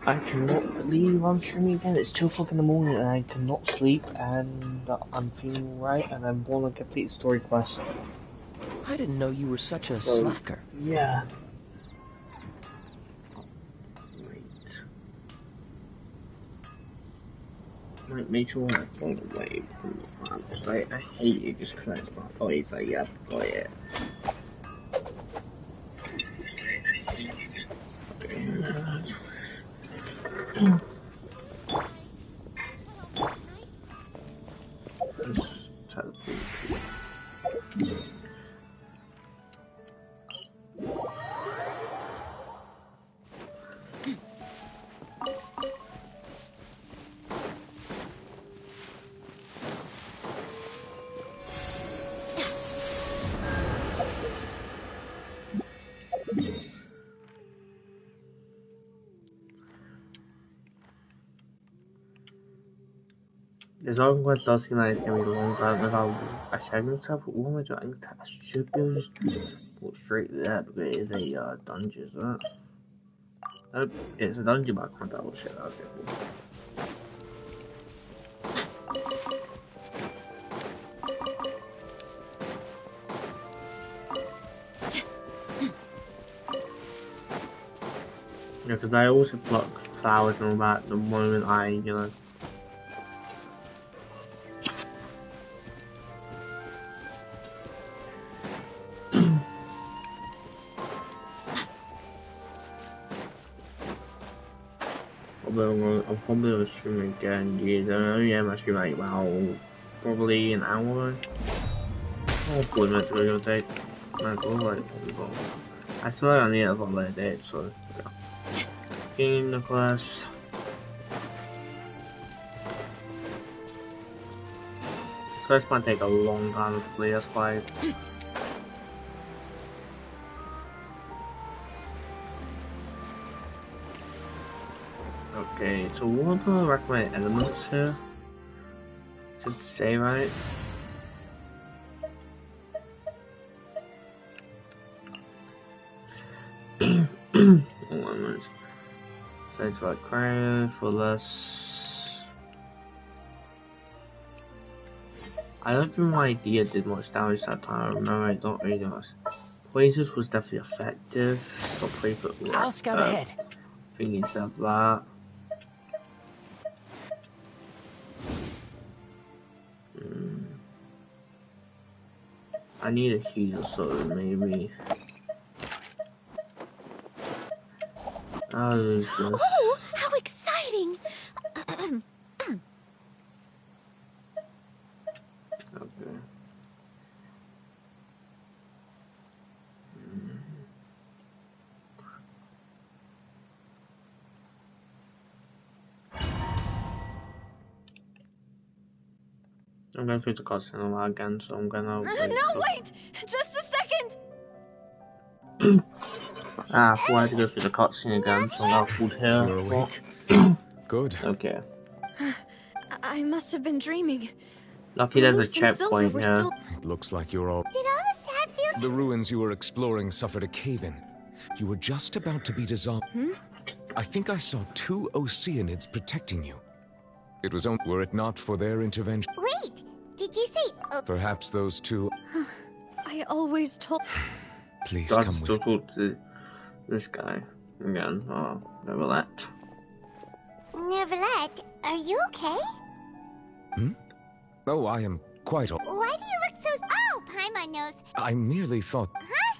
I cannot believe I'm streaming again. It's 2 o'clock in the morning and I cannot sleep and I'm feeling right and I want to complete story quest. I didn't know you were such a So, slacker. yeah. Might make sure I throw it away from the plan. Because I hate it just because it's my fault. It's like, yeah, I've got it. The Dragon Quest does seem like it's gonna be a long time without a segment stuff. What am I doing? I should be able to just go straight there because it is a dungeon, isn't it? It's a dungeon, but I can't double check that. Yeah, because I also pluck flowers and all that the moment I, you know. I'm probably gonna stream again. Yeah, I only am stream like about probably an hour. Oh, 40 minutes ago, gonna take. My God, like, I feel like I need a lot of days, so yeah. In the class. This quest might take a long time to play, that's why. Okay, so what do I recommend elements here? Should say right? Elements. So it's like crayons for less. I don't think my idea did much damage that time. No, I don't really know. Poisons was definitely effective. Got pretty good. I'll scout ahead. Thinking stuff like that. I need a heal, so maybe. Oh, how exciting! Okay. I'm going through the cutscene again, so I'm gonna. No, wait! Just a second! I had to go through the cutscene again, so I'm pulled here. You're awake? Good. Okay. I must have been dreaming. Lucky there's a checkpoint here. Still... It looks like you're all... Did all this happen? The ruins you were exploring suffered a cave-in. You were just about to be dissolved. I think I saw 2 Oceanids protecting you. It was only were it not for their intervention. Wait, did you say... Perhaps those 2... I always told... Please come with me. Talk to this guy again. Oh, Neverlet. Neverlet, are you okay? Oh, I am quite all... Why do you look so... Oh, Paimon knows. I merely thought... Huh?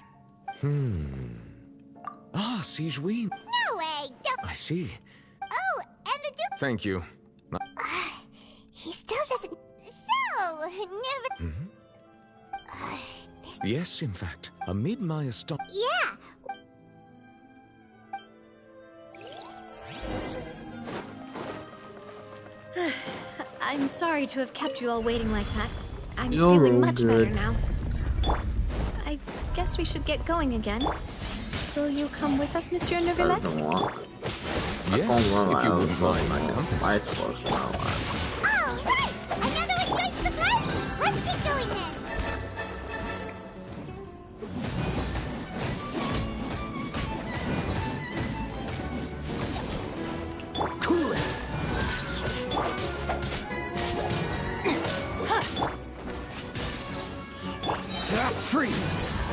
Ah, Sigewin. No way, don't... I see. Oh, and the Duke... Thank you. He still doesn't... So, never... Yes, in fact. Amid my astonishment... Yeah. I'm sorry to have kept you all waiting like that. I'm You're feeling much better good. now. I guess we should get going again. Will you come with us, Monsieur Neuvillette? Yes, if you wouldn't mind my company. I suppose now. All right! Another one joins the party! Let's get going then!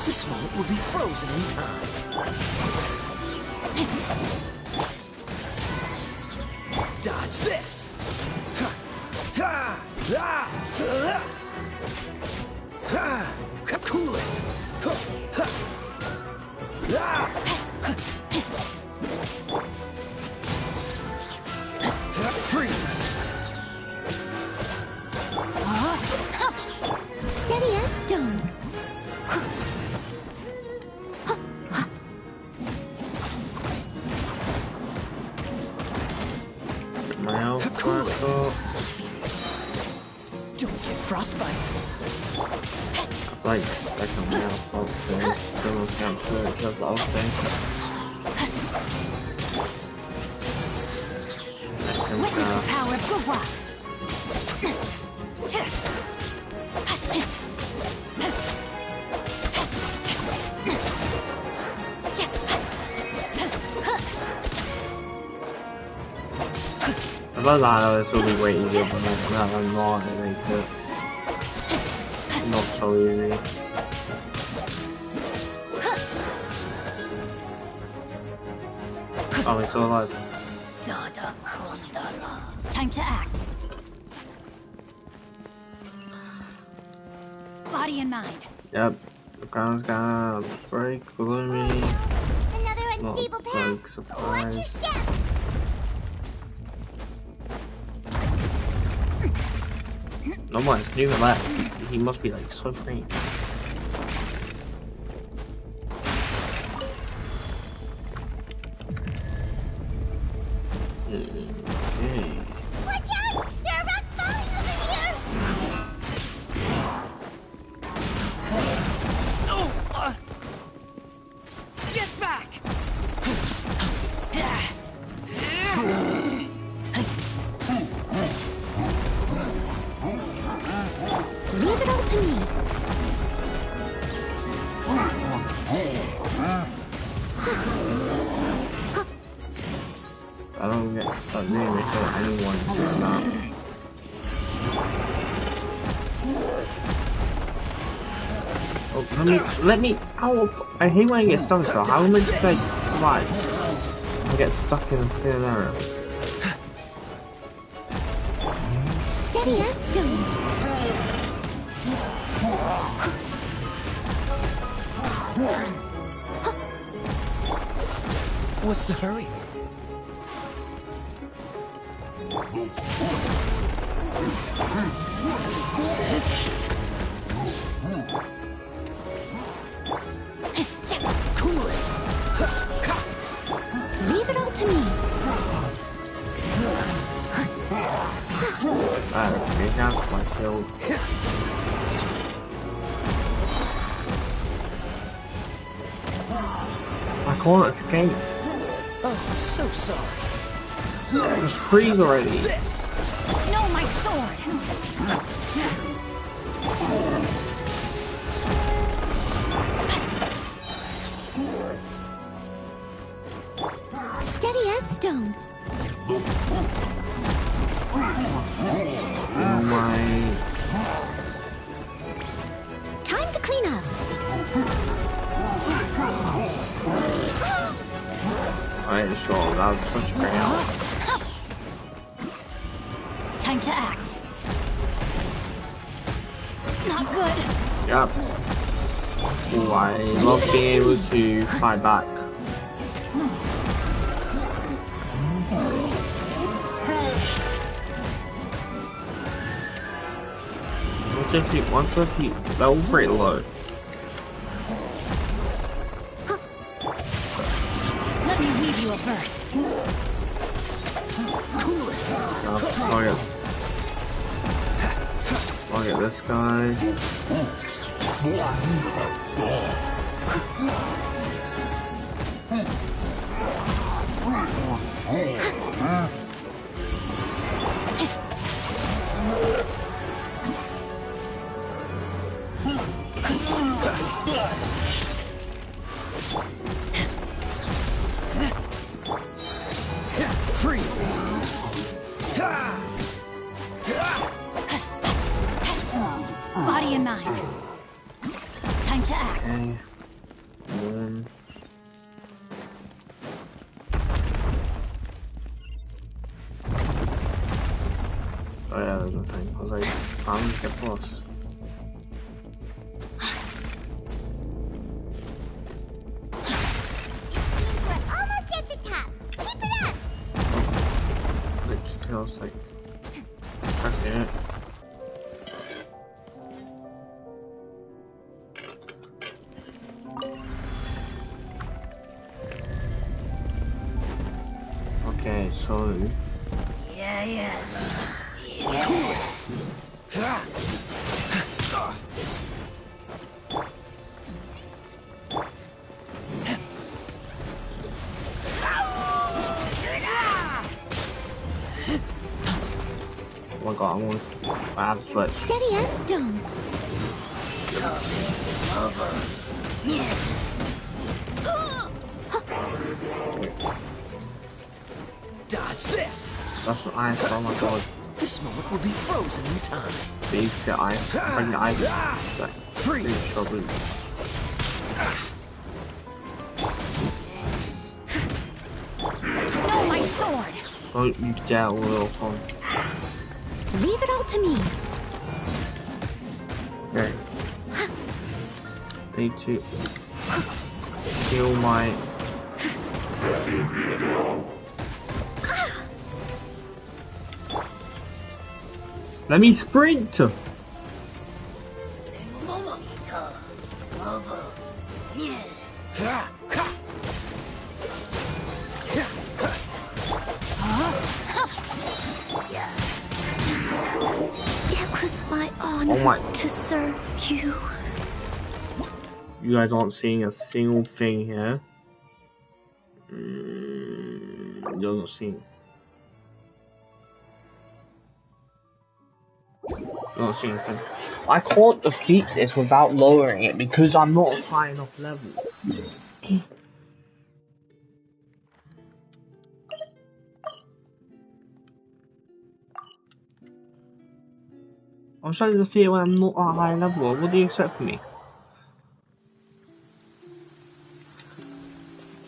This moment will be frozen in time. Dodge this! Cool it! Freeze! Steady as stone. My health Cool back it. up. Don't get frostbite. Like, second my health up, so still don't count to it, just all thing. Witness the power of Gua. If I lie, this will be way easier, but now I'm not, it makes it not so easy. Oh, it's all like, Time to act. Body and mind. yep, the ground's gonna break below me. Another Not unstable big path. Watch surprise. your step. No one, it's even left. He must be like so green. Okay. Watch out! There are rocks falling over here! Get back! Leave it all to me. I don't get that really sure anyone doing that. Oh, let me, ow, I hate when I get stuck though. How am I just like, survive? I get stuck in a thin area. Steady as stone. What's the hurry? Cool it! Leave it all to me. Alright, down my shield. I can't escape. Oh, so sorry. Just freeze already. This! No, my sword. Steady as stone. Oh my. Time to clean up. I ain't sure, that was such a great help. Time to act. Not good. Yep. Ooh, I love being able to fight back. Once if you, that was pretty low. Let me read you a verse. I'll get this guy. Freeze! Body and mind. Time to act. Okay. one. Oh yeah, there's nothing. I was like, I'm the boss. We're almost at the top. Keep it up. It feels like touching it. Okay, so oh my god, I'm almost bad, but Steady as stone. Dodge this. that's what I oh my god. This moment will be frozen in time. Big the ice, bring the ice. That Freeze. trouble. No, my sword! Don't you dare will on. Leave it all to me. Okay. Need to heal my. Let me sprint! It was my honor Oh my. to serve you. You guys aren't seeing a single thing here. You're not seeing. You're not seeing anything. I can't defeat this without lowering it because I'm not high enough level. I'm trying to defeat it when I'm not at a high level. What do you expect from me?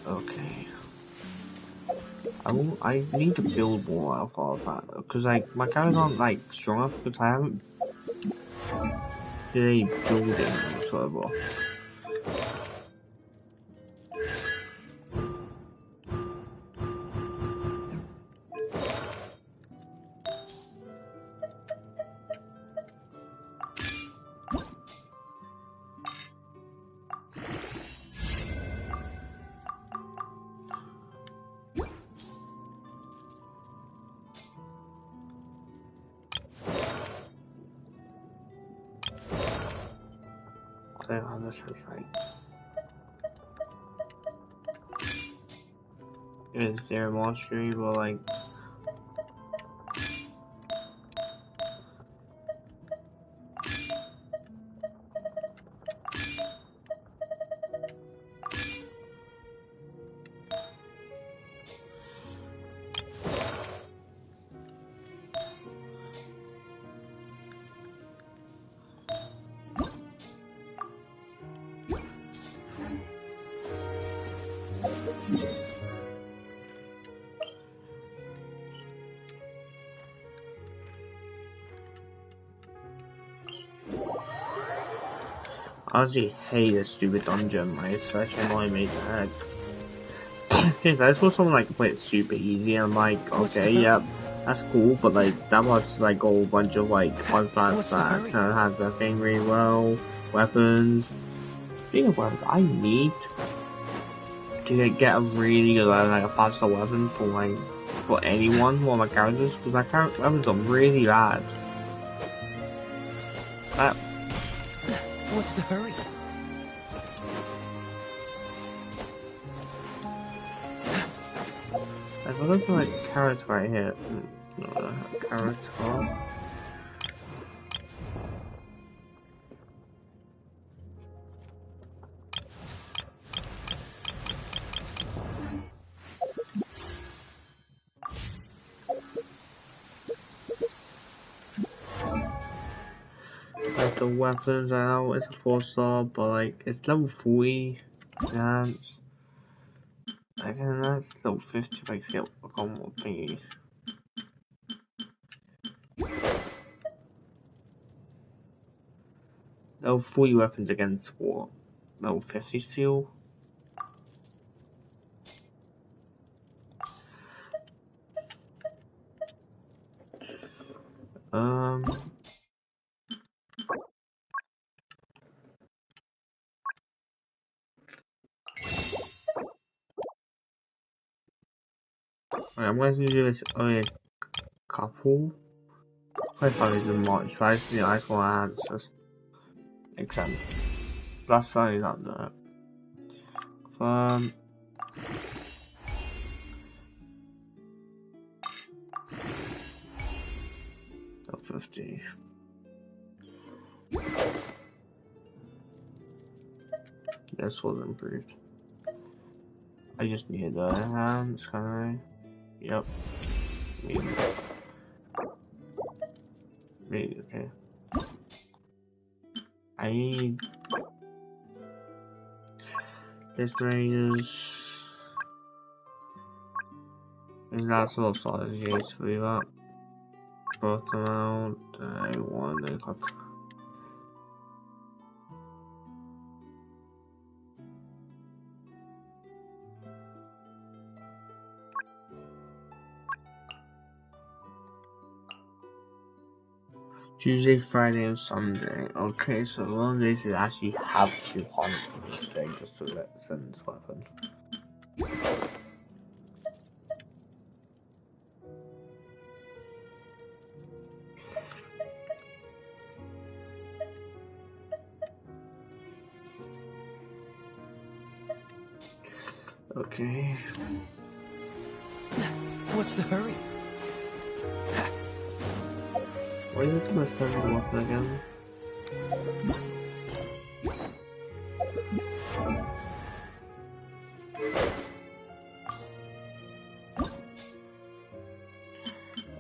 Okay. I need to build more out of that because like my characters aren't like strong enough because I haven't did any building whatsoever. This is like is there a monster you will like I actually hate this stupid dungeon, like it's such annoying me to heck. I saw someone like play it super easy and I'm like, okay, yep, that's cool, but like that was like a whole bunch of like artifacts that kind of has that thing really well, weapons. Speaking of weapons, I need to get a really good like a 5-star weapon for like for anyone, one of my characters, because my character weapons are really bad. What's the hurry? If I look at like carrots right here, no, carrots are. Like the weapons, I know it's a 4-star, but like it's level 40. And I can that's level 50 if I get one more thingy. Level 40 weapons against what? Level 50 steel? I'm going to do this only a couple. I find it in March, but I just want to answer exam. Last time is not there. Level 50. This was improved. I just need the hands, can I? Yep. Maybe, okay. I need this ranges. There's lots of strategies for that. Both amount, I want to cut. Tuesday, Friday, and Sunday. Okay, so one of these is actually have to hunt this day just to let send this weapon. Okay. What's the hurry? Why is it gonna send the weapon again?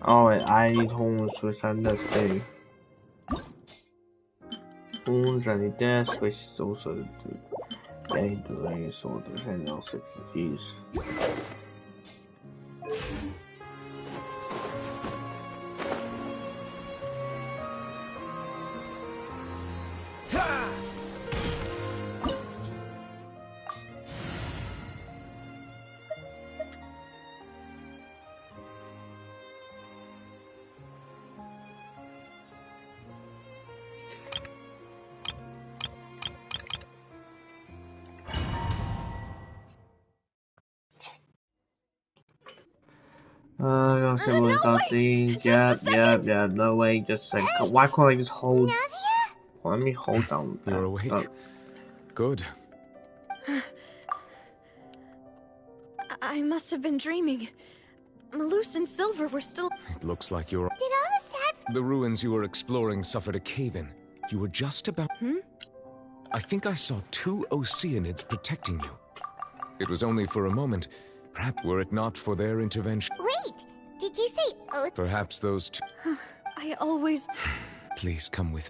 Oh wait, I need horns to send this too. Horns, I need this, which is also the aid delay, so the send all 6 views. No, wait! Just a second! Yeah, no way, just like, why can't I just hold, Navia? let me hold down You're awake. Good. I must have been dreaming. Malus and Silver were still... It looks like you're... Did all this happen? The ruins you were exploring suffered a cave-in. You were just about... I think I saw 2 Oceanids protecting you. It was only for a moment. Perhaps were it not for their intervention... Wait! Did you say oath? Perhaps those 2... I always... Please come with...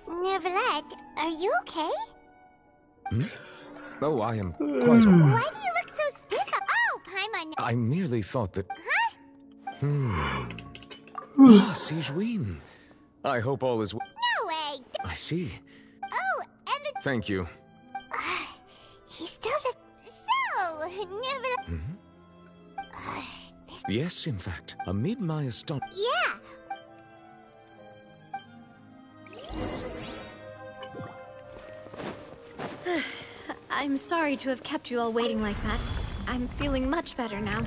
Neverlet, are you okay? Oh, I am quite... Why do you look so stiff? Oh, Paimon. I merely thought that... Huh? Sigewin. I hope all is well. No way! I see. Oh, and the... Thank you. He still does... So, Neverlet... Yes, in fact. Amid my astonishment... Yeah! I'm sorry to have kept you all waiting like that. I'm feeling much better now.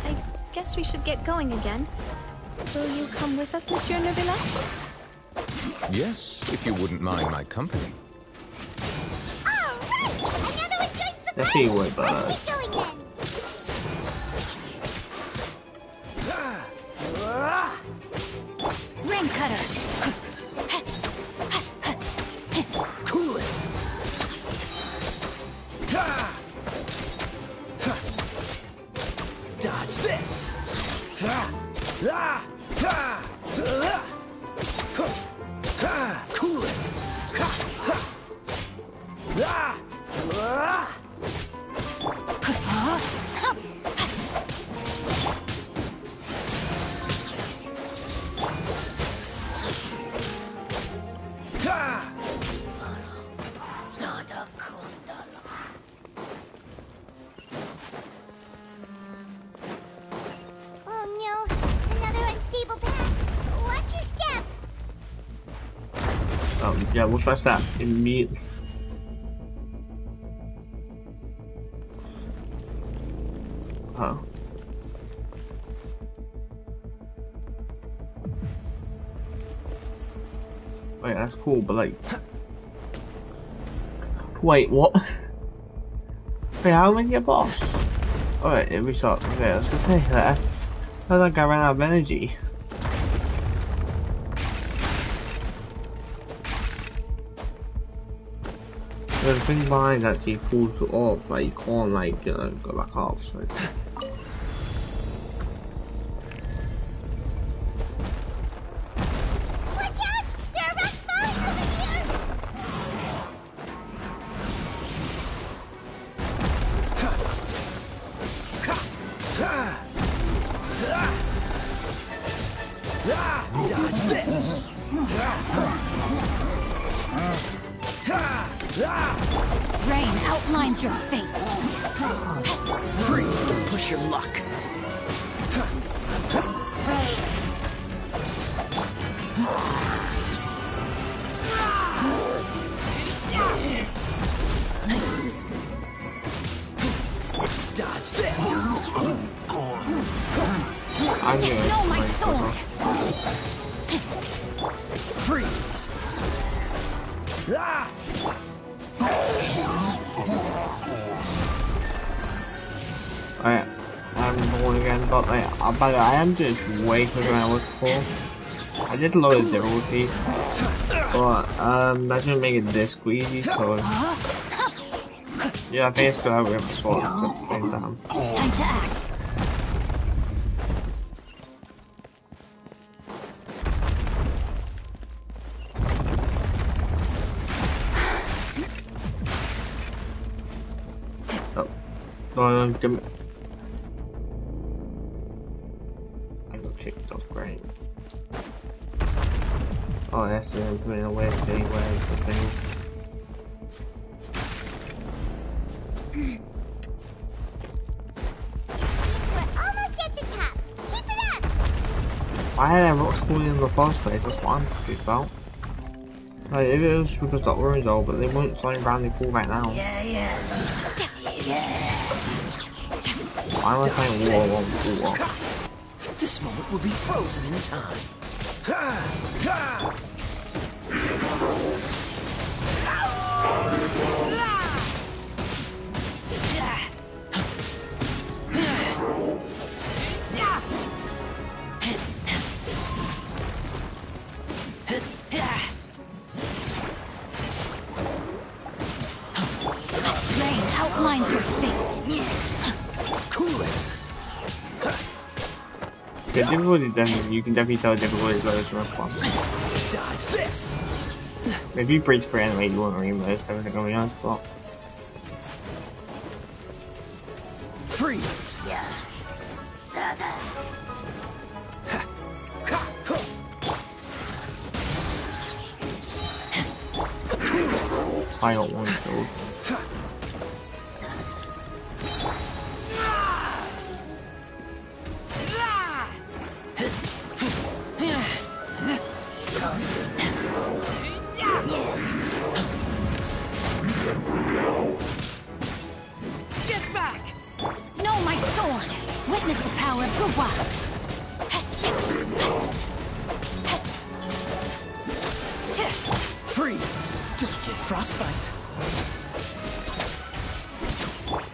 I guess we should get going again. Will you come with us, Monsieur Neuvillette? Yes, if you wouldn't mind my company. All right! Another one joins the Let's party! see what about Let's get going then! Ring cutter! Cool it! Dodge this! Yeah, we'll trust that immediately. Oh. Wait, that's cool, but like... Wait, what? Wait, how am I get boss? Alright, it restarts. Okay, I was gonna say that. I think I ran out of energy. The thing behind actually pulls it off, like you can't like, you know, go back off, so... Watch out! There are rocks falling over here! Dodge this! Rain outlines your fate. Free to push your luck. Dodge this! I'm gonna... No, my sword! Freeze! Ah! Alright, I'm going again, but like, I am just way quicker than I was before. I did lower the difficulty, but that shouldn't make it this squeezy, so yeah, I think it's good that we have a sword at the same time. Time to act. Give me... I got kicked off, great. Oh, that's the putting away anyway, the thing. We're almost at the top. Keep it up! I had a rock spawning in the first place, that's what I'm confused about. Like, if it was because the ruins old, but they won't suddenly randomly fall back now. Yeah. Why am I saying war? This moment will be frozen in time. Rain outlines your fate. Cool it. The difficulty definitely, you can definitely tell the difficulty is lower from response. Dodge this. If you breach for anyway, you won't reimburse everything going on, but... Freeze. I got one killed. Get back. No, my sword. Witness the power of the wild. Freeze. Don't get frostbite.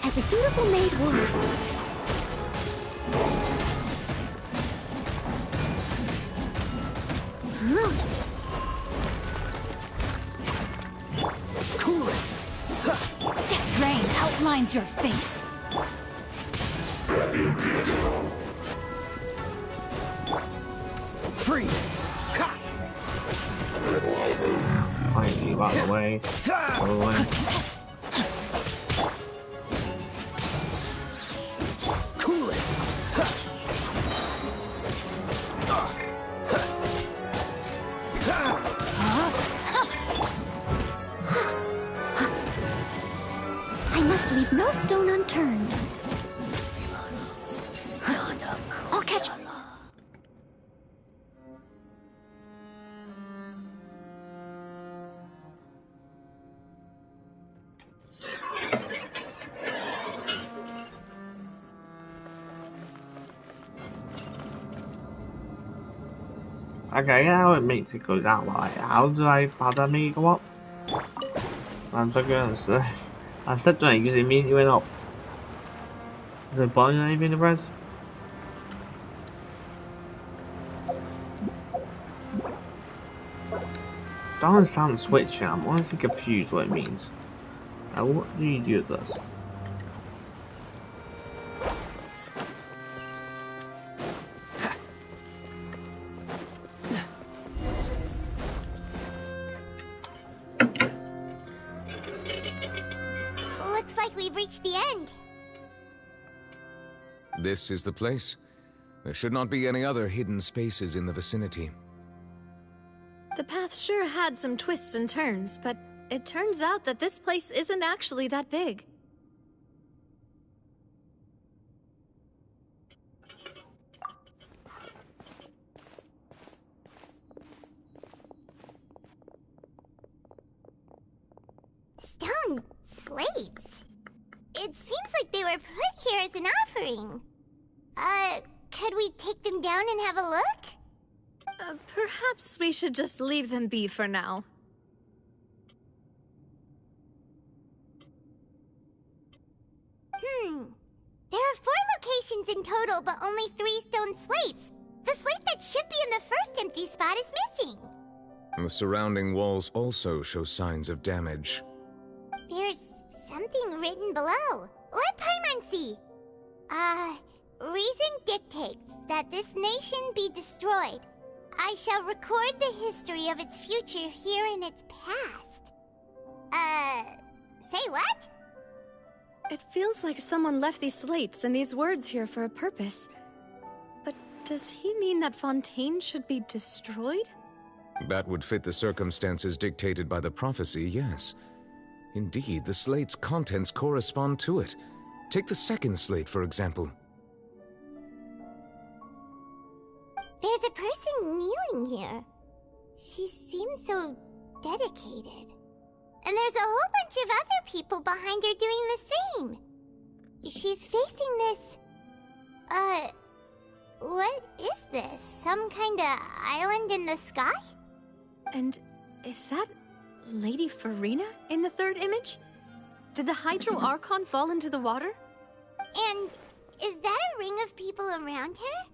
As a dutiful maid would. Cool it. Rain outlines your fate. Freeze. Ha. I need you out of the way. Out of the way. Cool it. I must leave no stone unturned. I'll catch... Okay, how it makes it go down, like, how did make it go up? I'm so good. I stepped on it because it immediately went up. Is there a button or anything to press? That doesn't sound switch, I'm honestly confused what it means. What do you do with this? Looks like we've reached the end. This is the place. There should not be any other hidden spaces in the vicinity. The path sure had some twists and turns, but it turns out that this place isn't actually that big. Stone slates? It seems like they were put here as an offering. Could we take them down and have a look? Perhaps we should just leave them be for now. There are 4 locations in total, but only 3 stone slates. The slate that should be in the first empty spot is missing. The surrounding walls also show signs of damage. There's something written below. Let Paimon see. Reason dictates that this nation be destroyed. I shall record the history of its future here in its past. Say what? It feels like someone left these slates and these words here for a purpose. But does he mean that Fontaine should be destroyed? That would fit the circumstances dictated by the prophecy, yes. Indeed, the slate's contents correspond to it. Take the second slate, for example. There's a person kneeling here. She seems so dedicated. And there's a whole bunch of other people behind her doing the same. She's facing this... what is this? Some kind of island in the sky? And is that Lady Farina in the third image? Did the Hydro Archon fall into the water? And is that a ring of people around her?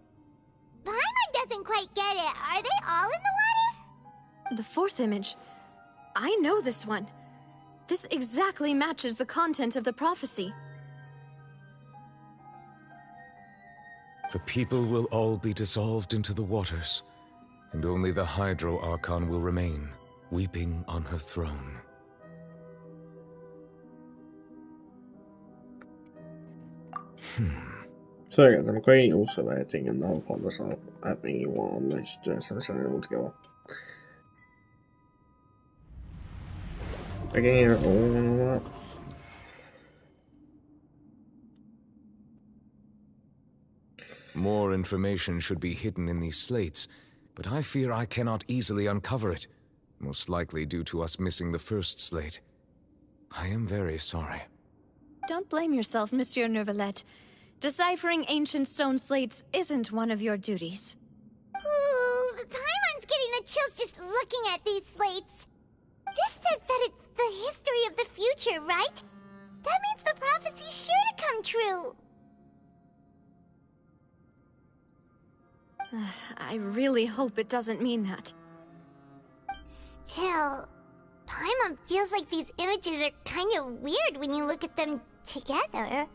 Paimon doesn't quite get it. Are they all in the water? The fourth image. I know this one. This exactly matches the content of the prophecy. The people will all be dissolved into the waters, and only the Hydro Archon will remain, weeping on her throne. Sorry guys, I'm great also editing and the whole podcast not happening while I'm just doing something all together. I can hear it all and all that. More information should be hidden in these slates, but I fear I cannot easily uncover it, most likely due to us missing the first slate. I am very sorry. Don't blame yourself, Monsieur Neuvillette. Deciphering ancient stone slates isn't one of your duties. Ooh, Paimon's getting the chills just looking at these slates. This says that it's the history of the future, right? That means the prophecy's sure to come true. I really hope it doesn't mean that. Still, Paimon feels like these images are kind of weird when you look at them together.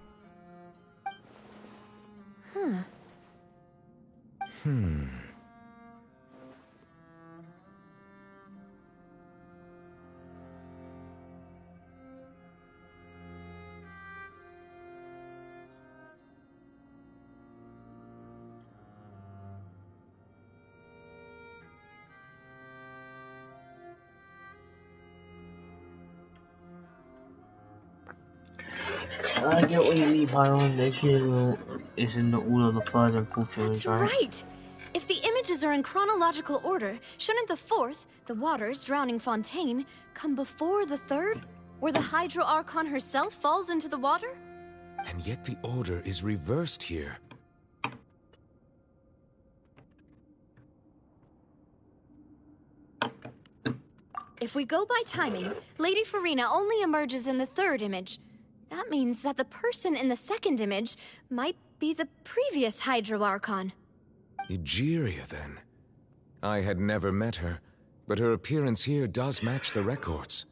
I get what you mean by on this year is in the order of the third and fourth image, That's right! If the images are in chronological order, shouldn't the fourth, the waters drowning Fontaine, come before the third, where the Hydro Archon herself falls into the water? And yet the order is reversed here. If we go by timing, Lady Farina only emerges in the third image. That means that the person in the second image might be the previous Hydro Archon. Egeria, then. I had never met her, but her appearance here does match the records.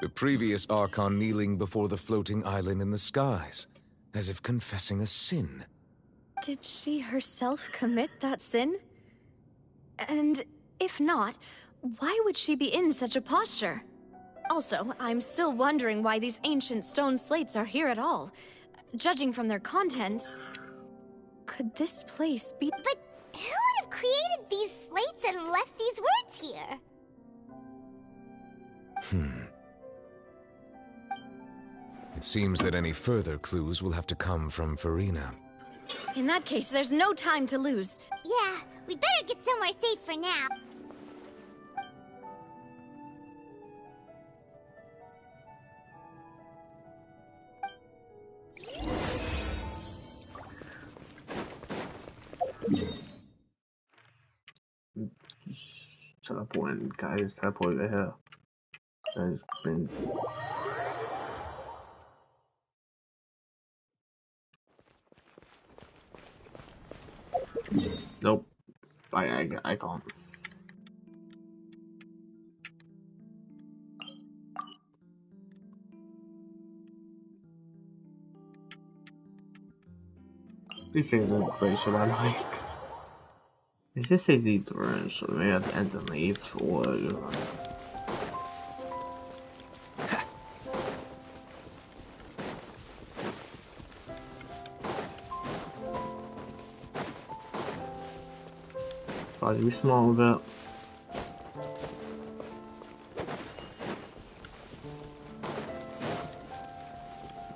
The previous Archon kneeling before the floating island in the skies, as if confessing a sin. Did she herself commit that sin? And if not, why would she be in such a posture? Also, I'm still wondering why these ancient stone slates are here at all. Judging from their contents, could this place be— But who would have created these slates and left these words here? It seems that any further clues will have to come from Farina. In that case, there's no time to lose. Yeah, we better get somewhere safe for now. Teleporting, guys. Teleport to here. There's been. Nope. I can't. This isn't place I like. Is this easy to run, so we have to end the leave or gotta be small with it.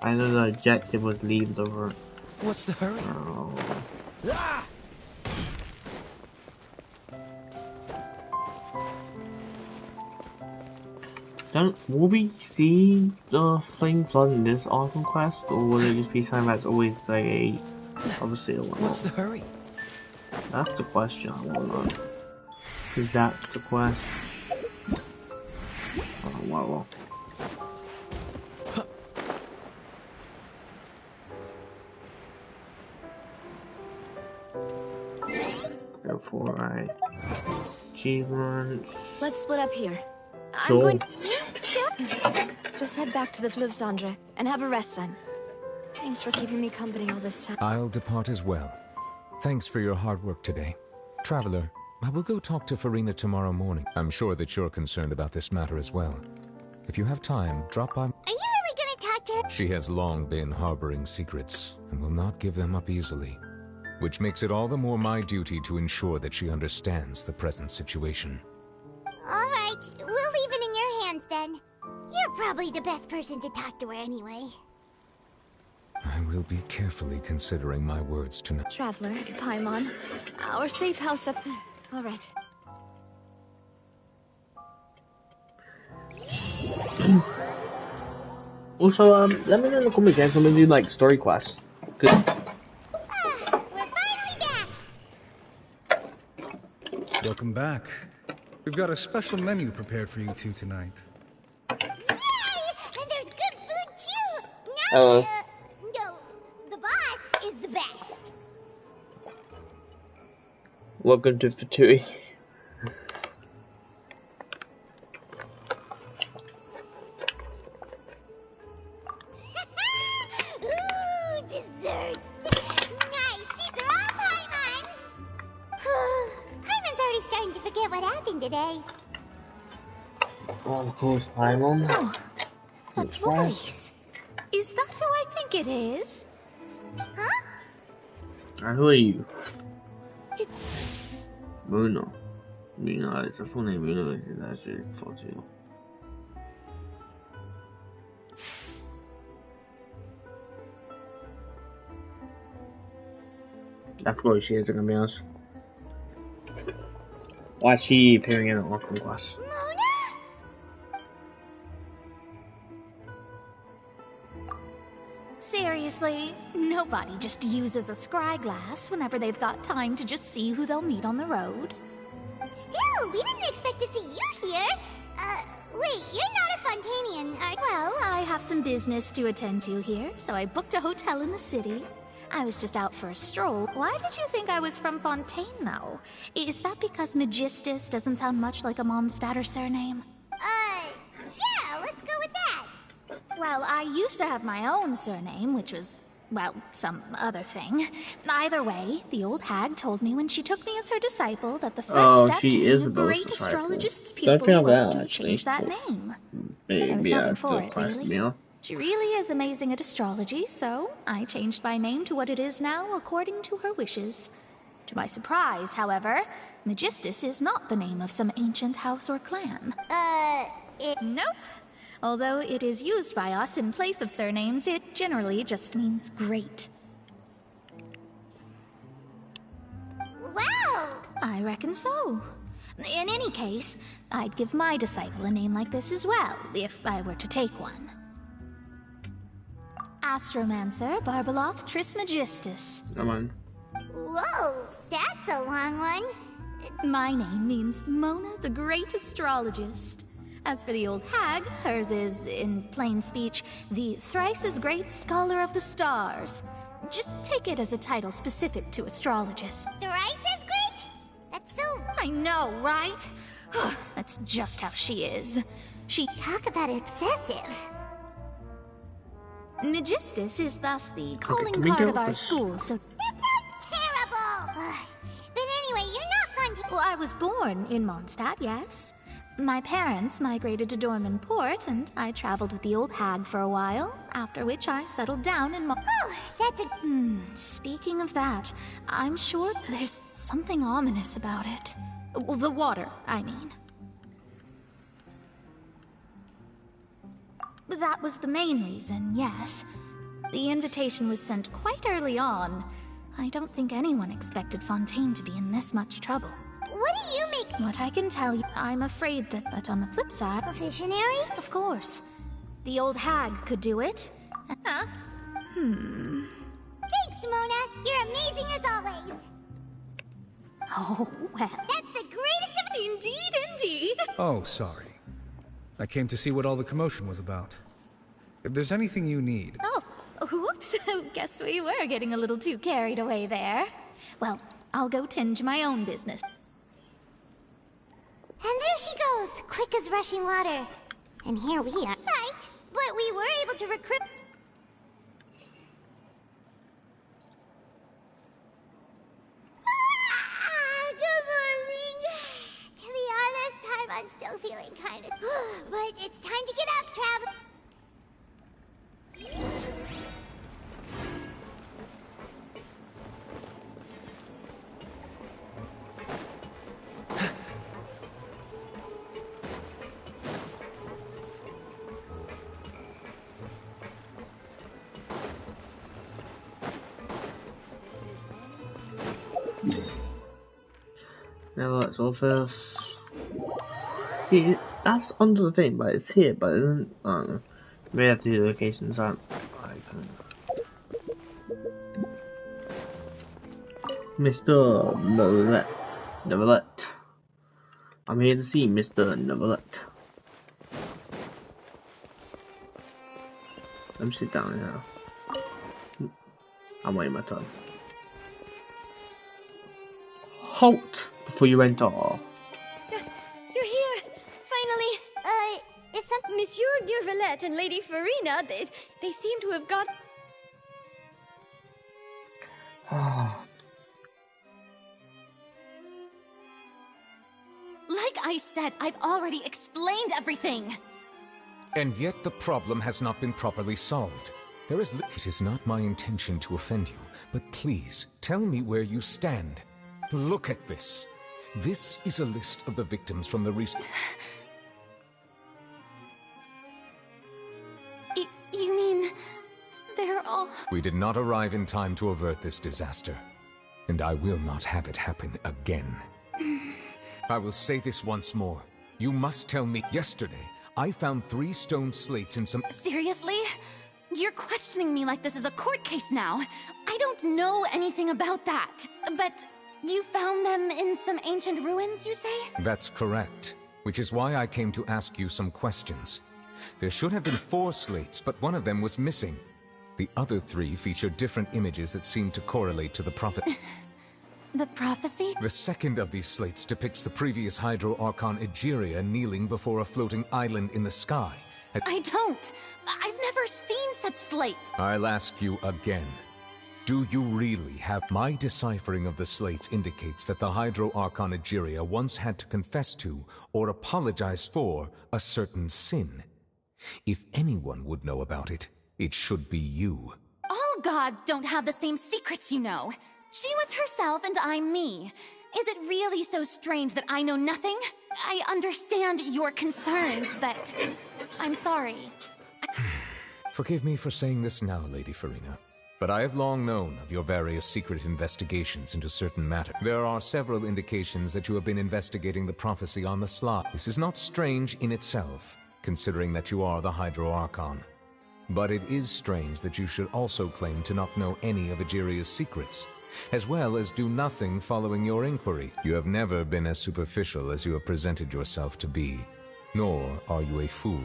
I know the objective was leave the room. What's the hurry? Oh. Ah! Will we see the things on this Arkham quest, or will it just be something that's always like a obviously a one? What's the hurry? That's the question I want to know. Cause that's the quest. Oh wow. Therefore, achievements. Let's split up here. I'm Cool. going— Just head back to the Fleuve Cendre and have a rest then. Thanks for keeping me company all this time. I'll depart as well. Thanks for your hard work today. Traveler, I will go talk to Farina tomorrow morning. I'm sure that you're concerned about this matter as well. If you have time, drop by. Are you really gonna talk to her? She has long been harboring secrets and will not give them up easily, which makes it all the more my duty to ensure that she understands the present situation. Alright, we'll leave it in your hands then. You're probably the best person to talk to her anyway. I will be carefully considering my words tonight. Traveler, Paimon, our safe house up— All right. Also, let me know in the comments guys, I'm gonna do like story quests. Good. We're finally back! Welcome back. We've got a special menu prepared for you two tonight. Yay! And there's good food too! Now Hello. no, the boss is the best. Welcome to Fatui. Ooh, desserts! Nice! These are all Paimon's! Paimon's already starting to forget what happened today. Oh, of course, Paimon. Oh, a That's right. voice. Is that who I think it is? Huh? Who are you? It— Muno. Muno, it's a full name. Muno is actually for you. I forgot she is gonna be honest. Why is she appearing in an Arkham quest? Mona? Seriously, nobody just uses a scry glass whenever they've got time to just see who they'll meet on the road. Still, we didn't expect to see you here. Wait, you're not a Fontanian, are you? Well, I have some business to attend to here, so I booked a hotel in the city. I was just out for a stroll. Why did you think I was from Fontaine, though? Is that because Magistus doesn't sound much like a Mondstatter surname? Yeah, let's go with that. Well, I used to have my own surname, which was, well, some other thing. Either way, the old hag told me when she took me as her disciple that the first step to being a great astrologist's pupil was to change that name. There was nothing for it, really. She really is amazing at astrology, so I changed my name to what it is now according to her wishes. To my surprise, however, Magistus is not the name of some ancient house or clan. Nope. Although it is used by us in place of surnames, it generally just means great. Wow! I reckon so. In any case, I'd give my disciple a name like this as well, if I were to take one. Astromancer Barbeloth Trismegistus. Come on. Whoa, that's a long one. My name means Mona the Great Astrologist. As for the old hag, hers is, in plain speech, the thrice-as-great Scholar of the Stars. Just take it as a title specific to astrologists. Thrice as great? That's so... I know, right? That's just how she is. She... Talk about excessive. Magistus is thus the calling can we card go of our with this? That school, so... sounds terrible! But anyway, you're not Fontanian. Well, I was born in Mondstadt, yes. My parents migrated to Dormanport, and I traveled with the old hag for a while, after which I settled down in Oh, that's a... Speaking of that, I'm sure there's something ominous about it. Well, the water, I mean. That was the main reason, yes. The invitation was sent quite early on. I don't think anyone expected Fontaine to be in this much trouble. What do you make... What I can tell you, I'm afraid that on the flip side... A visionary? Of course. The old hag could do it. Huh? Thanks, Mona. You're amazing as always. Oh, well. That's the greatest of... Indeed. Oh, sorry. I came to see what all the commotion was about. If there's anything you need... Oh, whoops. Guess we were getting a little too carried away there. Well, I'll go tend to my own business. And there she goes, quick as rushing water. And here we are. Right, but we were able to recruit... Good morning. To be honest, I'm still feeling kind of... But it's time to get up, travel... Now let's all first. See, that's under the thing, but it's here, but it isn't. I don't know. Maybe I have to do the locations aren't. Mr. Neverlet. I'm here to see Mr. Neverlet. Let me sit down now. I'm waiting my turn. Halt before you enter. You're here, finally. Is some... Monsieur Neverlet and Lady Farina, they seem to have got... Like I said, I've already explained everything. And yet the problem has not been properly solved. There is It is not my intention to offend you, but please, tell me where you stand. Look at this. This is a list of the victims from the recent... You mean... they're all... We did not arrive in time to avert this disaster. And I will not have it happen again. I will say this once more. You must tell me. Yesterday, I found 3 stone slates in some... Seriously? You're questioning me like this is a court case now. I don't know anything about that. But you found them in some ancient ruins, you say? That's correct. which is why I came to ask you some questions. There should have been 4 slates, but one of them was missing. The other 3 featured different images that seemed to correlate to the prophet. The prophecy? The second of these slates depicts the previous Hydro Archon Egeria kneeling before a floating island in the sky. I don't! I've never seen such slates! I'll ask you again. Do you really have... My deciphering of the slates indicates that the Hydro Archon Egeria once had to confess to, or apologize for, a certain sin. If anyone would know about it, it should be you. All gods don't have the same secrets, you know. She was herself and I'm me. Is it really so strange that I know nothing? I understand your concerns, but I'm sorry. Forgive me for saying this now, Lady Farina, but I have long known of your various secret investigations into certain matters. There are several indications that you have been investigating the prophecy on the sly. This is not strange in itself, considering that you are the Hydro Archon. But it is strange that you should also claim to not know any of Egeria's secrets, as well as do nothing following your inquiry. You have never been as superficial as you have presented yourself to be, nor are you a fool.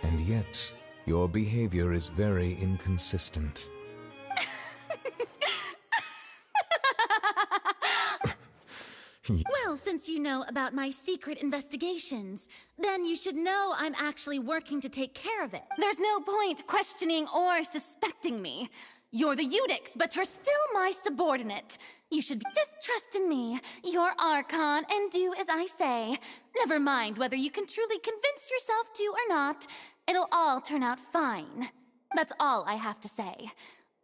And yet, your behavior is very inconsistent. Well, since you know about my secret investigations, then you should know I'm actually working to take care of it. There's no point questioning or suspecting me. You're the Eudix, but you're still my subordinate. You should just trust in me, your Archon, and do as I say. Never mind whether you can truly convince yourself to or not. It'll all turn out fine. That's all I have to say.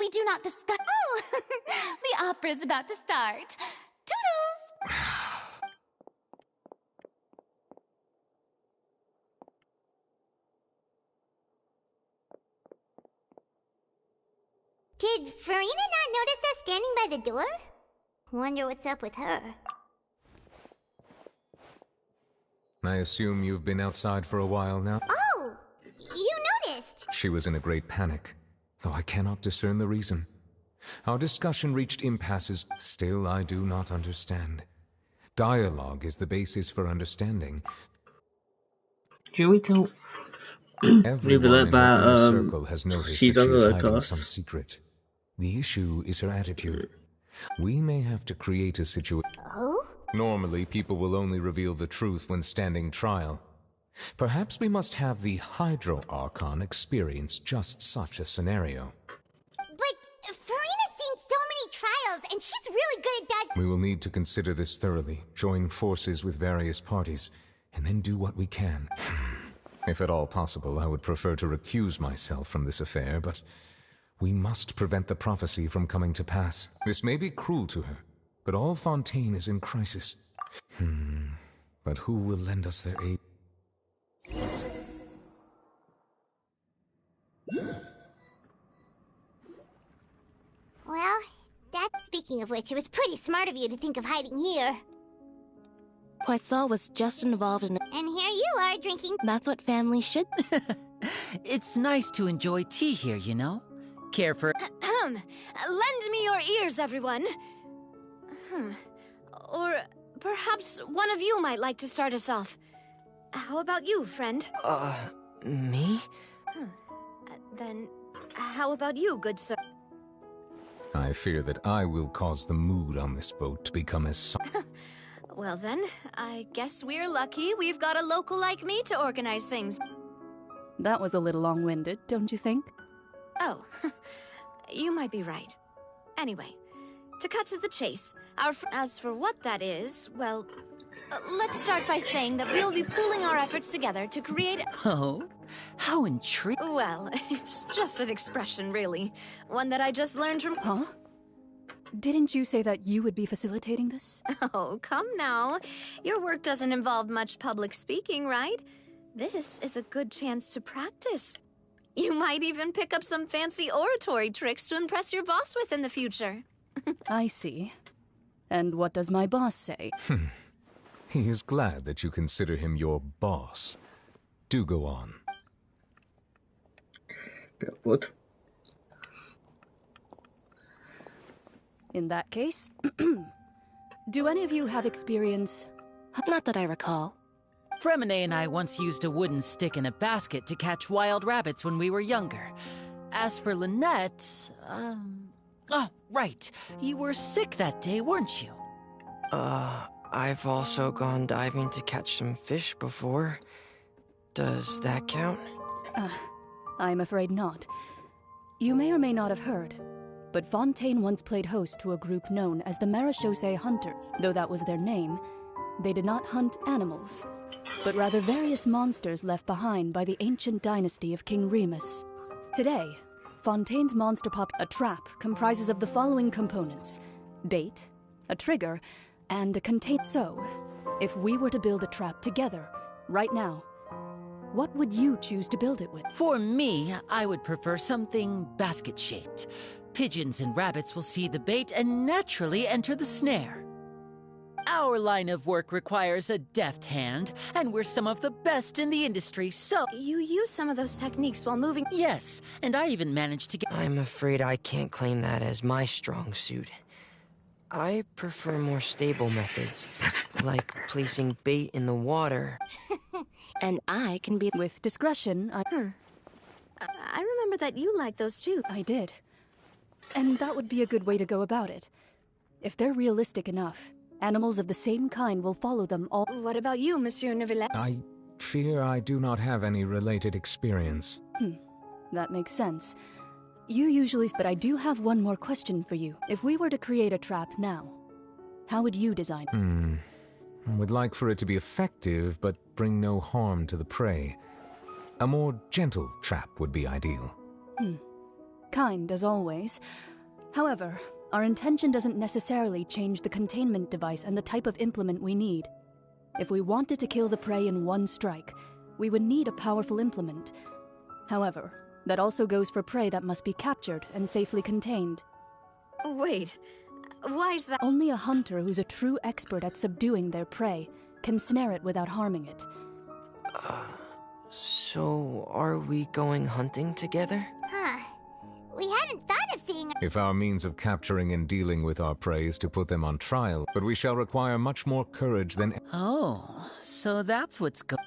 We do not discuss— Oh! The opera's about to start. Toodles! Did Farina not notice us standing by the door? Wonder what's up with her. I assume you've been outside for a while now? Oh! You noticed! She was in a great panic, though I cannot discern the reason. Our discussion reached impasses. Still, I do not understand. Dialogue is the basis for understanding. Should we tell... Everyone in her inner circle has noticed that she is hiding some secret. The issue is her attitude. We may have to create a situation... Oh? Normally, people will only reveal the truth when standing trial. Perhaps we must have the Hydro Archon experience just such a scenario. But Farina's seen so many trials, and she's really good at dodging— We will need to consider this thoroughly, join forces with various parties, and then do what we can. If at all possible, I would prefer to recuse myself from this affair, but we must prevent the prophecy from coming to pass. This may be cruel to her, but all Fontaine is in crisis. But who will lend us their aid? Well, speaking of which, it was pretty smart of you to think of hiding here. Poisson was just involved in— And here you are, drinking— That's what family should— It's nice to enjoy tea here, you know? Care for— Lend me your ears, everyone. Or perhaps one of you might like to start us off. How about you, friend? Me? Then, how about you, good sir? I fear that I will cause the mood on this boat to become as... Well then, I guess we're lucky we've got a local like me to organize things. That was a little long-winded, don't you think? Oh, you might be right. Anyway, to cut to the chase, as for what that is, well, let's start by saying that we'll be pooling our efforts together to create— Oh? How intriguing. Well, it's just an expression, really. One that I just learned from— Huh? Didn't you say that you would be facilitating this? Oh, come now. Your work doesn't involve much public speaking, right? This is a good chance to practice. You might even pick up some fancy oratory tricks to impress your boss with in the future. I see. And what does my boss say? He is glad that you consider him your boss. Do go on. What? In that case, do any of you have experience? Not that I recall. Fremine and I once used a wooden stick in a basket to catch wild rabbits when we were younger. As for Lynette, oh, right. You were sick that day, weren't you? I've also gone diving to catch some fish before. Does that count? I'm afraid not. You may or may not have heard, but Fontaine once played host to a group known as the Marechaussee Hunters. Though that was their name, they did not hunt animals, but rather various monsters left behind by the ancient dynasty of King Remus. Today, Fontaine's monster a trap comprises of the following components: bait, a trigger, and a container. So, if we were to build a trap together, right now, what would you choose to build it with? For me, I would prefer something basket-shaped. Pigeons and rabbits will see the bait and naturally enter the snare. Our line of work requires a deft hand, and we're some of the best in the industry, so... You use some of those techniques while moving... Yes, and I even managed to get... I'm afraid I can't claim that as my strong suit. I prefer more stable methods, like placing bait in the water. And I can be... With discretion, I remember that you liked those too. I did. And that would be a good way to go about it. If they're realistic enough, animals of the same kind will follow them all. What about you, Monsieur Neuvillette? I fear I do not have any related experience. That makes sense. You usually... But I do have one more question for you. If we were to create a trap now, how would you design it? I would like for it to be effective, but bring no harm to the prey. A more gentle trap would be ideal. Kind, as always. However, our intention doesn't necessarily change the containment device and the type of implement we need. If we wanted to kill the prey in one strike, we would need a powerful implement. However, that also goes for prey that must be captured and safely contained. Wait, why is that? Only a hunter who's a true expert at subduing their prey can snare it without harming it. So are we going hunting together? We hadn't thought of seeing... If our means of capturing and dealing with our prey is to put them on trial, but we shall require much more courage than... Oh, so that's what's going...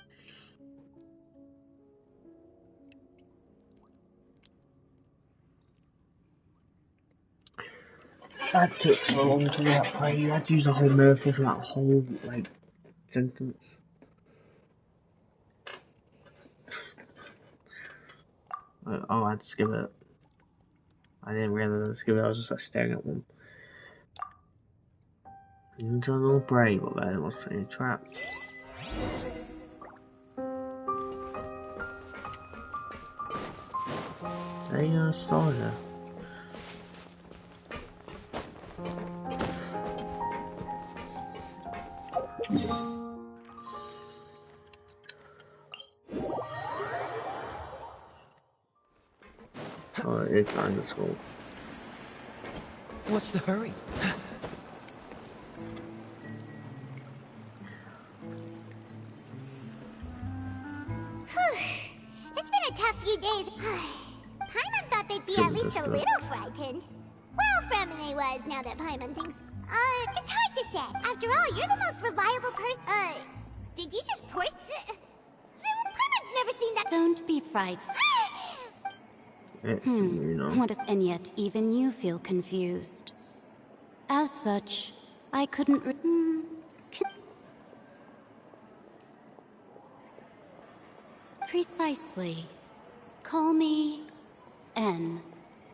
That took so long to that play. You had to use a whole metaphor for that whole, like, sentence. Oh, I had to skip it. I didn't realize I skip it, I was just like staring at them. Ninja little brave, but then it was in a trap. There you go, starter. Oh, it is behind the school. What's the hurry? It's been a tough few days. Paimon thought they'd be at least a little frightened. Well, Fremine was, now that Paimon thinks... it's hard to say. After all, you're the most reliable person... did you just force... Paimon's never seen that... Don't be frightened. You know. What is... And yet, even you feel confused. As such, I couldn't... Precisely. Call me... N.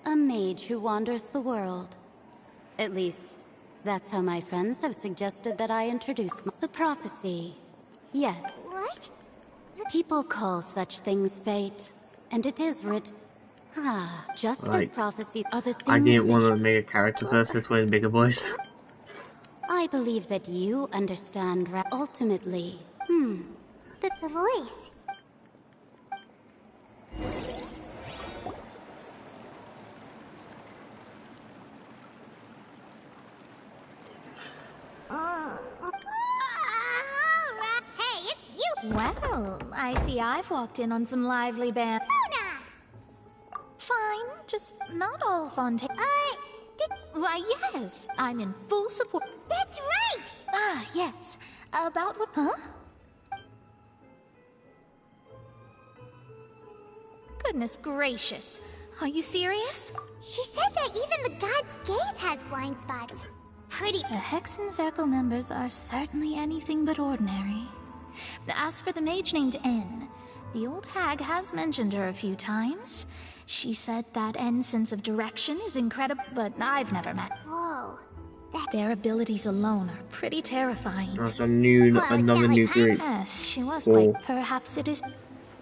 A mage who wanders the world. At least, that's how my friends have suggested that I introduce the prophecy. Yes. What? People call such things fate, and it is writ. Just like, as prophecy are the things I didn't want to make a character first, this way in bigger voice. I believe that you understand ultimately. The voice. Hey, it's you! Well, I see I've walked in on some lively band. Mona! Fine, just not all Fontaine. Why, yes, I'm in full support. That's right! Yes. About what? Huh? Goodness gracious. Are you serious? She said that even the god's gaze has blind spots. Pretty. The Hexen Circle members are certainly anything but ordinary. As for the mage named N, the old hag has mentioned her a few times. She said that N's sense of direction is incredible, but I've never met. Whoa. Their abilities alone are pretty terrifying. That's another new group. Yes, she was quite. Perhaps it is.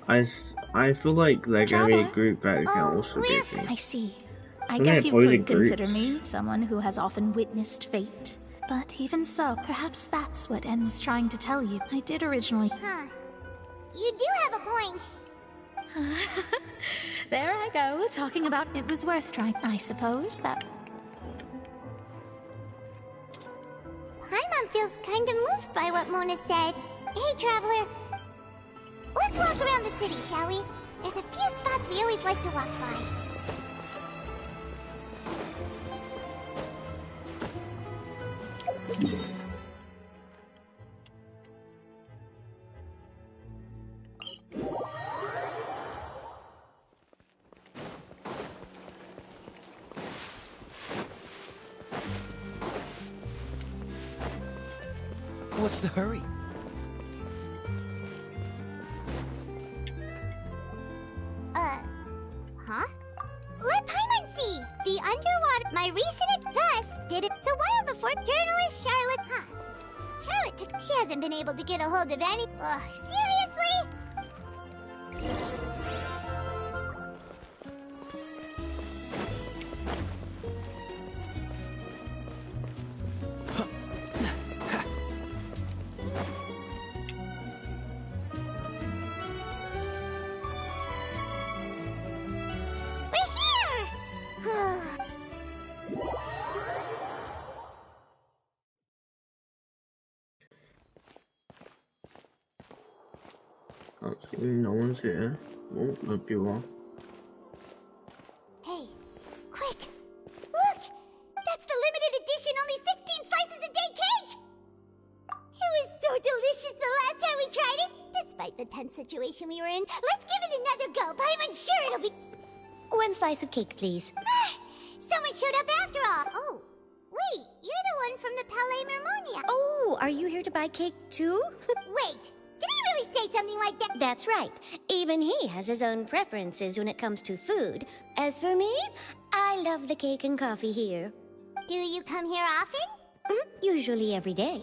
I feel like they're gonna be a group that can also do things. I see. I guess you could consider me someone who has often witnessed fate. But even so, perhaps that's what N was trying to tell you. I did originally. Huh. You do have a point. There I go, talking about it was worth trying. I suppose that... Paimon feels kind of moved by what Mona said. Hey, Traveler. Let's walk around the city, shall we? There's a few spots we always like to walk by. What's the hurry? Huh? Let Paimon see! The underwater... My recent thus did it. So while the fourth journalist Charlotte... Huh. Charlotte took... She hasn't been able to get a hold of any... Ugh, seriously? No one's here. Oh, look, you are. Hey, quick! Look! That's the limited edition only 16 slices a day cake! It was so delicious the last time we tried it! Despite the tense situation we were in, let's give it another go! Paimon's sure it'll be... 1 slice of cake, please. Someone showed up after all! Oh, wait, you're the one from the Palais Mermonia. Oh, are you here to buy cake too? Wait! Did he really say something like that? That's right. Even he has his own preferences when it comes to food. As for me, I love the cake and coffee here. Do you come here often? Usually every day.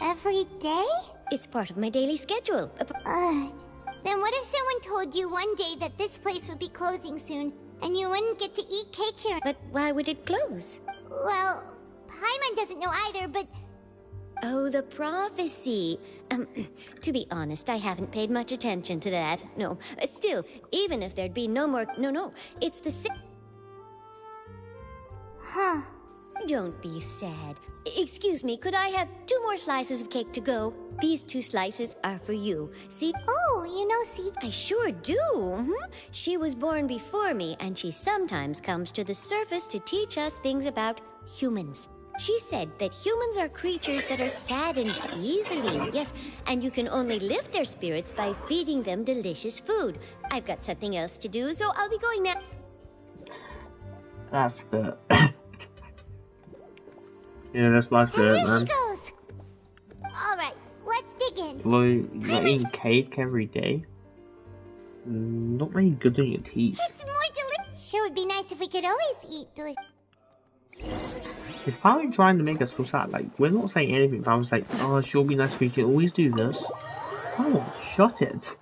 Every day? It's part of my daily schedule. Then what if someone told you one day that this place would be closing soon, and you wouldn't get to eat cake here? But why would it close? Well, Paimon doesn't know either, but... Oh, the prophecy. To be honest, I haven't paid much attention to that. No, still, even if there'd be no more... No, it's the same... Huh. Don't be sad. Excuse me, could I have 2 more slices of cake to go? These 2 slices are for you. See? Oh, you know, see? I sure do. She was born before me, and she sometimes comes to the surface to teach us things about humans. She said that humans are creatures that are saddened easily, yes, and you can only lift their spirits by feeding them delicious food. I've got something else to do, so I'll be going now. That's good. Yeah, that's my spirit, man. There she goes! Alright, let's dig in. Well, you're eating cake every day? Not really good on your teeth. It's more delicious. Sure would be nice if we could always eat delicious. It's probably trying to make us feel sad. Like, we're not saying anything, but I was like, oh, sure be nice if we can always do this. Oh, shut it.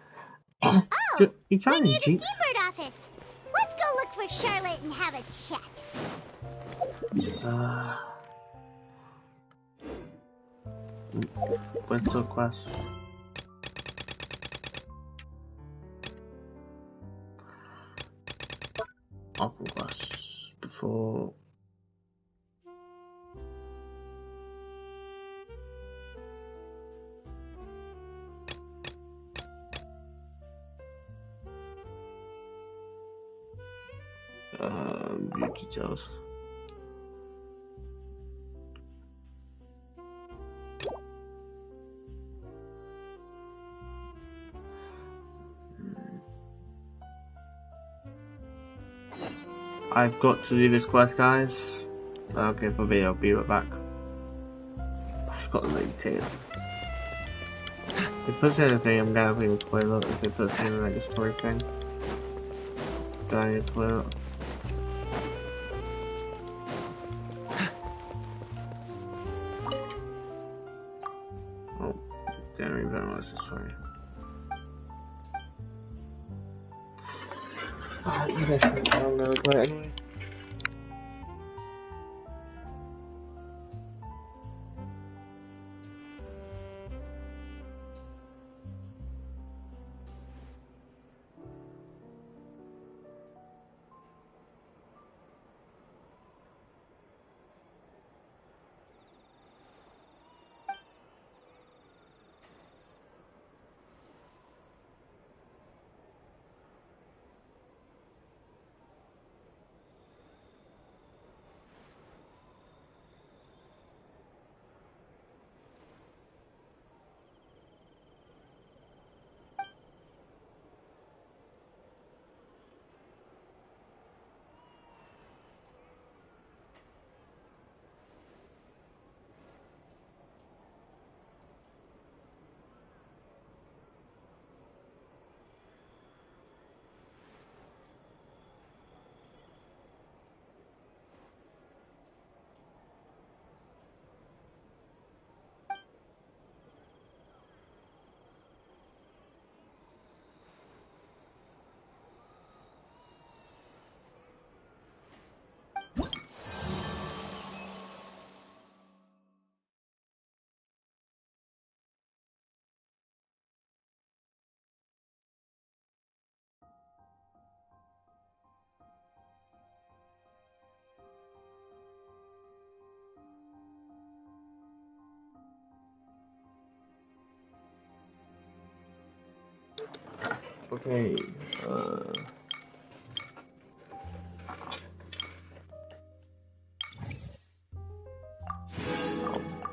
Oh, you're trying we're near to the Seabird office. Let's go look for Charlotte and have a chat. Where's the quest? Awful quest before. View details. I've got to do this quest, guys. Okay, for me, I'll be right back. I've got to leave. If it puts anything, I'm gonna clean the toilet. If it puts in like a story thing, going to the toilet. Oh, don't realize this way. You guys can tell I'm gonna go anyway. Okay,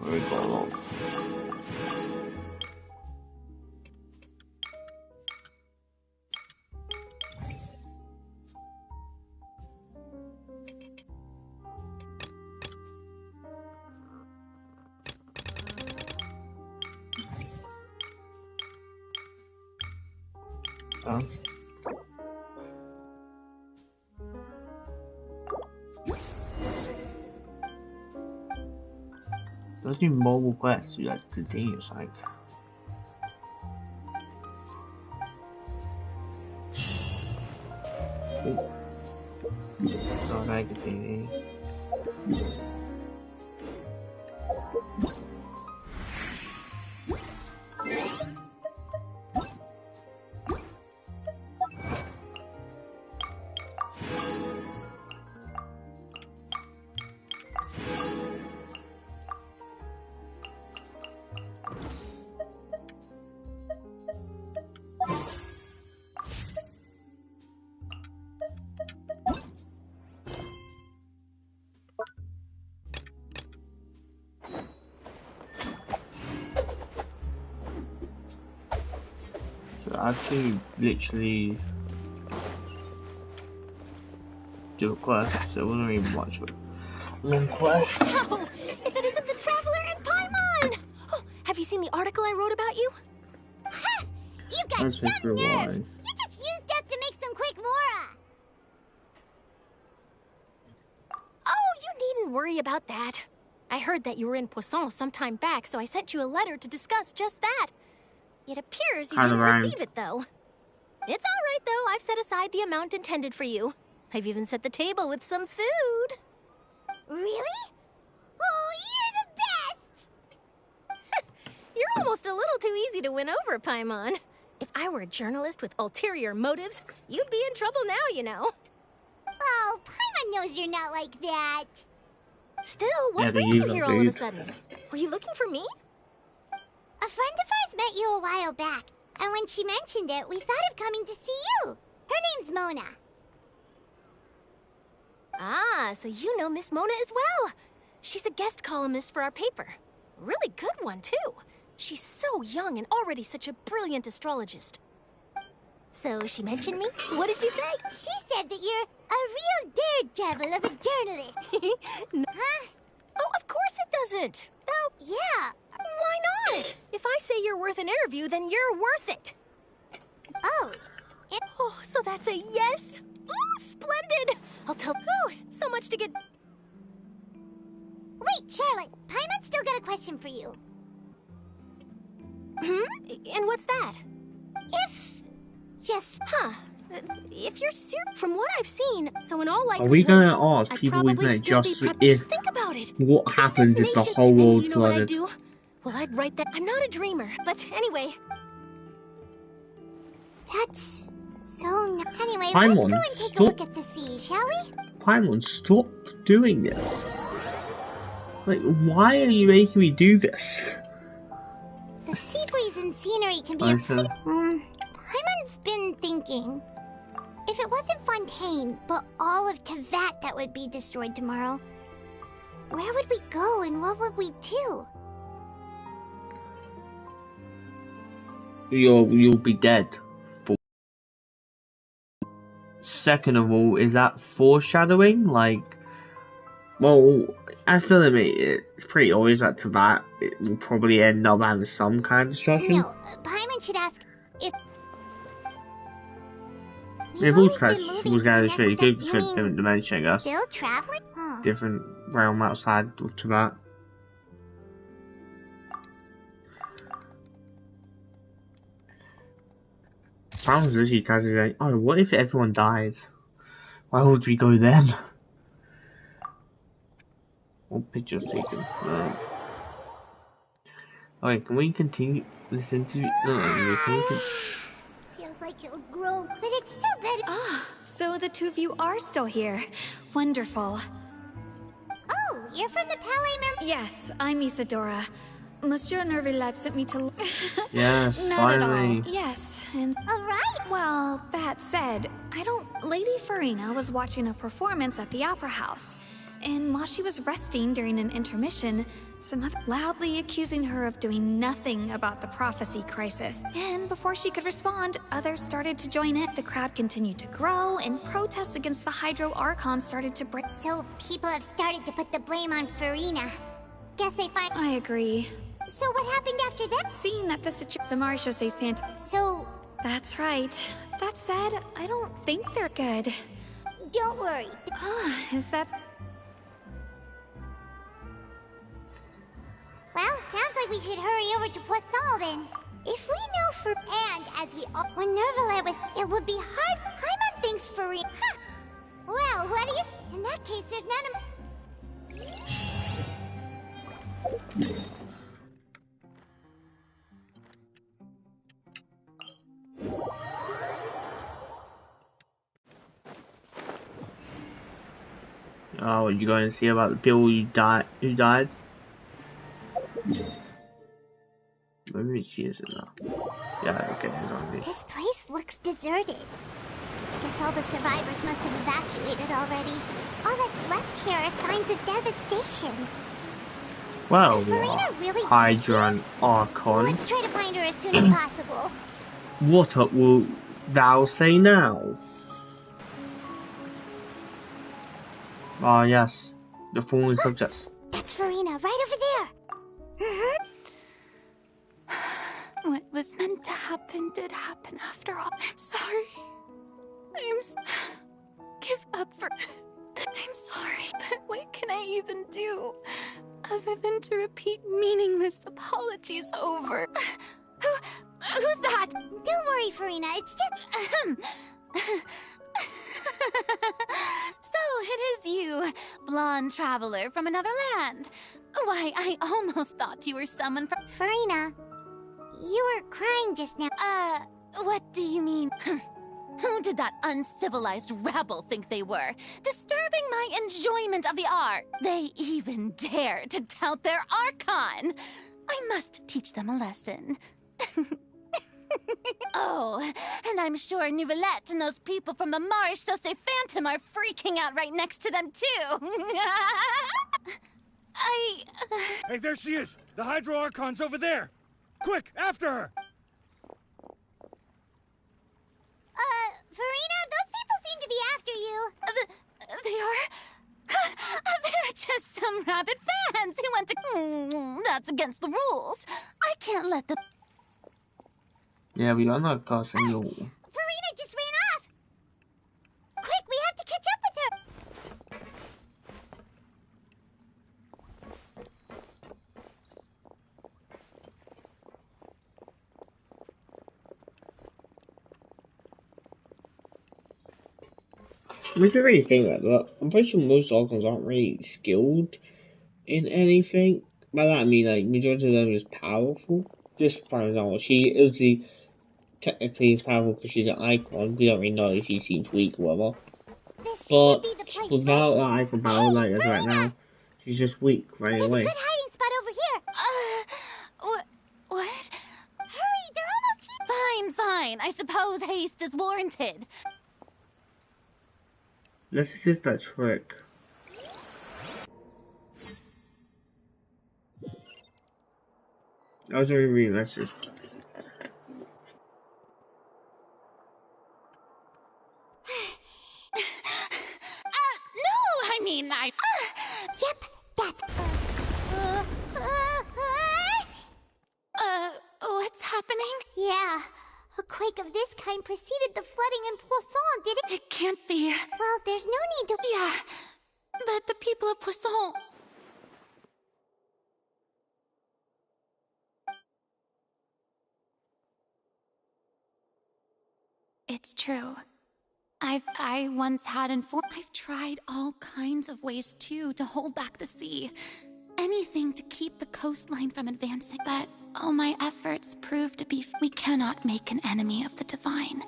we got lost. Let's do mobile quests to like continuous like. So I continue. Actually literally do a quest, so it wasn't even much of a long quest. No! If it isn't the Traveler and Paimon! Oh, have you seen the article I wrote about you? Ha! You've got some nerve! You just used us to make some quick Mora! Oh, you needn't worry about that. I heard that you were in Poisson some time back, so I sent you a letter to discuss just that. It appears you didn't receive it, though. It's all right, though. I've set aside the amount intended for you. I've even set the table with some food. Really? Oh, you're the best! You're almost a little too easy to win over, Paimon. If I were a journalist with ulterior motives, you'd be in trouble now, you know. Oh, Paimon knows you're not like that. Still, what brings you here all of a sudden? Were you looking for me? A friend of ours met you a while back, and when she mentioned it, we thought of coming to see you. Her name's Mona. Ah, so you know Miss Mona as well. She's a guest columnist for our paper. Really good one, too. She's so young and already such a brilliant astrologist. So she mentioned me? What did she say? She said that you're a real daredevil of a journalist. Huh? Oh, of course it doesn't. Oh, yeah. Why not? If I say you're worth an interview, then you're worth it. Oh. Oh, so that's a yes? Ooh, splendid! I'll tell. Ooh, so much to get. Wait, Charlotte. Paimon's still got a question for you. And what's that? If you're serious, from what I've seen, so in all likelihood, are we gonna ask people we've met just think about it. What happens if the whole world you know what I'd flooded? do? Well, I'd write that. I'm not a dreamer, but anyway. That's so. Anyway, Paimon, let's go and take a look at the sea, shall we? Paimon, stop doing this. Like, why are you making me do this? The sea breeze and scenery can be. Paimon's been thinking. If it wasn't Fontaine, but all of Tevat that would be destroyed tomorrow, where would we go and what would we do? You'll be dead. Second of all, is that foreshadowing? Like, well, I feel like it's pretty obvious that Tevat it will probably end up having some kind of destruction. No, Paimon should ask if. If all was going to show you could trip different dimension, I guess. Still traveling? Huh. Different realm outside of Tevat. Sounds literally casually going, oh, what if everyone dies? Why would we go then? What pictures taken? Okay, can we continue this interview? No, can we Feels like it'll grow, but it's still better. Ah, so the two of you are still here. Wonderful. Oh, you're from the Palais Mermaid? Yes, I'm Isadora. Monsieur Nervillet sent me to... Yes, Not finally. at all. Yes, and... Alright. Well, that said, Lady Farina was watching a performance at the Opera House. And while she was resting during an intermission, some other loudly accusing her of doing nothing about the prophecy crisis. And before she could respond, others started to join in. The crowd continued to grow, and protests against the Hydro Archon started to break. So people have started to put the blame on Farina. Guess they find. I agree. So what happened after that? Seeing that the Marechaussee Phantom. So. That's right. That said, I don't think they're good. Don't worry. Is that... Well, sounds like we should hurry over to Poisson then. If we know for... And as we all... When Nervillet was... It would be hard... Paimon thinks Farina... Huh. Well, what do you... In that case, there's none of... Oh, you going to see about the people who died? Maybe she isn't now. Yeah, okay, he's on me. This place looks deserted. Guess all the survivors must have evacuated already. All that's left here are signs of devastation. Well, really Hydra and Archon. Let's try to find her as soon as possible. What will thou say now? Ah, yes. The fallen subjects. That's Farina, right over there. What was meant to happen did happen after all. I'm sorry. Give up for... I'm sorry, but what can I even do? Other than to repeat meaningless apologies over... Who's that? Don't worry, Farina, it's just... So it is you, blonde traveler from another land. Why, I almost thought you were someone from... Farina, you were crying just now. What do you mean? Who did that uncivilized rabble think they were? Disturbing my enjoyment of the art. They even dare to tout their Archon. I must teach them a lesson. Oh, and I'm sure Neuvillette and those people from the Marechaussee Phantom are freaking out right next to them, too. Hey, there she is! The Hydro Archon's over there! Quick, after her! Farina, those people seem to be after you. They are? They're just some rabbit fans who want to... That's against the rules. I can't let them... Yeah, we are not causing you. Farina just ran off! Quick, we have to catch up with her! If you really think about that, I'm pretty sure most Archons aren't really skilled in anything. By that I mean, like, majority of them is powerful. Just for example, she is technically is powerful because she's an icon. We don't really know if she seems weak or whatever. But without that icon power, like as right now, she's just weak right away. There's a good hiding spot over here. What? Hurry, they're almost here. Fine. I suppose haste is warranted. Let's just that trick. I was already reading, let's just. No, I mean, Yep, that's... What's happening? Yeah, a quake of this kind preceded the flooding in Poisson, did it? It can't be. Well, there's no need to... Yeah, but the people of Poisson... It's true. I once had I've tried all kinds of ways, too, to hold back the sea. Anything to keep the coastline from advancing. But all my efforts proved to be... We cannot make an enemy of the divine.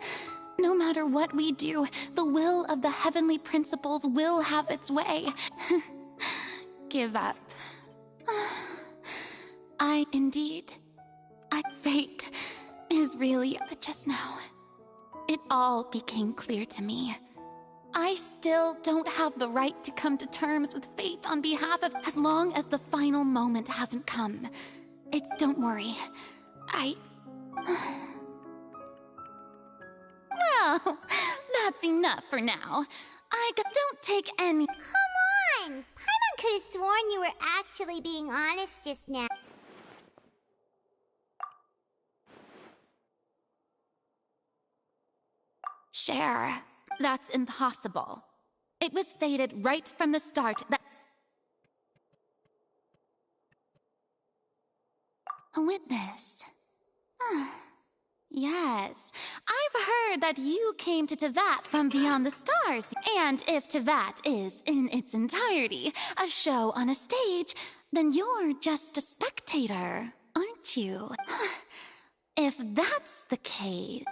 No matter what we do, the will of the heavenly principles will have its way. Give up. Fate is really... But just now, it all became clear to me. I still don't have the right to come to terms with fate on behalf of... As long as the final moment hasn't come. Don't worry. Well, that's enough for now. Don't take any... Come on! Paimon could have sworn you were actually being honest just now. Cher, that's impossible. It was fated right from the start that... A witness. Yes, I've heard that you came to Tevat from beyond the stars. And if Tevat is, in its entirety, a show on a stage, then you're just a spectator, aren't you? If that's the case...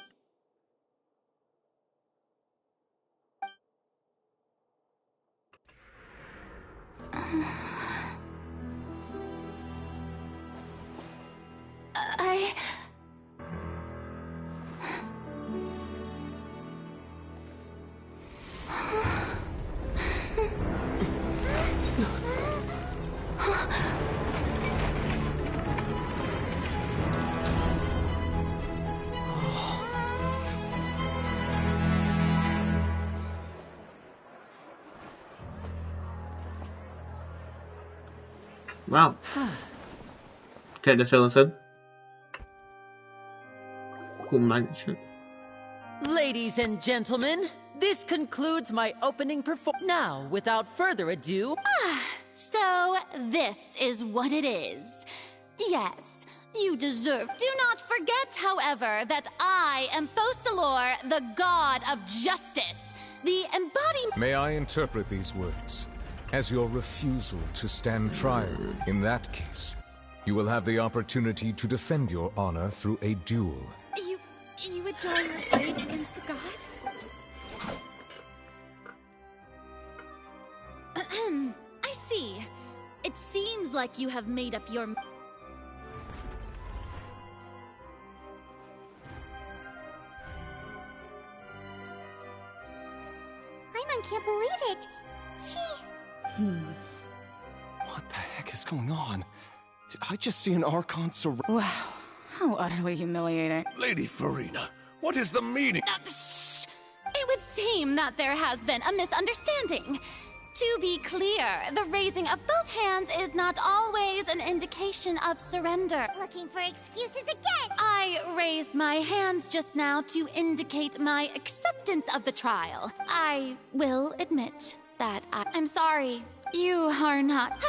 Wow. Okay, the fella said. Cool mansion. Ladies and gentlemen, this concludes my opening performance. Now, without further ado... So, this is what it is. Yes, you deserve... Do not forget, however, that I am Focalor, the god of justice. The embodiment... May I interpret these words as your refusal to stand trial? In that case, you will have the opportunity to defend your honor through a duel. You would draw your blade against a god? I see. It seems like you have made up your... Paimon can't believe it. What the heck is going on? Did I just see an Archon surround? Wow, how utterly humiliating. Lady Farina, what is the meaning? Shh! seem that there has been a misunderstanding. To be clear, the raising of both hands is not always an indication of surrender. Looking for excuses again! I raised my hands just now to indicate my acceptance of the trial. I will admit that I'm sorry. You are not.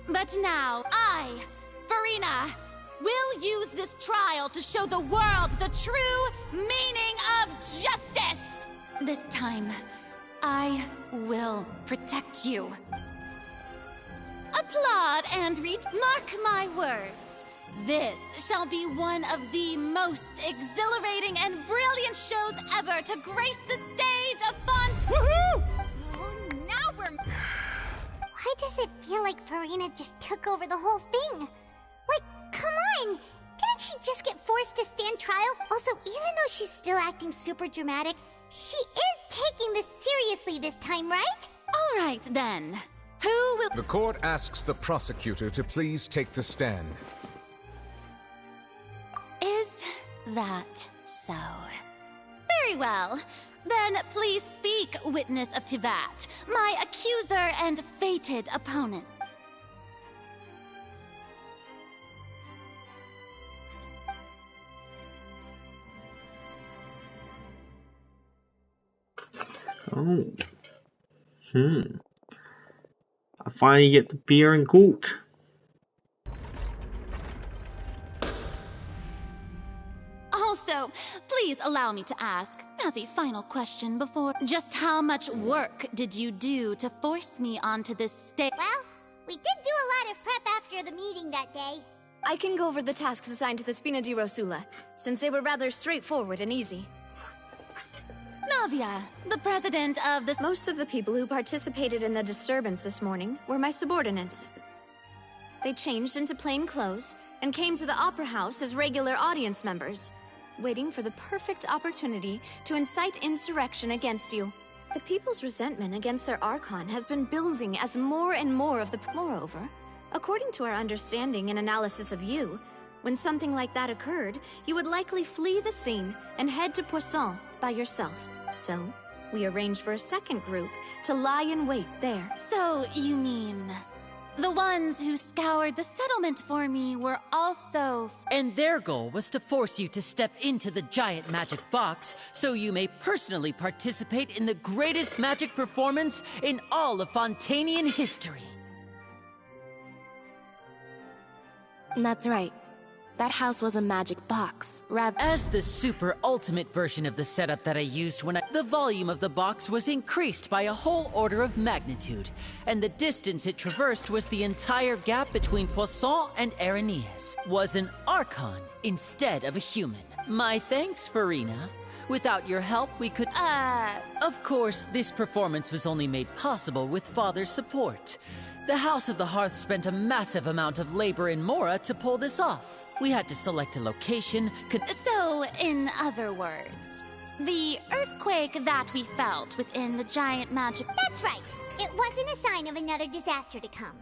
But now, I, Farina, will use this trial to show the world the true meaning of justice! This time, I will protect you. Applaud and mark my words. This shall be one of the most exhilarating and brilliant shows ever to grace the stage of Woohoo! Oh, now we're... Why does it feel like Farina just took over the whole thing? Like, come on! Didn't she just get forced to stand trial? Also, even though she's still acting super dramatic, she is taking this seriously this time, right? All right, then. Who will... The court asks the prosecutor to please take the stand. Is that so? Very well. Then please speak, witness of Tivat, my accuser and fated opponent. Oh. I finally get to appear in court. Also, please allow me to ask, as a final question before, just how much work did you do to force me onto this stage? Well, we did do a lot of prep after the meeting that day. I can go over the tasks assigned to the Spina di Rosula, since they were rather straightforward and easy. Navia, the president of the... Most of the people who participated in the disturbance this morning were my subordinates. They changed into plain clothes and came to the Opera House as regular audience members, waiting for the perfect opportunity to incite insurrection against you. The people's resentment against their Archon has been building as more and more of the... Moreover, according to our understanding and analysis of you, when something like that occurred, you would likely flee the scene and head to Poisson by yourself. So, we arranged for a second group to lie in wait there. So, you mean... the ones who scoured the settlement for me were also... And their goal was to force you to step into the giant magic box so you may personally participate in the greatest magic performance in all of Fontanian history. That's right. That house was a magic box. As the super ultimate version of the setup that I used the volume of the box was increased by a whole order of magnitude, and the distance it traversed was the entire gap between Poisson and Araneas. Was an Archon instead of a human. My thanks, Farina. Without your help, we could... Of course, this performance was only made possible with Father's support. The House of the Hearth spent a massive amount of labor in Mora to pull this off. We had to select a location, So, in other words, the earthquake that we felt within the giant magic... That's right. It wasn't a sign of another disaster to come.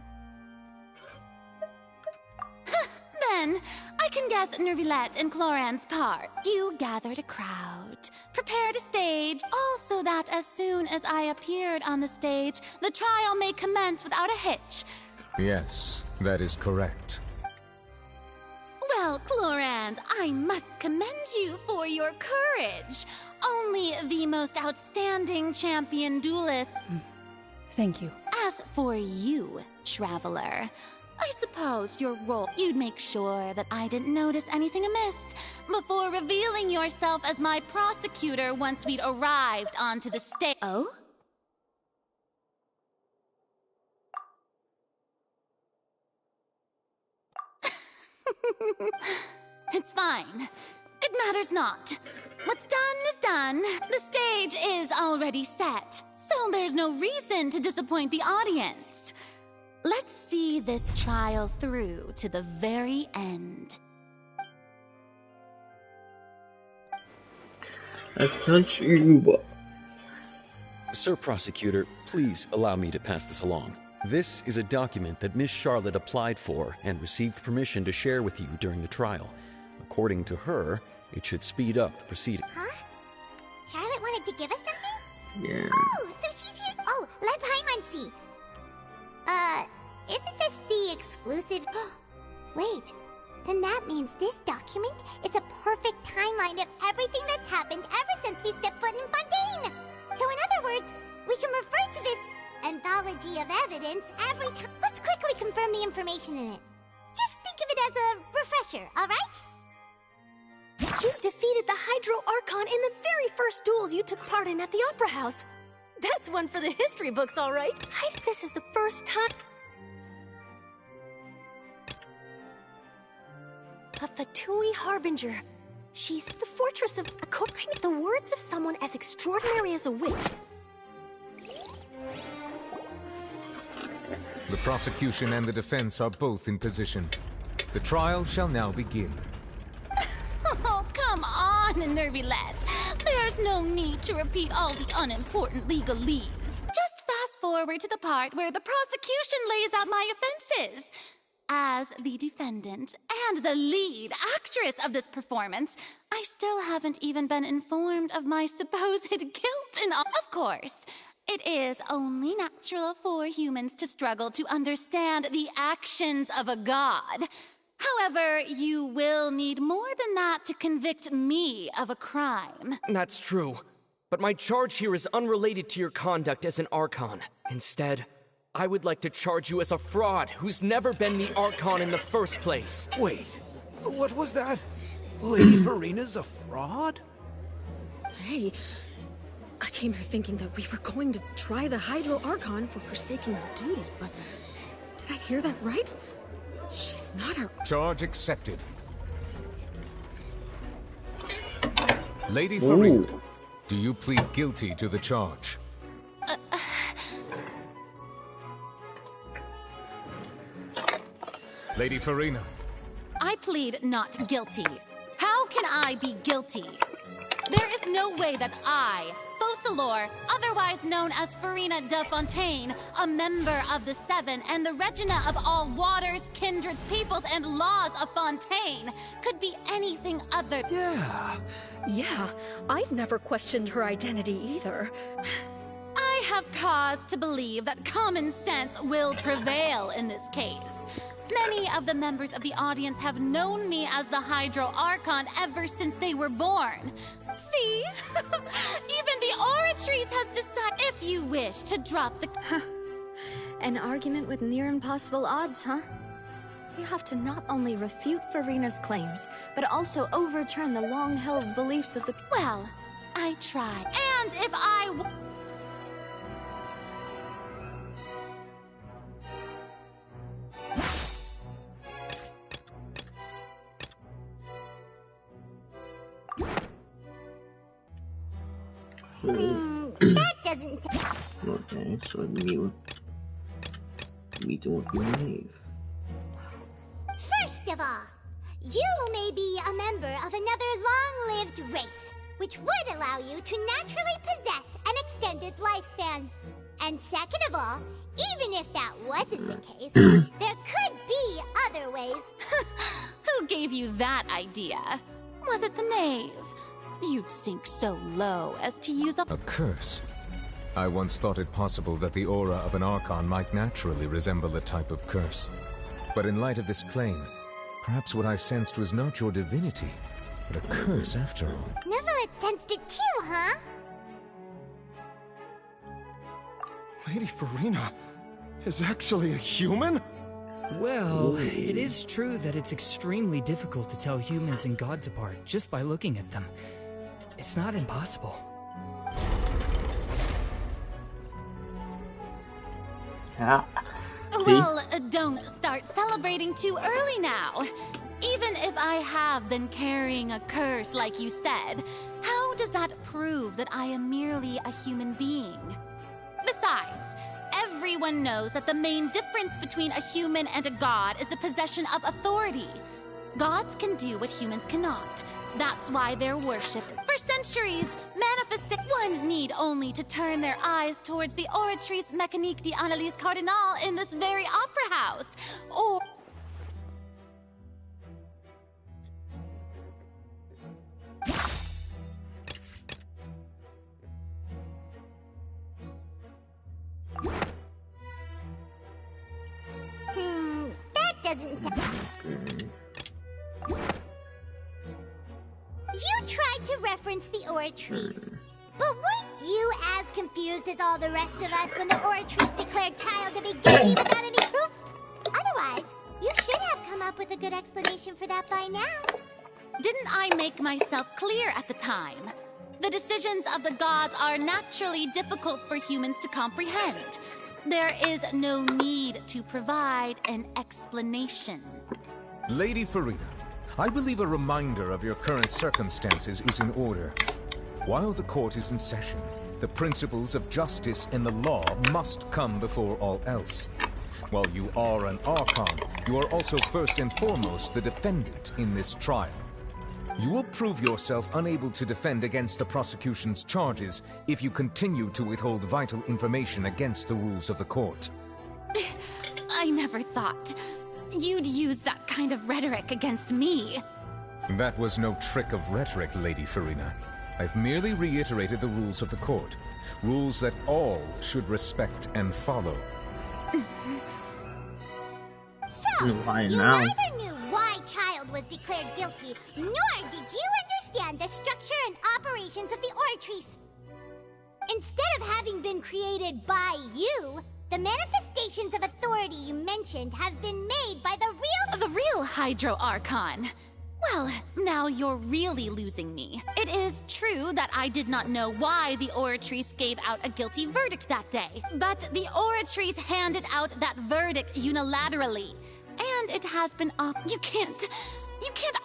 Then, I can guess Nervilette and Cloran's part. You gathered a crowd, prepared a stage, all so that as soon as I appeared on the stage, the trial may commence without a hitch. Yes, that is correct. Well, Clorand, I must commend you for your courage. Only the most outstanding champion duelist... Thank you. As for you, Traveler, I suppose your role... You'd make sure that I didn't notice anything amiss before revealing yourself as my prosecutor once we'd arrived onto the stage. Oh? It's fine. It matters not. What's done is done. The stage is already set, so there's no reason to disappoint the audience. Let's see this trial through to the very end. Sir Prosecutor, please allow me to pass this along. This is a document that Miss Charlotte applied for and received permission to share with you during the trial. According to her, it should speed up the proceedings. Huh? Charlotte wanted to give us something? Yeah. Oh, so she's here. Oh, let Paimon see. Isn't this the exclusive? Wait, then that means this document is a perfect timeline of everything that's happened ever since we stepped foot in Fontaine. So in other words, we can refer to this anthology of evidence every time. Let's quickly confirm the information in it. Just think of it as a refresher, alright? You defeated the Hydro Archon in the very first duel you took part in at the Opera House. That's one for the history books, all right. This is the first time. A Fatui Harbinger. She's the fortress of the words of someone as extraordinary as a witch. The prosecution and the defense are both in position. The trial shall now begin. Oh, come on, nervy lads. There's no need to repeat all the unimportant legalese. Just fast forward to the part where the prosecution lays out my offenses. As the defendant and the lead actress of this performance, I still haven't even been informed of my supposed guilt and all. Of course, it is only natural for humans to struggle to understand the actions of a god. However, you will need more than that to convict me of a crime. That's true. But my charge here is unrelated to your conduct as an Archon. Instead, I would like to charge you as a fraud who's never been the Archon in the first place. Wait, what was that? Lady Farina's a fraud? Hey, I came here thinking that we were going to try the Hydro Archon for forsaking her duty, but did I hear that right? She's not our... Charge accepted. Lady Farina, do you plead guilty to the charge? Lady Farina. I plead not guilty. How can I be guilty? There is no way that I, Focalor, otherwise known as Farina de Fontaine, a member of the Seven and the Regina of all waters, kindreds, peoples, and laws of Fontaine, could be anything other. Yeah, I've never questioned her identity either. I have cause to believe that common sense will prevail in this case. Many of the members of the audience have known me as the Hydro Archon ever since they were born. See? Even the Oratrice has decided if you wish to drop the... An argument with near impossible odds, huh? You have to not only refute Farina's claims, but also overturn the long-held beliefs of the... Well, I tried. And if I... That doesn't sound... Okay, so meeting with Maeve. First of all, you may be a member of another long-lived race, which would allow you to naturally possess an extended lifespan. And second of all, even if that wasn't the case, there could be other ways. Who gave you that idea? Was it the knave? You'd sink so low as to use a curse. I once thought it possible that the aura of an Archon might naturally resemble a type of curse. But in light of this claim, perhaps what I sensed was not your divinity, but a curse after all. Neville sensed it too, huh? Lady Farina is actually a human? Well, it is true that it's extremely difficult to tell humans and gods apart just by looking at them. It's not impossible. Well, don't start celebrating too early now. Even if I have been carrying a curse like you said, how does that prove that I am merely a human being? Besides, everyone knows that the main difference between a human and a god is the possession of authority. Gods can do what humans cannot. That's why they're worshipped. For centuries, one need only to turn their eyes towards the Oratrice Mécanique d'Analyse Cardinal in this very opera house. Or... doesn't sound... You tried to reference the Oratrice. But weren't you as confused as all the rest of us when the Oratrice declared Child to be guilty without any proof? Otherwise, you should have come up with a good explanation for that by now. Didn't I make myself clear at the time? The decisions of the gods are naturally difficult for humans to comprehend. There is no need to provide an explanation. Lady Farina, I believe a reminder of your current circumstances is in order. While the court is in session, the principles of justice and the law must come before all else. While you are an Archon, you are also first and foremost the defendant in this trial. You will prove yourself unable to defend against the prosecution's charges if you continue to withhold vital information against the rules of the court. I never thought you'd use that kind of rhetoric against me. That was no trick of rhetoric, Lady Farina. I've merely reiterated the rules of the court. Rules that all should respect and follow. So, you neither knew why Child was declared guilty, nor did you understand the structure and operations of the Oratrice. Instead of having been created by you, the manifestations of authority you mentioned have been made by the real Hydro Archon. Well, now you're really losing me. It is true that I did not know why the Oratrice gave out a guilty verdict that day, but the Oratrice handed out that verdict unilaterally. And it has been You can't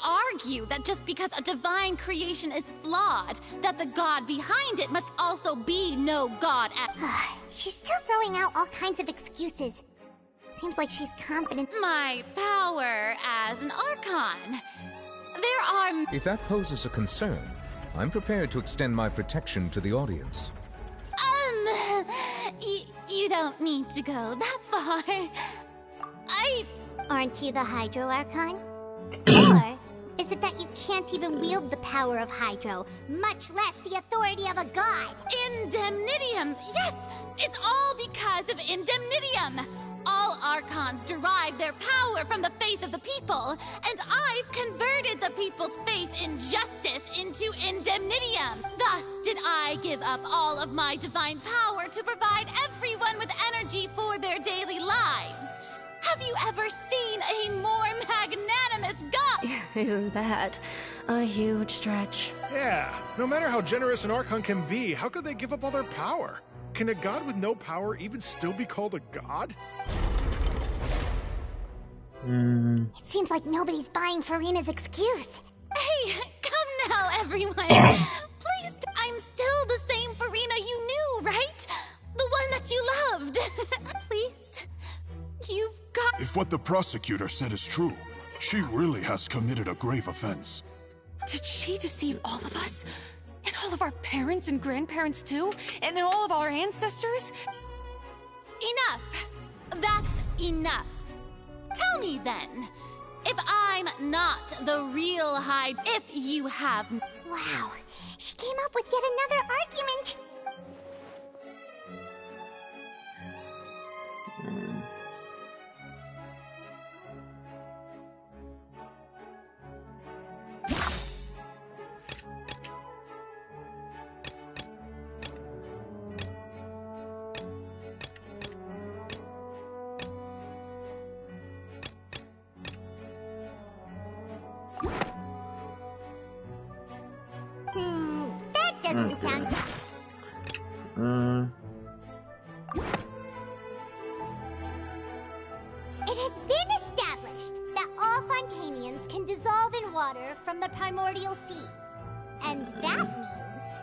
argue that just because a divine creation is flawed, that the god behind it must also be no god at... She's still throwing out all kinds of excuses. Seems like she's confident. My power as an Archon. There are... If that poses a concern, I'm prepared to extend my protection to the audience. You don't need to go that far. Aren't you the Hydro Archon? Or is it that you can't even wield the power of Hydro, much less the authority of a god? Indemnitium! Yes! It's all because of Indemnitium! All Archons derive their power from the faith of the people, and I've converted the people's faith in justice into Indemnitium. Thus did I give up all of my divine power to provide everyone with energy for their daily lives. Have you ever seen a more magnanimous god? Isn't that a huge stretch? Yeah, no matter how generous an Archon can be, how could they give up all their power? Can a god with no power even still be called a god? It seems like nobody's buying Farina's excuse. Hey, come now, everyone. Please, I'm still the same Farina you knew, right? The one that you loved. Please, you've got... If what the prosecutor said is true, she really has committed a grave offense. Did she deceive all of us? And all of our parents and grandparents too? And all of our ancestors? Enough! That's enough. Tell me then, if I'm not the real if you have... Wow, she came up with yet another argument. That doesn't sound... It has been established that all Fontanians can dissolve in water from the primordial sea. And that means...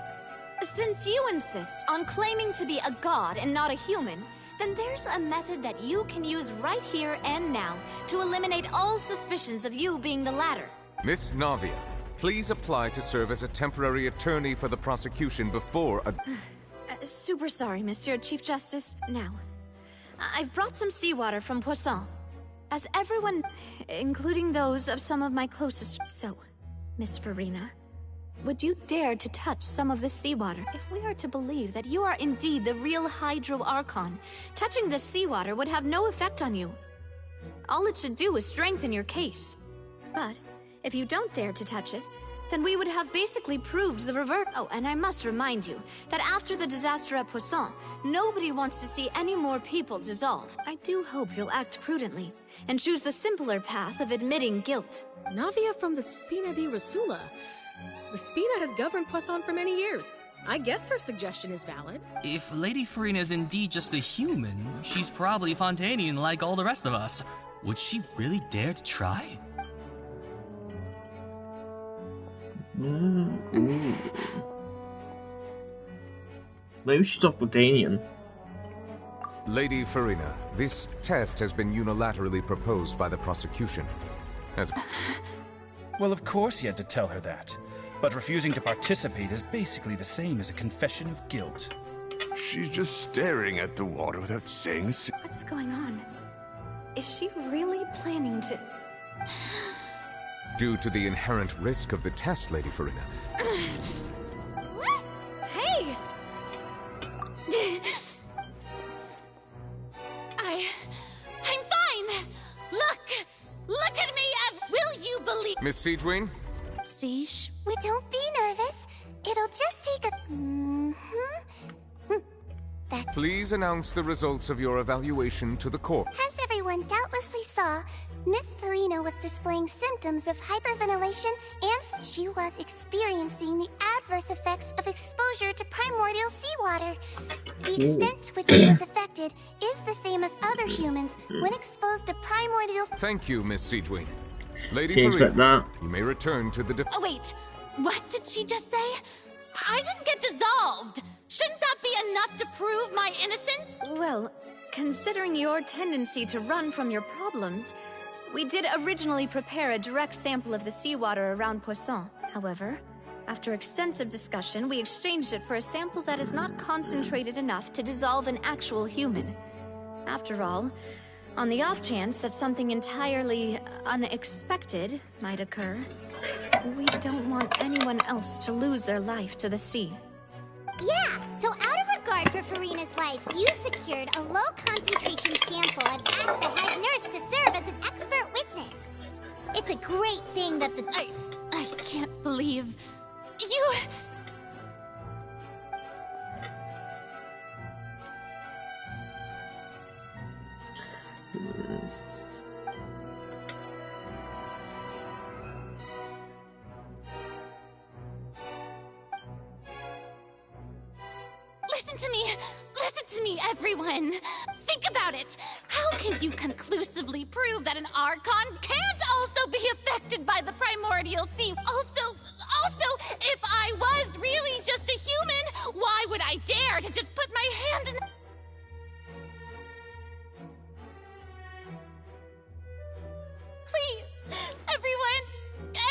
Since you insist on claiming to be a god and not a human, then there's a method that you can use right here and now to eliminate all suspicions of you being the latter. Miss Navia, please apply to serve as a temporary attorney for the prosecution before a... Super sorry, Monsieur Chief Justice. Now, I've brought some seawater from Poisson. As everyone, including those of some of my closest... So, Miss Farina, would you dare to touch some of this seawater? If we are to believe that you are indeed the real Hydro Archon, touching this seawater would have no effect on you. All it should do is strengthen your case. But if you don't dare to touch it, then we would have basically proved the reverse. Oh, and I must remind you that after the disaster at Poisson, nobody wants to see any more people dissolve. I do hope you'll act prudently and choose the simpler path of admitting guilt. Navia from the Spina di Rasula. The Spina has governed Poisson for many years. I guess her suggestion is valid. If Lady Farina is indeed just a human, she's probably Fontanian like all the rest of us. Would she really dare to try? Maybe she's not Fontanian. Lady Farina, this test has been unilaterally proposed by the prosecution. Well, of course he had to tell her that. But refusing to participate is basically the same as a confession of guilt. She's just staring at the water without saying a thing. What's going on? Is she really planning to... Due to the inherent risk of the test, Lady Farina. What? Hey! I'm fine! Look at me! Will you believe— Miss Siegeween? Siege, don't be nervous. It'll just take a... Please announce the results of your evaluation to the court. As everyone doubtlessly saw, Miss Farina was displaying symptoms of hyperventilation and she was experiencing the adverse effects of exposure to primordial seawater. The extent to which she was affected is the same as other humans when exposed to primordial... Thank you, Miss Siegeween. Lady Farina, you may return to the... Oh, wait. What did she just say? I didn't get dissolved. Shouldn't that be enough to prove my innocence? Well, considering your tendency to run from your problems, we did originally prepare a direct sample of the seawater around Poisson. However, after extensive discussion, we exchanged it for a sample that is not concentrated enough to dissolve an actual human. After all, on the off chance that something entirely unexpected might occur, we don't want anyone else to lose their life to the sea. Yeah, so out of regard for Farina's life, you secured a low-concentration sample and asked the head nurse to serve as an expert witness. It's a great thing that the... I can't believe... You... Listen to me, everyone! Think about it! How can you conclusively prove that an Archon can't also be affected by the primordial sea? Also, if I was really just a human, why would I dare to just put my hand in... Please, everyone,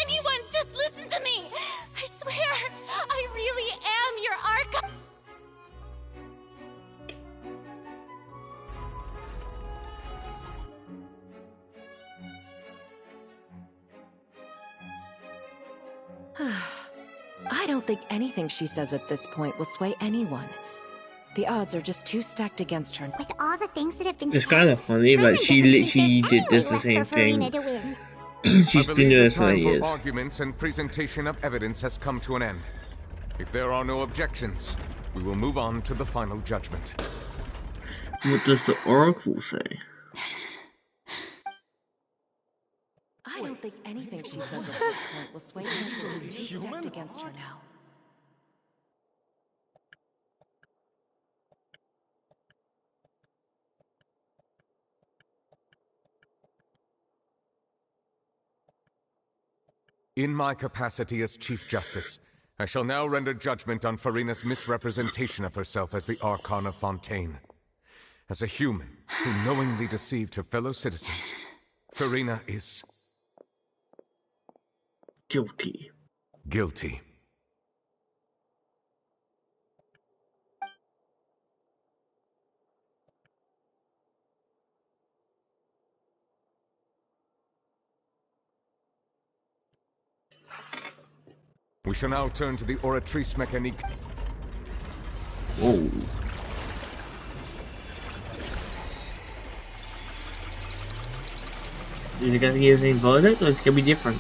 anyone, just listen to me! I swear, I really am your Archon! I don't think anything she says at this point will sway anyone. The odds are just too stacked against her. With all the things that have been It's kind of funny, but she literally did this the same thing. She's been doing this for years. Arguments and presentation of evidence has come to an end. If there are no objections, we will move on to the final judgment. What does the Oracle say? I don't think anything she says at this point will sway anyone. She's too stacked against her now. In my capacity as Chief Justice, I shall now render judgment on Farina's misrepresentation of herself as the Archon of Fontaine. As a human who knowingly deceived her fellow citizens, Farina is... guilty. Guilty. We shall now turn to the Oratrice Mécanique. Whoa. Is it going to give the same verdict, or it's going to be different?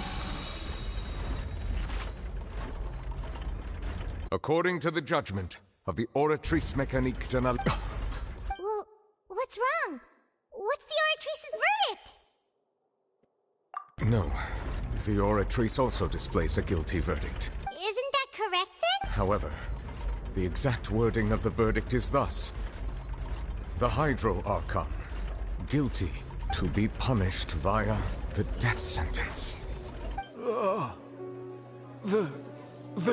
According to the judgment of the Oratrice Mécanique de la... Well, what's wrong? What's the Oratrice's verdict? No. The Oratrice also displays a guilty verdict. Isn't that correct then? However, the exact wording of the verdict is thus. The Hydro Archon, guilty to be punished via the death sentence. The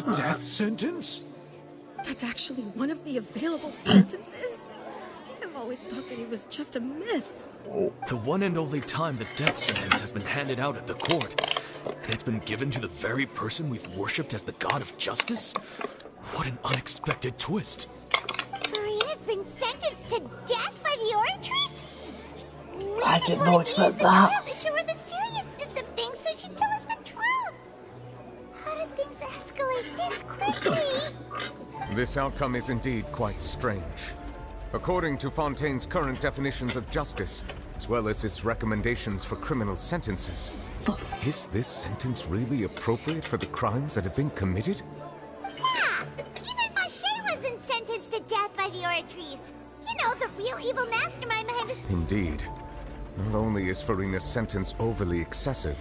death sentence? That's actually one of the available sentences? I've always thought that it was just a myth. The one and only time the death sentence has been handed out at the court, and it's been given to the very person we've worshipped as the god of justice? What an unexpected twist. Furina's been sentenced to death by the Oratrice? We I just didn't wanted know to it's use like the that. trial to show her the seriousness of things so she'd tell us the truth. How did things escalate this quickly? This outcome is indeed quite strange. According to Fontaine's current definitions of justice, as well as its recommendations for criminal sentences, is this sentence really appropriate for the crimes that have been committed? Yeah! Even Vacher wasn't sentenced to death by the Oratrice. You know, the real evil mastermind behind this. Indeed. Not only is Furina's sentence overly excessive,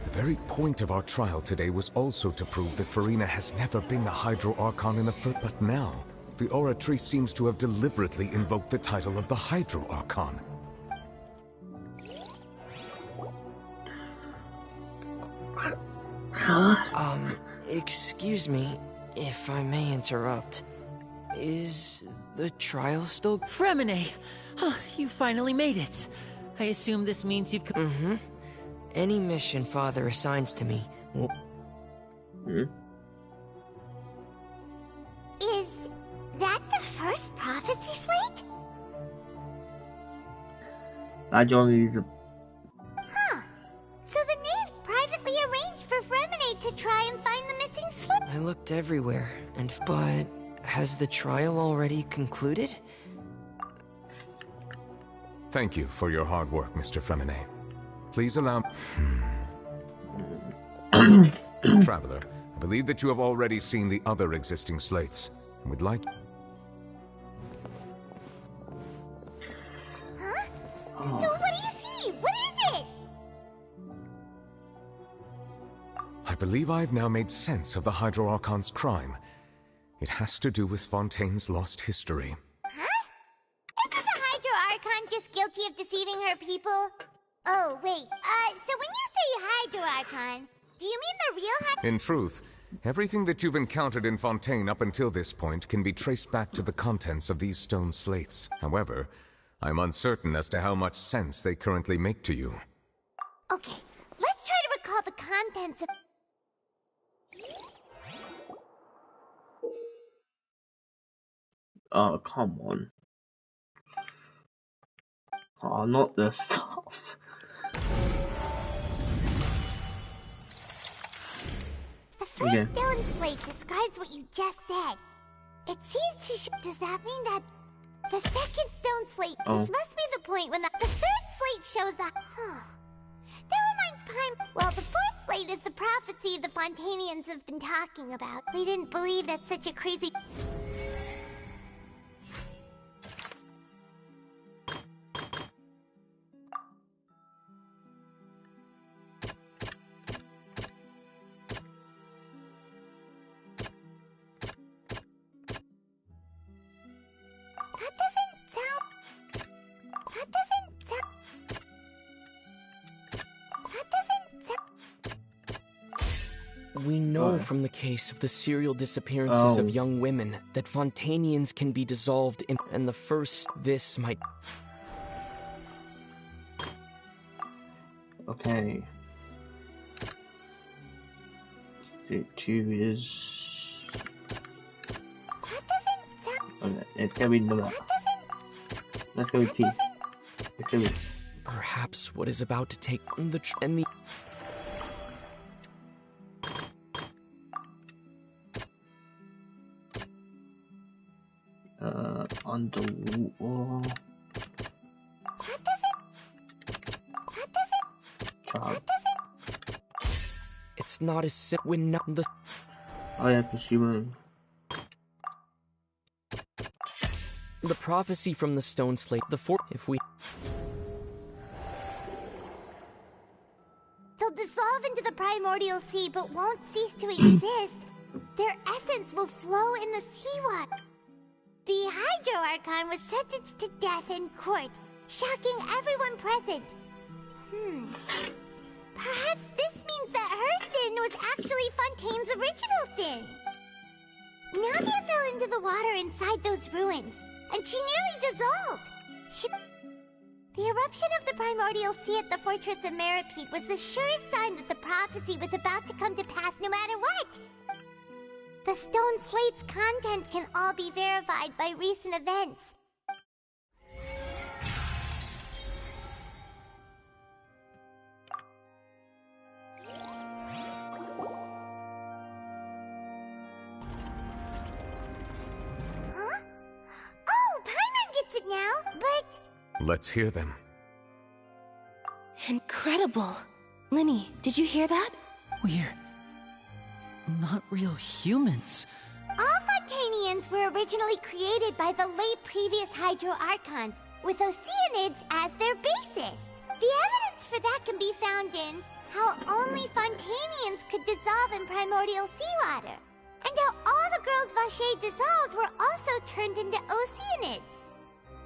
the very point of our trial today was also to prove that Furina has never been the Hydro Archon in the first. But now, the Oratrice seems to have deliberately invoked the title of the Hydro Archon. Excuse me, if I may interrupt. Is the trial still... Fremine! You finally made it. I assume this means you've... Mm-hmm. Any mission Father assigns to me will... Is that the first prophecy slate? Huh. So the knave privately arranged for Fremine to try and find the missing slate. I looked everywhere, but has the trial already concluded? Thank you for your hard work, Mr. Fremine. Please allow... Traveler, I believe that you have already seen the other existing slates, and would like... Huh? So what do you see? What is it? I believe I have now made sense of the Hydro Archon's crime. It has to do with Fontaine's lost history. Huh? Isn't the Hydro Archon just guilty of deceiving her people? Oh, wait. So when you say Hydro Archon, do you mean the real Hydro... In truth, everything that you've encountered in Fontaine up until this point can be traced back to the contents of these stone slates. However, I'm uncertain as to how much sense they currently make to you. Okay, let's try to recall the contents of... Oh, come on. Oh, not this stuff. The first stone slate describes what you just said. It seems to does that mean that the second stone slate... This must be the point when the third slate shows that... That reminds Paimon... Well, the fourth slate is the prophecy the Fontainians have been talking about. They didn't believe that such a crazy... We know from the case of the serial disappearances of young women that Fontainians can be dissolved in... And the first, this might... Okay. Two is... Okay, it's gonna be the... Let's go with T. Let's go with... Perhaps what is about to take the... and the... Underwater... child. It's not as simple when not the. Oh yeah, because she went. The prophecy from the stone slate, if we... They'll dissolve into the primordial sea, but won't cease to exist. Their essence will flow in the seawater. The Hydro Archon was sentenced to death in court, shocking everyone present. Perhaps this means that her sin was actually Fontaine's original sin. Navia fell into the water inside those ruins, and she nearly dissolved. The eruption of the primordial sea at the fortress of Meripede was the surest sign that the prophecy was about to come to pass no matter what. The stone slate's contents can all be verified by recent events. Huh? Oh, Paimon gets it now, but... Let's hear them. Incredible. Linny, did you hear that? We're not real humans. All Fontanians were originally created by the late previous Hydro Archon, with Oceanids as their basis. The evidence for that can be found in how only Fontanians could dissolve in primordial seawater, and how all the girls Vacher dissolved were also turned into Oceanids.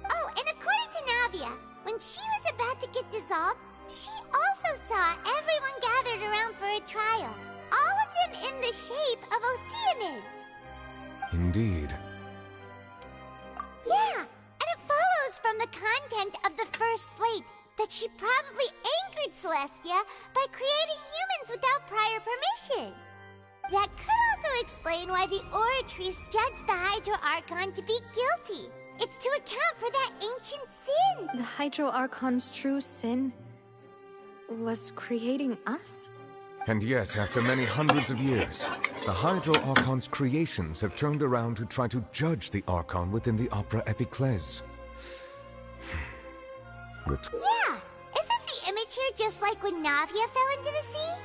Oh, and according to Navia, when she was about to get dissolved, she also saw everyone gathered around for a trial. All of them in the shape of Oceanids. Indeed. Yeah, and it follows from the content of the first slate that she probably angered Celestia by creating humans without prior permission. That could also explain why the Oratrice judged the Hydro Archon to be guilty. It's to account for that ancient sin. The Hydro Archon's true sin was creating us? And yet, after many hundreds of years, the Hydro Archon's creations have turned around to try to judge the Archon within the Opera Epiclese. Yeah! Isn't the image here just like when Navia fell into the sea?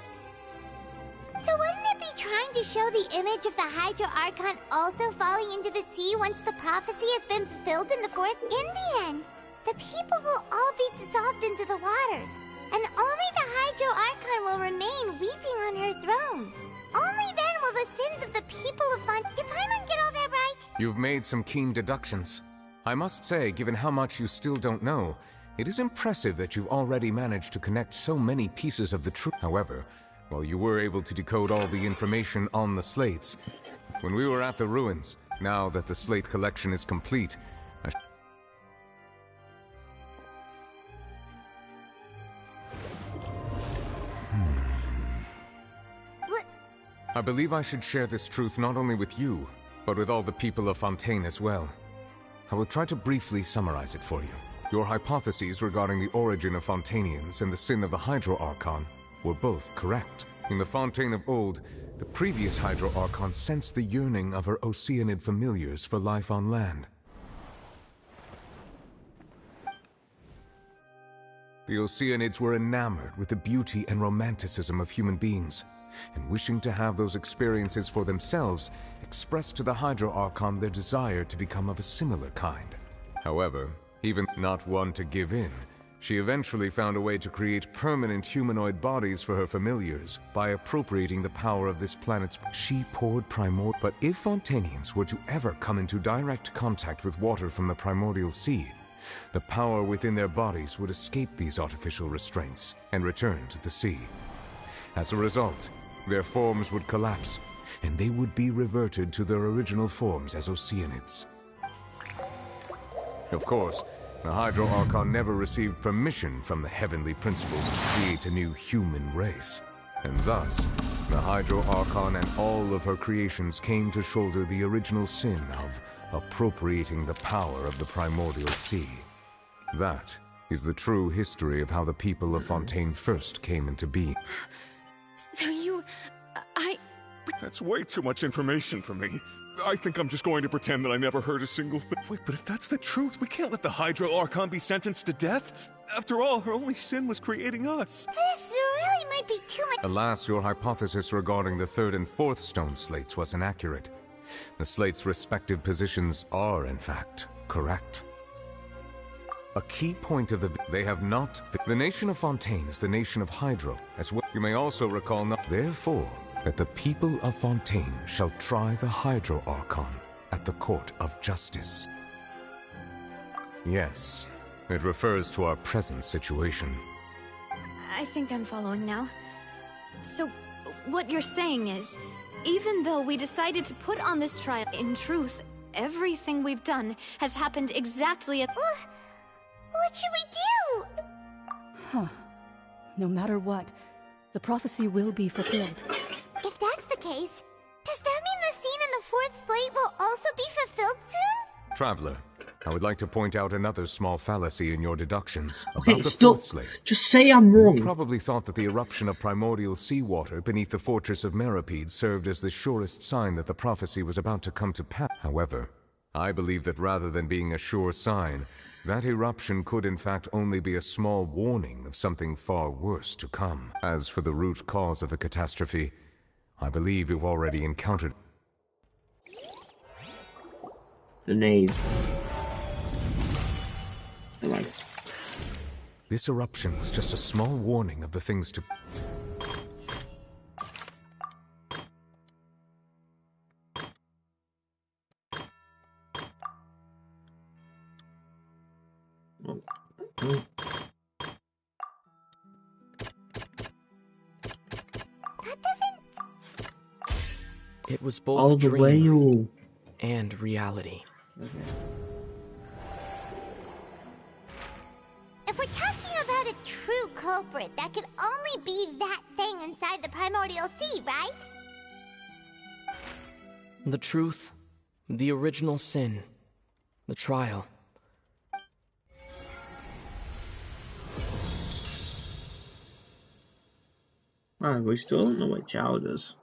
So wouldn't it be trying to show the image of the Hydro Archon also falling into the sea once the prophecy has been fulfilled in the forest? In the end, the people will all be dissolved into the waters, and only the Hydro Archon will remain weeping on her throne. Only then will the sins of the people of Did Paimon get all that right? You've made some keen deductions. I must say, given how much you still don't know, it is impressive that you've already managed to connect so many pieces of the truth. However, while you were able to decode all the information on the slates, when we were at the ruins, now that the slate collection is complete, I believe I should share this truth not only with you, but with all the people of Fontaine as well. I will try to briefly summarize it for you. Your hypotheses regarding the origin of Fontanians and the sin of the Hydro Archon were both correct. In the Fontaine of old, the previous Hydro Archon sensed the yearning of her Oceanid familiars for life on land. The Oceanids were enamored with the beauty and romanticism of human beings, and wishing to have those experiences for themselves, expressed to the Hydro Archon their desire to become of a similar kind. However, even not one to give in, she eventually found a way to create permanent humanoid bodies for her familiars by appropriating the power of this planet's. She poured primordial. But if Fontanians were to ever come into direct contact with water from the primordial sea, the power within their bodies would escape these artificial restraints and return to the sea. As a result, their forms would collapse, and they would be reverted to their original forms as Oceanids. Of course, the Hydro Archon never received permission from the heavenly principles to create a new human race. And thus, the Hydro Archon and all of her creations came to shoulder the original sin of appropriating the power of the primordial sea. That is the true history of how the people of Fontaine first came into being. So That's way too much information for me. I think I'm just going to pretend that I never heard a single thing. Wait, but if that's the truth, we can't let the Hydro Archon be sentenced to death. After all, her only sin was creating us. This might be too much. Alas, your hypothesis regarding the third and fourth stone slates was inaccurate. The slates' respective positions are, in fact, correct. A key point of they have not. The nation of Fontaine is the nation of Hydro, as well. You may also recall, therefore, that the people of Fontaine shall try the Hydro Archon at the Court of Justice. Yes, it refers to our present situation. I think I'm following now. So, what you're saying is, even though we decided to put on this trial, in truth, everything we've done has happened exactly at— What should we do? Huh. No matter what, the prophecy will be fulfilled. If that's the case, does that mean the scene in the fourth slate will also be fulfilled soon? Traveler, I would like to point out another small fallacy in your deductions Okay, about the stop. fourth slate. Just say I'm wrong. You probably thought that the eruption of primordial seawater beneath the fortress of Meripede served as the surest sign that the prophecy was about to come to pass. However, I believe that rather than being a sure sign, that eruption could in fact only be a small warning of something far worse to come. As for the root cause of the catastrophe, I believe you've already encountered the knave. This eruption was just a small warning of the things to... It was both dream whale and reality. If we're talking about a true culprit, that could only be that thing inside the primordial sea, right? The truth, the original sin, the trial. Man, we still don't know what child is.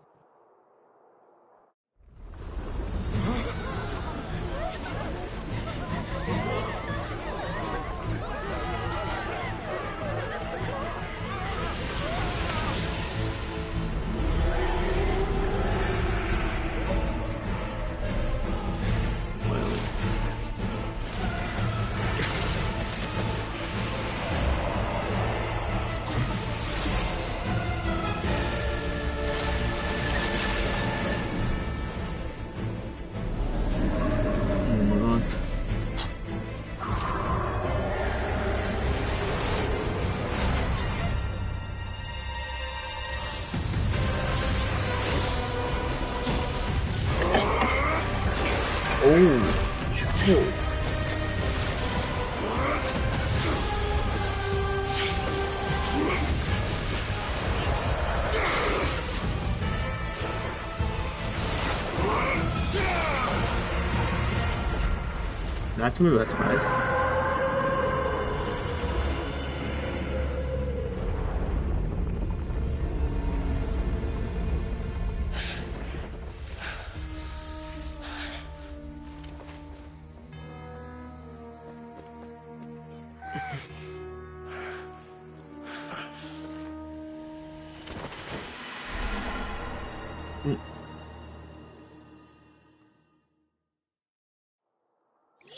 That's me, that's nice.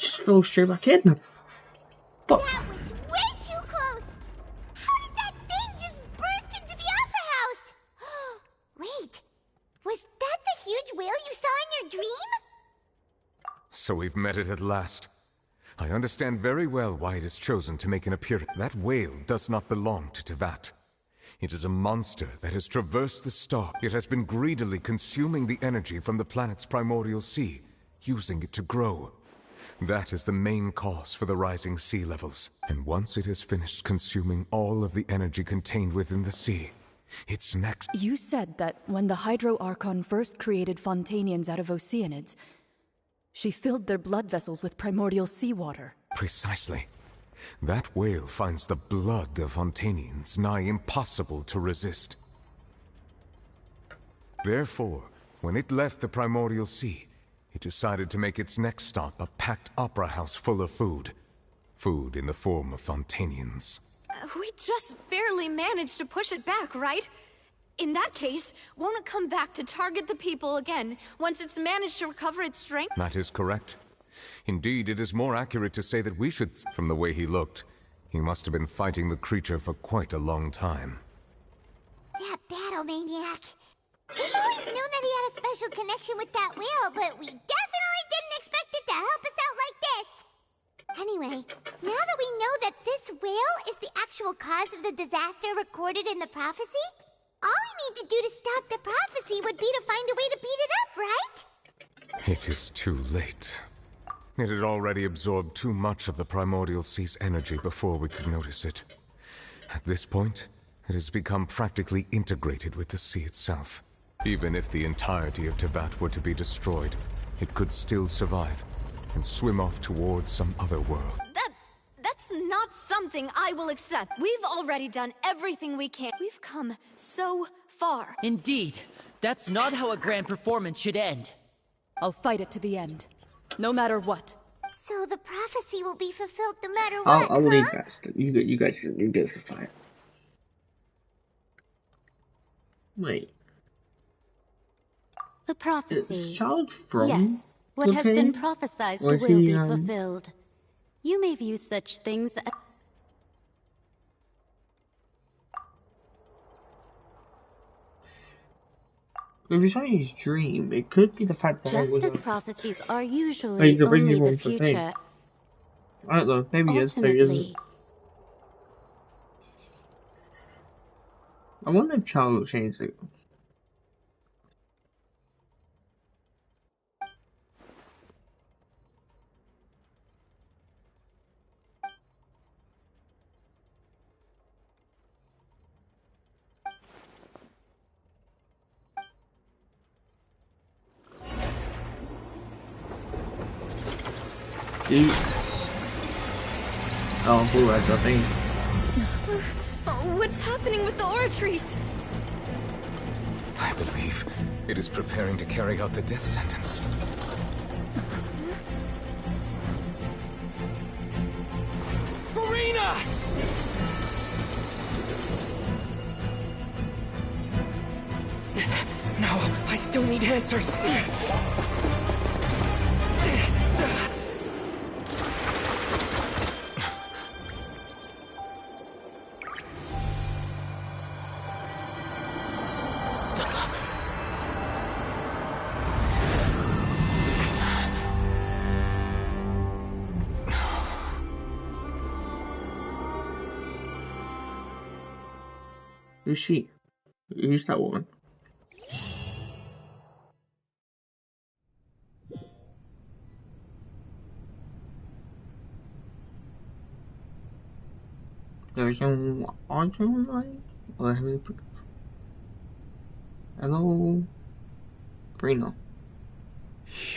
Just go straight back in. Fuck. That was way too close! How did that thing just burst into the opera house? Wait, was that the huge whale you saw in your dream? So we've met it at last. I understand very well why it has chosen to make an appearance. That whale does not belong to Tevat. It is a monster that has traversed the star. It has been greedily consuming the energy from the planet's primordial sea, using it to grow. That is the main cause for the rising sea levels. And once it has finished consuming all of the energy contained within the sea, its next... You said that when the Hydro Archon first created Fontainians out of Oceanids, she filled their blood vessels with primordial seawater. Precisely. That whale finds the blood of Fontainians nigh impossible to resist. Therefore, when it left the primordial sea, it decided to make its next stop a packed opera house full of food. Food in the form of Fontainians. We just barely managed to push it back, right? In that case, won't it come back to target the people again once it's managed to recover its strength? That is correct. Indeed, it is more accurate to say that we should... From the way he looked, he must have been fighting the creature for quite a long time. That battle maniac. We've always known that he had a special connection with that whale, but we definitely didn't expect it to help us out like this. Anyway, now that we know that this whale is the actual cause of the disaster recorded in the prophecy, all we need to do to stop the prophecy would be to find a way to beat it up, right? It is too late. It had already absorbed too much of the Primordial Sea's energy before we could notice it. At this point, it has become practically integrated with the sea itself. Even if the entirety of Teyvat were to be destroyed, it could still survive and swim off towards some other world. That's not something I will accept. We've already done everything we can. We've come so far. Indeed. That's not how a grand performance should end. I'll fight it to the end. No matter what. So the prophecy will be fulfilled no matter what, I'll leave that. You guys can fight. Wait. The prophecy. From yes, what has been prophesied will be fulfilled. You may view such things as... If you're saying his dream, it could be the fact that just as prophecies are usually only the future. I don't know, maybe yes, maybe isn't. I wonder if Charlotte will change it. Oh, who has nothing? What's happening with the oratories? I believe it is preparing to carry out the death sentence. Verena! No, I still need answers. Who's she? Who's that woman? There's no Arjun line? Or hello, Brino.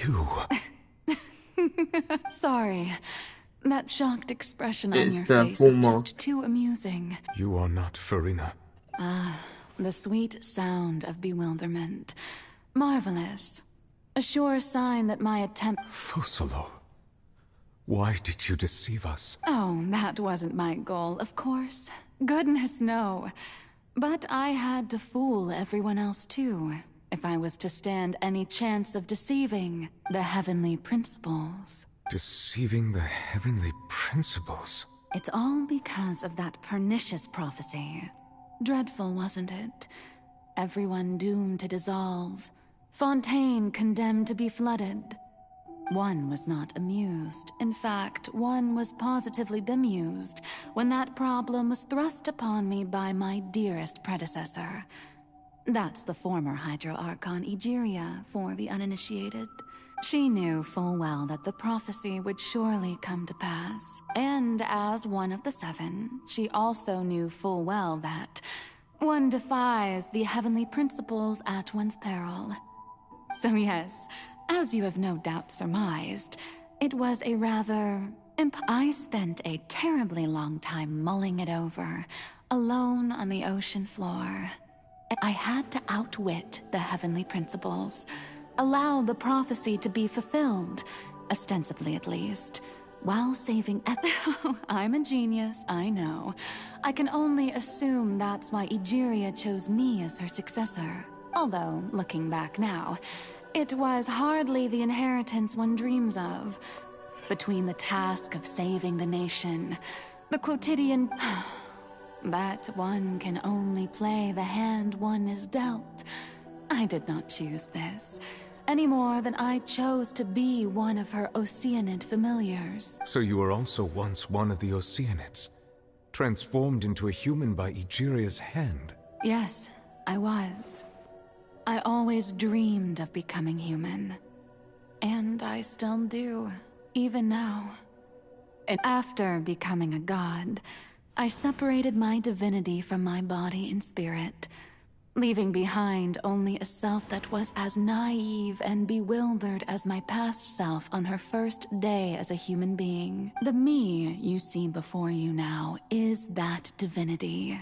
You. Sorry. That shocked expression on your face is just too amusing. You are not Verena. Ah, the sweet sound of bewilderment. Marvelous. A sure sign that my attempt— Focolo. Why did you deceive us? Oh, that wasn't my goal, of course. Goodness, no. But I had to fool everyone else too, if I was to stand any chance of deceiving the heavenly principles. Deceiving the heavenly principles? It's all because of that pernicious prophecy. Dreadful, wasn't it? Everyone doomed to dissolve. Fontaine condemned to be flooded. One was not amused. In fact, one was positively bemused when that problem was thrust upon me by my dearest predecessor. That's the former Hydro Archon Egeria, for the uninitiated. She knew full well that the prophecy would surely come to pass. And as one of the seven, she also knew full well that one defies the heavenly principles at one's peril. So yes, as you have no doubt surmised, it was a rather... I spent a terribly long time mulling it over, alone on the ocean floor. I had to outwit the heavenly principles, allow the prophecy to be fulfilled, ostensibly at least, while saving I'm a genius, I know. I can only assume that's why Egeria chose me as her successor. Although, looking back now, it was hardly the inheritance one dreams of. Between the task of saving the nation, the quotidian... But one can only play the hand one is dealt. I did not choose this, any more than I chose to be one of her Oceanid familiars. So you were also once one of the Oceanids, transformed into a human by Egeria's hand? Yes, I was. I always dreamed of becoming human. And I still do, even now. And after becoming a god, I separated my divinity from my body and spirit, leaving behind only a self that was as naive and bewildered as my past self on her first day as a human being. The me you see before you now is that divinity.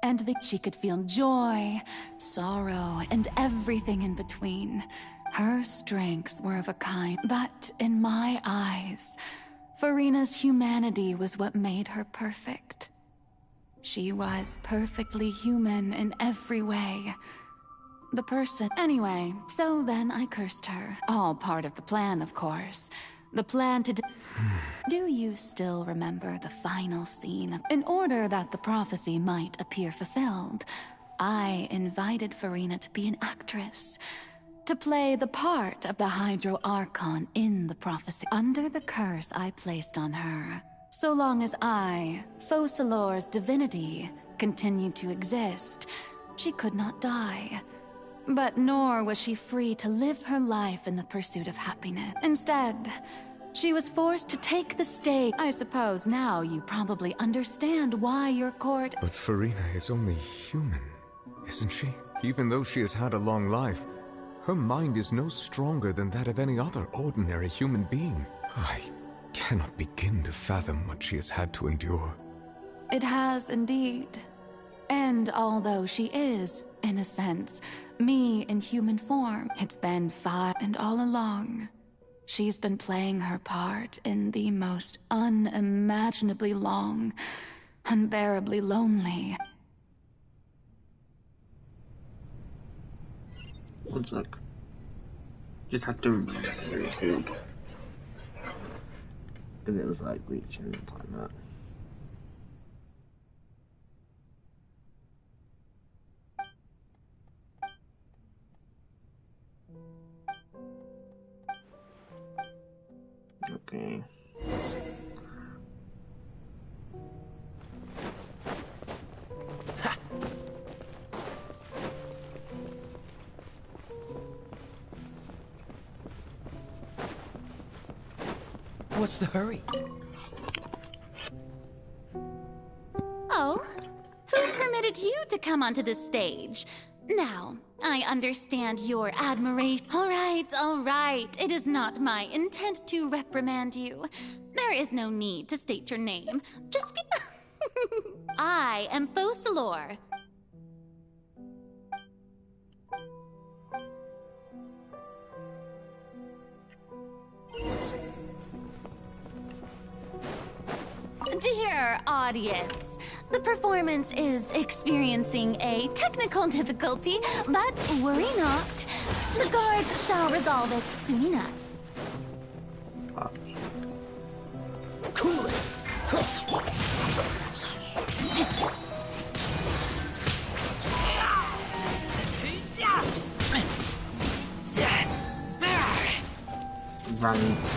And she could feel joy, sorrow, and everything in between. Her strengths were of a kind, but in my eyes, Furina's humanity was what made her perfect. She was perfectly human in every way. The person... Anyway, so then I cursed her. All part of the plan, of course. The plan to... Do you still remember the final scene? In order that the prophecy might appear fulfilled, I invited Furina to be an actress, to play the part of the Hydro Archon in the prophecy. Under the curse I placed on her, so long as I, Focalor's divinity, continued to exist, she could not die. But nor was she free to live her life in the pursuit of happiness. Instead, she was forced to take the stage. I suppose now you probably understand why your court... But Furina is only human, isn't she? Even though she has had a long life, her mind is no stronger than that of any other ordinary human being. I cannot begin to fathom what she has had to endure. It has indeed. And although she is, in a sense, me in human form, it's been far, and all along, she's been playing her part in the most unimaginably long, unbearably lonely. One sec. Just had to reboot. And it was like reaching like that. Okay. What's the hurry? Oh, who permitted you to come onto this stage? Now, I understand your admiration. All right. It is not my intent to reprimand you. There is no need to state your name. Just be... I am Focalor. Dear audience, the performance is experiencing a technical difficulty, but worry not. The guards shall resolve it soon enough. Cool it!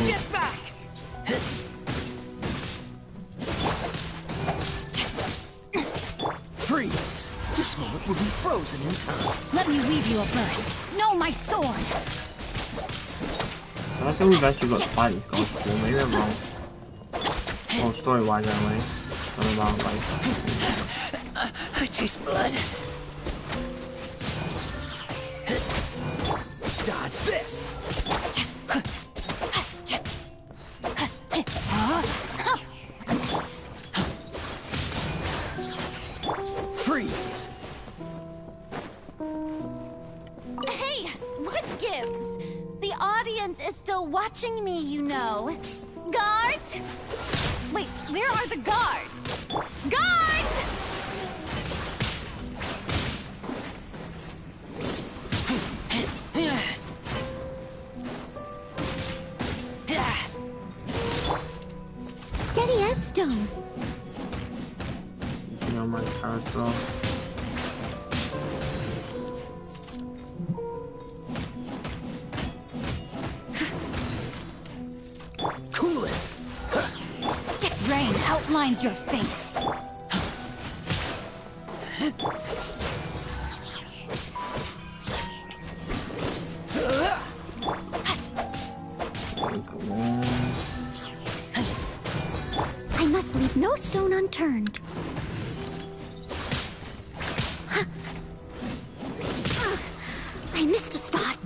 Get back! Freeze! This moment will be frozen in time. Let me weave you a verse. No, my sword! I think we've actually got fighting skills before, maybe I'm wrong. Well, story-wise anyway. I'm about like... I taste blood. Dodge this! Freeze! Hey, what gives? The audience is still watching me, you know. Guards! Wait, where are the guards? Guards! Steady as stone. You know my character. Cool it. Rain outlines your fate. I must leave no stone unturned. I missed a spot.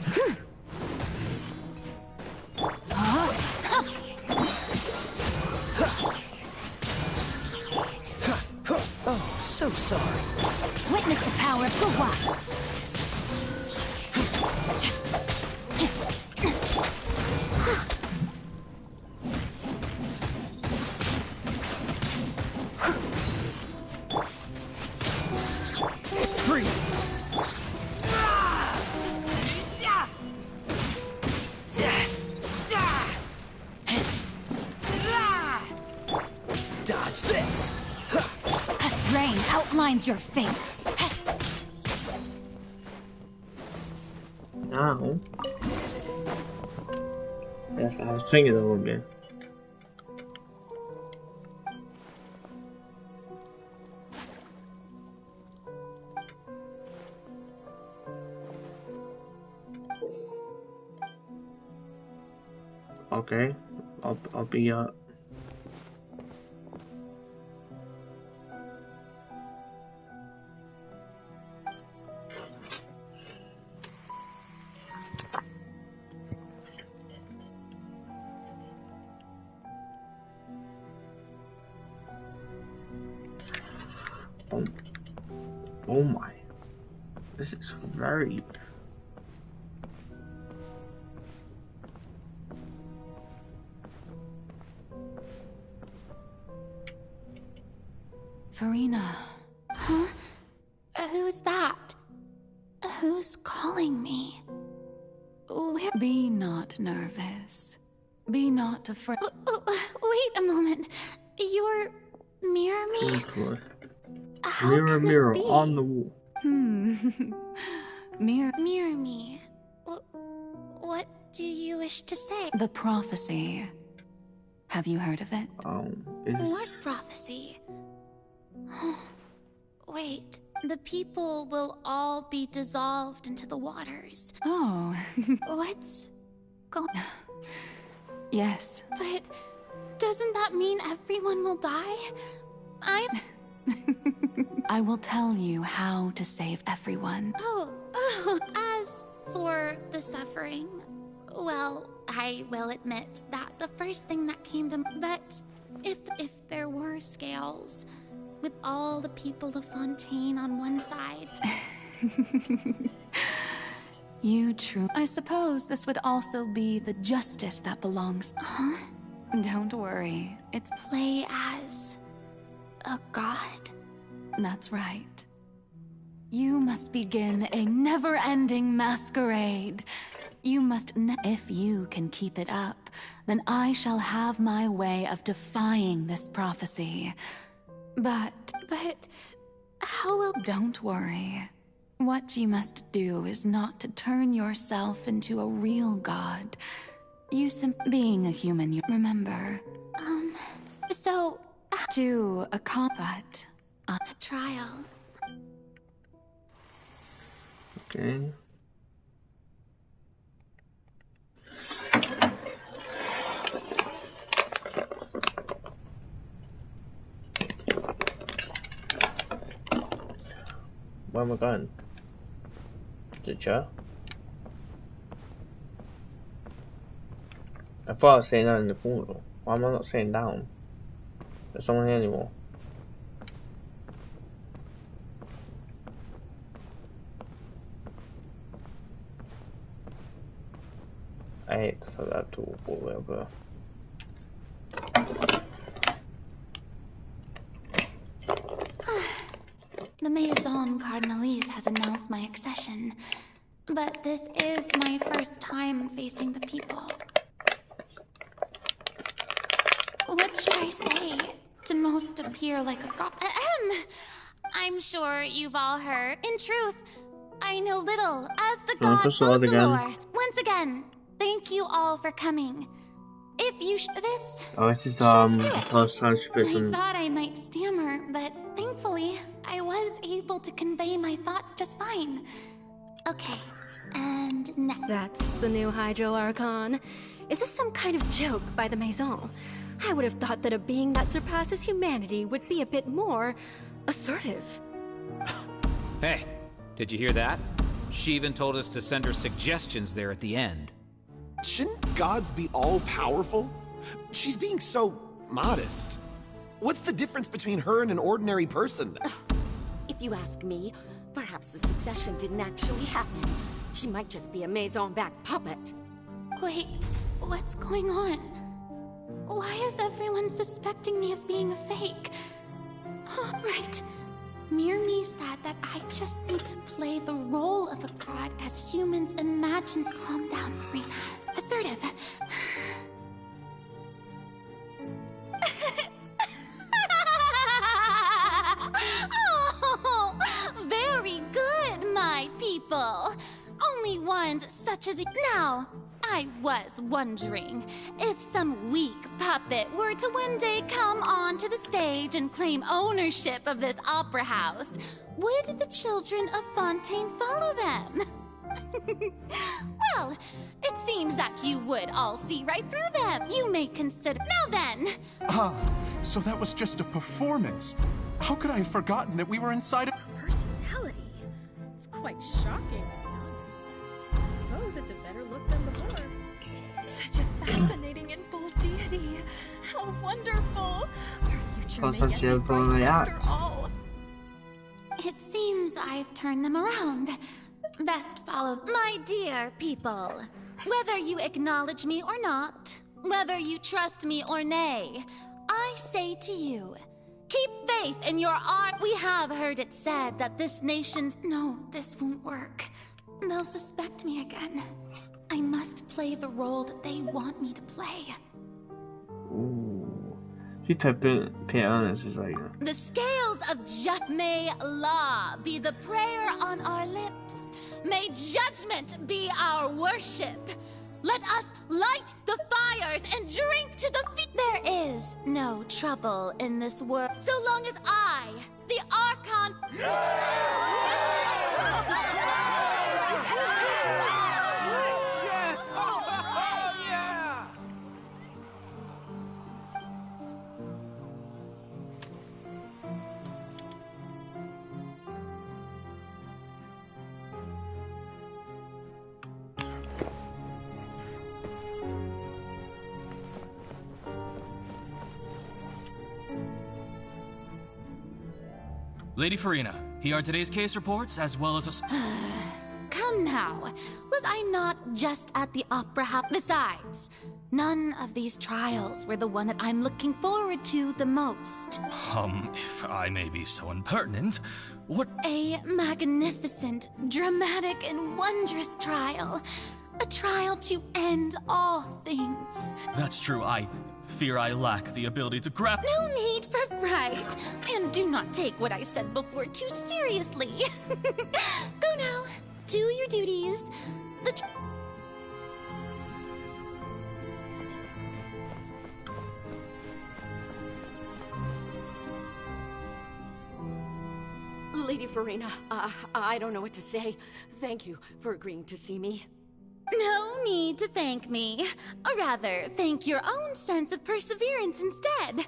Oh, so sorry. Witness the power of Fuwa. Freeze. Dodge this. Rain outlines your fate. Now, yes, I was thinking a little bit. Okay, I'll be oh my, this is very. Farina. Huh? Who's that? Who's calling me? Where? Be not nervous. Be not afraid. Wait a moment. You're Mirror Me? How Mirror, can this mirror be? on the wall. Mirror Me. What do you wish to say? the prophecy. Have you heard of it? What prophecy? Wait, the people will all be dissolved into the waters. Oh. What's going? Yes. But doesn't that mean everyone will die? I will tell you how to save everyone. As for the suffering, well, I will admit that the first thing that came to mind, but if there were scales, with all the people of Fontaine on one side. You true. I suppose this would also be the justice that belongs. Huh? Don't worry. It's Play as a god? That's right. You must begin a never-ending masquerade. You must if you can keep it up, then I shall have my way of defying this prophecy. But how will... Don't worry. What you must do is not to turn yourself into a real god. You being a human, you remember. So... To a combat. A trial. Okay. Where am I going? The chair? I thought I was sitting down in the corner. Why am I not sitting down? There's someone here anymore. I hate for that to whatever. Maison Cardinalise has announced my accession, but this is my first time facing the people. What should I say to most appear like a god? I'm sure you've all heard. In truth, I know little as the god Ocelor. Once again, thank you all for coming. If you this is the first time she's been. I thought I might stammer, but thankfully I was able to convey my thoughts just fine. Okay, and next. That's the new Hydro Archon. Is this some kind of joke by the Maison? I would have thought that a being that surpasses humanity would be a bit more assertive. Hey, did you hear that? She even told us to send her suggestions there at the end. Shouldn't gods be all-powerful? She's being so modest. What's the difference between her and an ordinary person? If you ask me, perhaps the succession didn't actually happen. She might just be a Maison-backed puppet. Wait, what's going on? Why is everyone suspecting me of being a fake? Right. Mirmi said that I just need to play the role of a god as humans imagine. Calm down, Farina. Assertive. Oh, very good, my people. Only ones such as you. Now, I was wondering if some weak puppet were to one day come onto the stage and claim ownership of this opera house, would the children of Fontaine follow them? Well, it seems that you would all see right through them. You may consider. Now then! So that was just a performance. How could I have forgotten that we were inside a personality? It's quite shocking, to be honest. I suppose it's a better look than before. Such a fascinating and bold deity. How wonderful! Our future may yet be bright after all. It seems I've turned them around. Best follow. My dear people, whether you acknowledge me or not, whether you trust me or nay, I say to you, keep faith in your art. We have heard it said that this nation's... No, this won't work. They'll suspect me again. I must play the role that they want me to play. Ooh. She typed in piano, she's like... The scales of may law be the prayer on our lips. May judgment be our worship. Let us light the fires and drink to the feet. There is no trouble in this world so long as I, the Archon... Lady Farina, here are today's case reports, as well as a... Come now, was I not just at the opera house? Besides, none of these trials were the one that I'm looking forward to the most. If I may be so impertinent, what... A magnificent, dramatic, and wondrous trial. A trial to end all things. That's true, I fear I lack the ability to grab... No need for fright, and do not take what I said before too seriously. Go now, do your duties. Lady Farina, I don't know what to say. Thank you for agreeing to see me. No need to thank me. Or rather, thank your own sense of perseverance instead.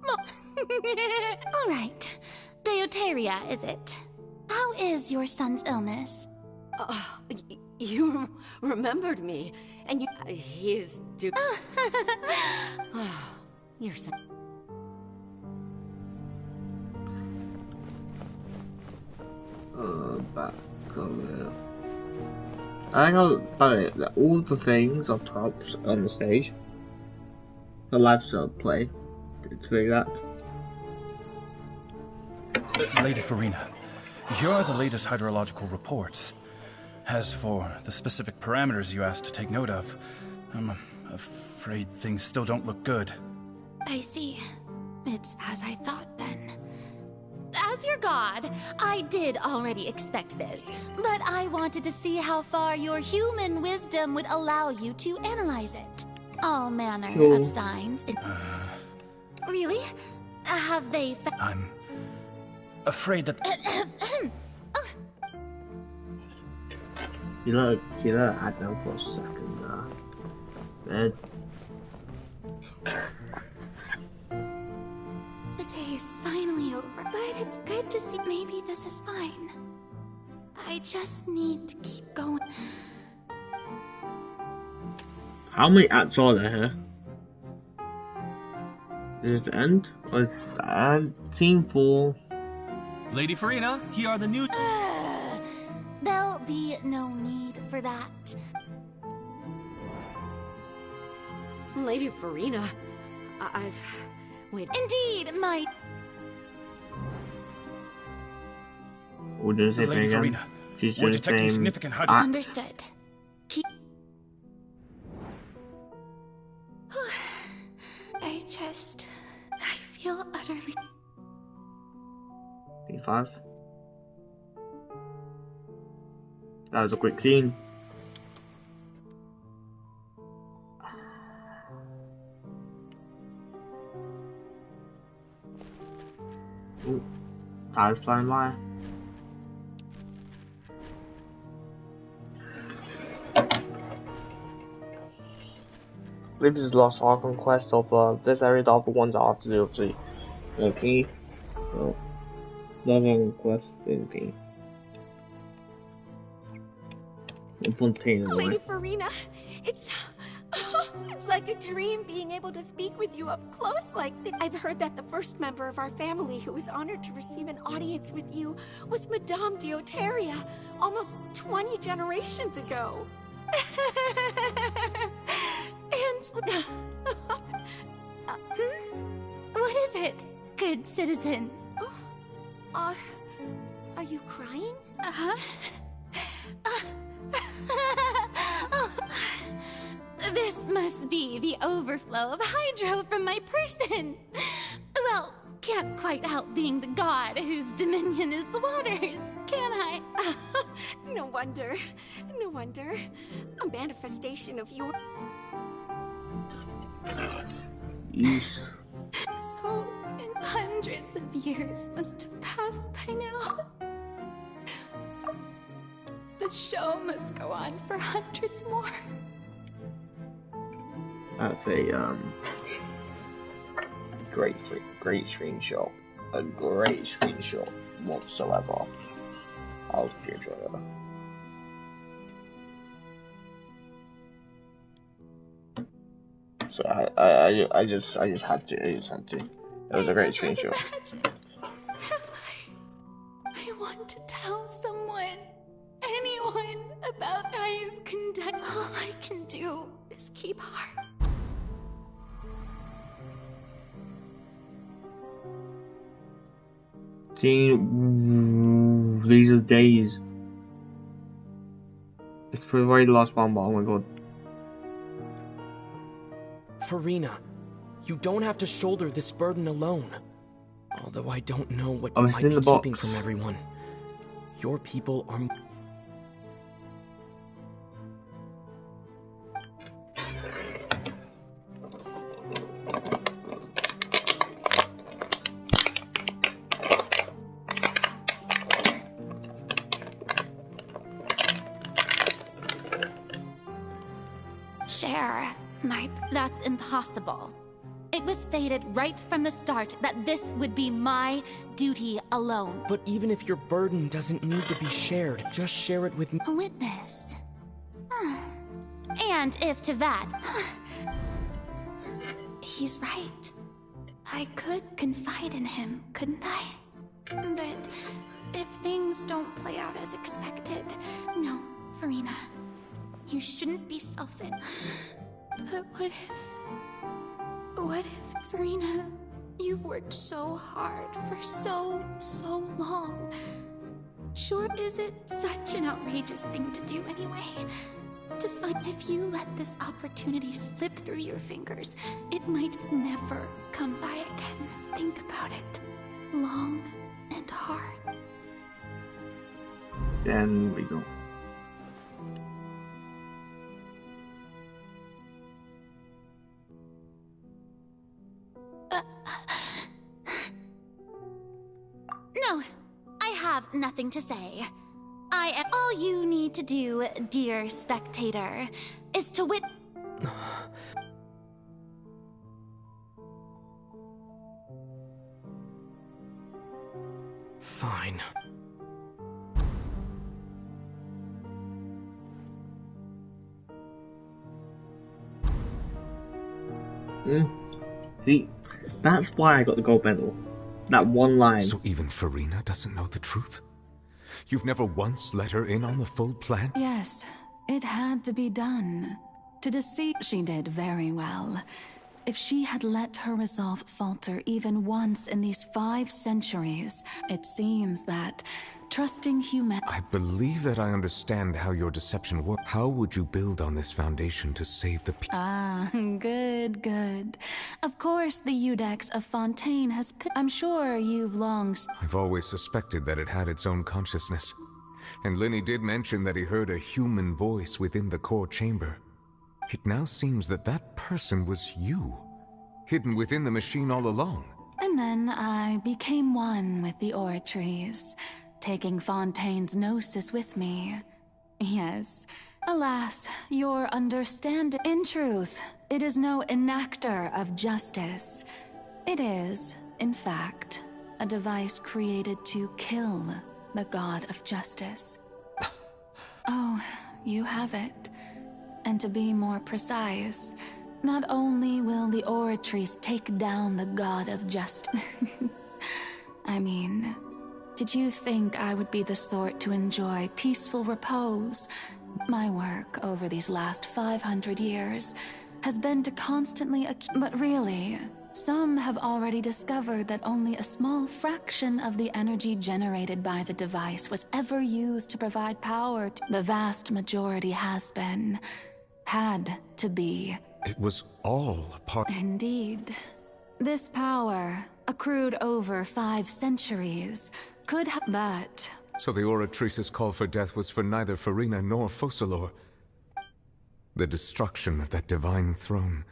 All right. Deuteria, is it? How is your son's illness? You remembered me, and you... he is Your son... Back over. I know that all the things up top on the stage, the live show play, to that. Lady Farina, Here are the latest hydrological reports. As for the specific parameters you asked to take note of, I'm afraid things still don't look good. I see. It's as I thought then. As your god, I did already expect this, but I wanted to see how far your human wisdom would allow you to analyze it. All manner of signs. Really? Have they I'm afraid that... You let her add down for a second there. The day is finally over, but it's good to see. Maybe this is fine. I just need to keep going. How many acts are there here? Is this the end? Or is Team 4? Lady Farina, here are the new... There'll be no need for that. Lady Farina, Wait. Indeed, my... What does it Lady again? Farina, She's we're just detecting saying... significant hydro... Understood. I feel utterly... P5. That was a quick scene. Ooh, tires flying by. I believe this is the last Archon quest of this area. The other ones I have to do, obviously. Okay. So, Archon quest, anything. Lady Farina, it's like a dream being able to speak with you up close like this. I've heard that the first member of our family who was honored to receive an audience with you was Madame Deoteria, almost 20 generations ago. And... What is it, good citizen? Are you crying? Uh-huh. This must be the overflow of hydro from my person. Well, can't quite help being the god whose dominion is the waters, can I? No wonder. No wonder. A manifestation of your... Yes. So, hundreds of years must have passed by now. The show must go on for hundreds more. That's a great screenshot. A great screenshot whatsoever. I was enjoying it. So I just had to. It was a great screenshot. I want to tell someone, anyone, about how you've conducted. All I can do is keep heart. See, these are days. It's probably the last one, but oh my god. Farina, you don't have to shoulder this burden alone. Although I don't know what you might be keeping from everyone. Your people are... That's impossible. It was fated right from the start that this would be my duty alone. But even if your burden doesn't need to be shared, just share it with me. A witness. And if to that... He's right. I could confide in him, couldn't I? But if things don't play out as expected... No, Farina. You shouldn't be selfish. But what if, Farina, you've worked so hard for so long. Sure, is it such an outrageous thing to do anyway? To find if you let this opportunity slip through your fingers, it might never come by again. Think about it. Long and hard. Then we go. No, I have nothing to say. All you need to do, dear spectator, is to Fine. See, that's why I got the gold medal. That one line. So even Farina doesn't know the truth? You've never once let her in on the full plan? Yes, it had to be done. To deceive, she did very well. If she had let her resolve falter even once in these 5 centuries, it seems that trusting human... I believe that I understand how your deception works. How would you build on this foundation to save the people? Ah, good, good. Of course the Eudex of Fontaine has... I'm sure you've long... I've always suspected that it had its own consciousness. And Linny did mention that he heard a human voice within the core chamber. It now seems that that person was you, hidden within the machine all along. And then I became one with the oratories, taking Fontaine's gnosis with me. Yes, alas, your understanding... In truth, it is no enactor of justice. It is, in fact, a device created to kill the god of justice. Oh, you have it. And to be more precise, not only will the oratories take down the god of justice... I mean, did you think I would be the sort to enjoy peaceful repose? My work over these last 500 years has been to constantly... But really, some have already discovered that only a small fraction of the energy generated by the device was ever used to provide power to... The vast majority has been... had to be. It was all part... Indeed. This power, accrued over 5 centuries, could have... But... So the Oratrice's call for death was for neither Farina nor Focalor. The destruction of that divine throne.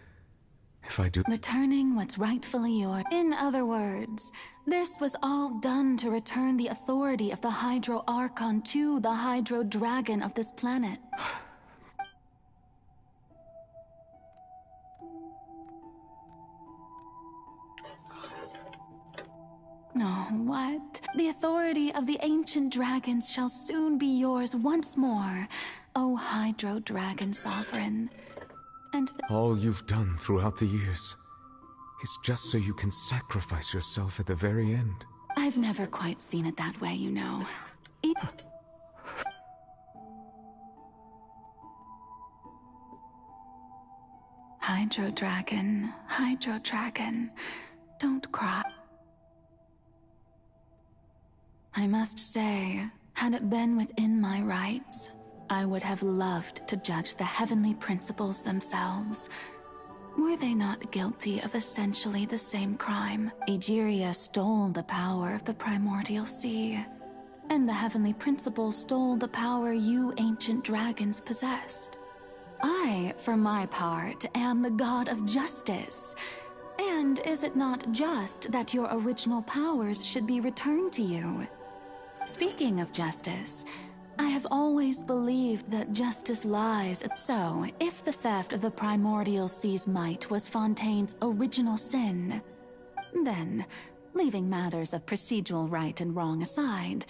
If I do... Returning what's rightfully yours. In other words, this was all done to return the authority of the Hydro Archon to the Hydro Dragon of this planet. Oh, what? The authority of the ancient dragons shall soon be yours once more, O Hydro Dragon Sovereign. And all you've done throughout the years is just so you can sacrifice yourself at the very end. I've never quite seen it that way, you know. Hydro Dragon, don't cry. I must say, had it been within my rights, I would have loved to judge the heavenly principles themselves. Were they not guilty of essentially the same crime? Egeria stole the power of the primordial sea, and the heavenly principles stole the power you ancient dragons possessed. I, for my part, am the god of justice. And is it not just that your original powers should be returned to you? Speaking of justice, I have always believed that justice lies. So, if the theft of the primordial sea's might was Fontaine's original sin, then, leaving matters of procedural right and wrong aside,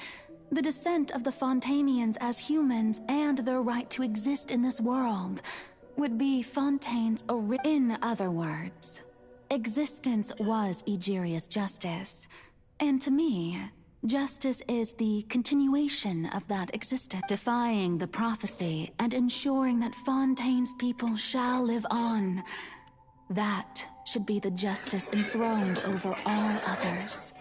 the descent of the Fontainians as humans and their right to exist in this world would be Fontaine's In other words, existence was Egeria's justice, and to me, justice is the continuation of that existence, defying the prophecy and ensuring that Fontaine's people shall live on. That should be the justice enthroned over all others.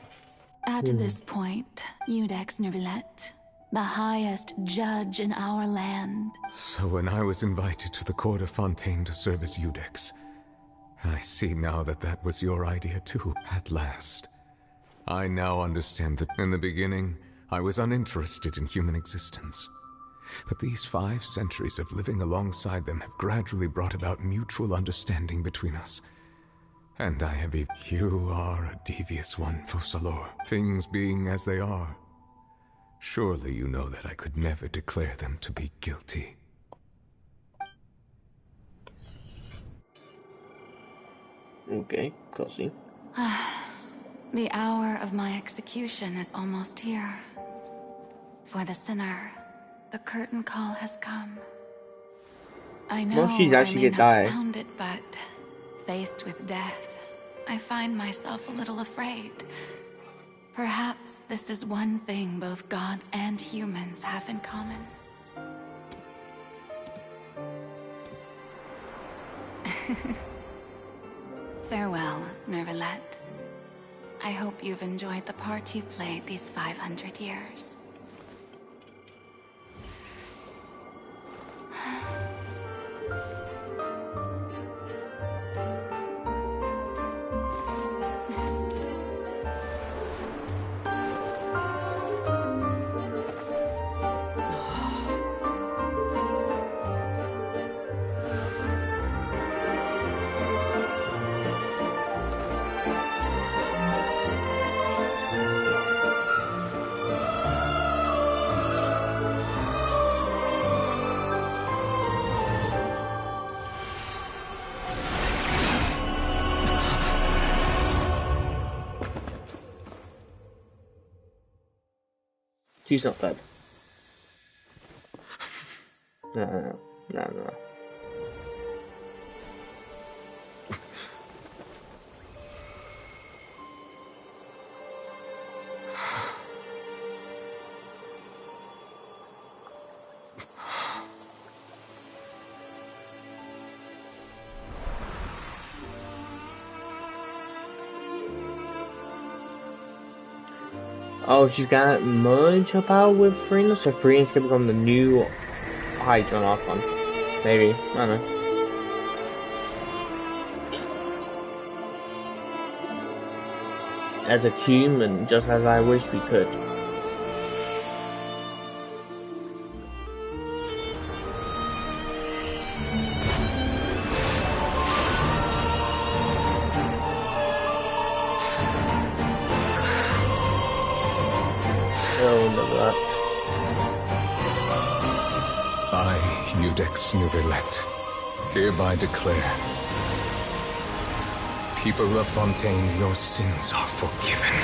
At this point, Eudex Neuvillette, the highest judge in our land. So when I was invited to the court of Fontaine to serve as Iudex, I see now that that was your idea too, at last. I now understand that in the beginning, I was uninterested in human existence. But these 5 centuries of living alongside them have gradually brought about mutual understanding between us. And I have You are a devious one, Focalors. Things being as they are. Surely you know that I could never declare them to be guilty. Okay, cutscene. The hour of my execution is almost here. For the sinner, the curtain call has come. I know she's I actually may gonna not die. sound it, but faced with death, I find myself a little afraid. Perhaps this is one thing both gods and humans have in common. Farewell, Nervalette. I hope you've enjoyed the part you played these 500 years. She's not dead. No. Oh, she's gonna merge her power with Farina, so Farina's gonna become the new Hydra Archon. Maybe, I don't know. As a human, just as I wish we could. I, Iudex Nervalette, hereby declare, people of Fontaine, your sins are forgiven.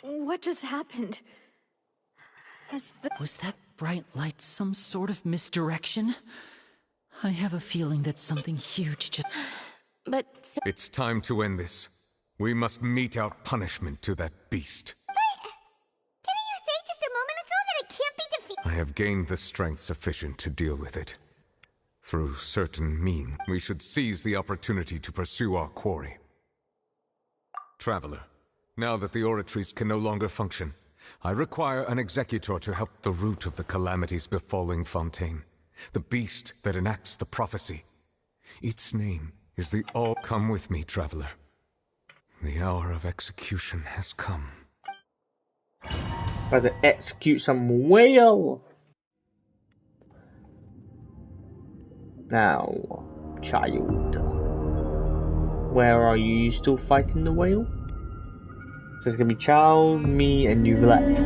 What just happened? Was that bright light some sort of misdirection? I have a feeling that something huge just... But... It's time to end this. We must mete out punishment to that beast. Didn't you say just a moment ago that it can't be defeated? I have gained the strength sufficient to deal with it. Through certain means, we should seize the opportunity to pursue our quarry. Traveler, now that the oratories can no longer function, I require an executor to help the root of the calamities befalling Fontaine, the beast that enacts the prophecy. Its name is the All. Come with me, traveler. The hour of execution has come. About to execute some whale! Now, child. Where are you? You still fighting the whale? So it's gonna be Child, me, and Nervalette.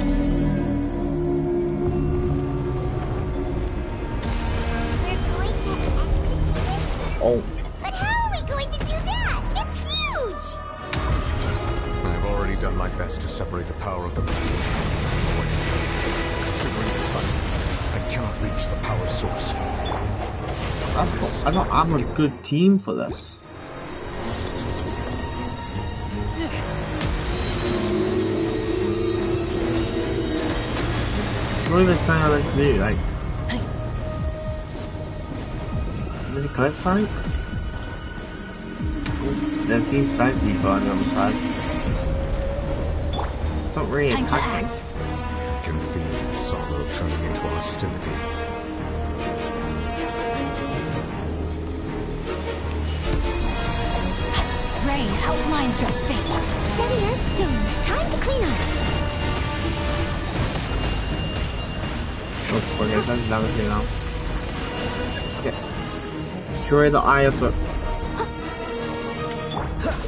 Oh. But how are we going to do that? It's huge! I've already done my best to separate the power of the Blacklands away. Considering the size of the nest, I cannot reach the power source. I'm a good team for this. What are they saying I like to do? Like, really close fight? There seems sight people on the other side. Not really. Time to act. I can feel its sorrow turning into hostility. Rain outlines your fate. Steady as stone. Time to clean up. Oh, forget that. That was me now. Okay. Destroy the eye of the.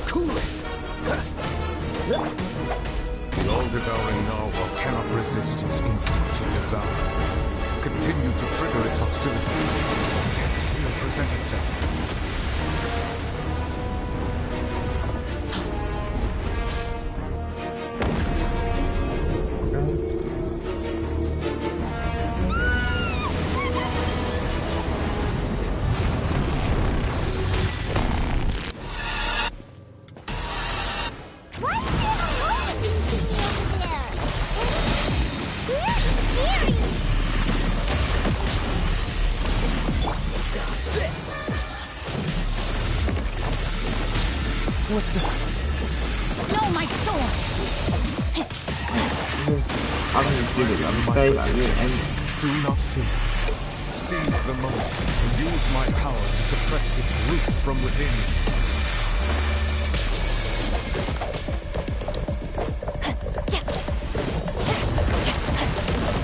Cool it! The all-devouring narwhal cannot resist its instinct to devour. Continue to trigger its hostility. Chance will present itself. What's that? No, my sword! I'm gonna give it. I'm afraid I'm gonna end it. Do not fear. Seize the moment and use my power to suppress its root from within.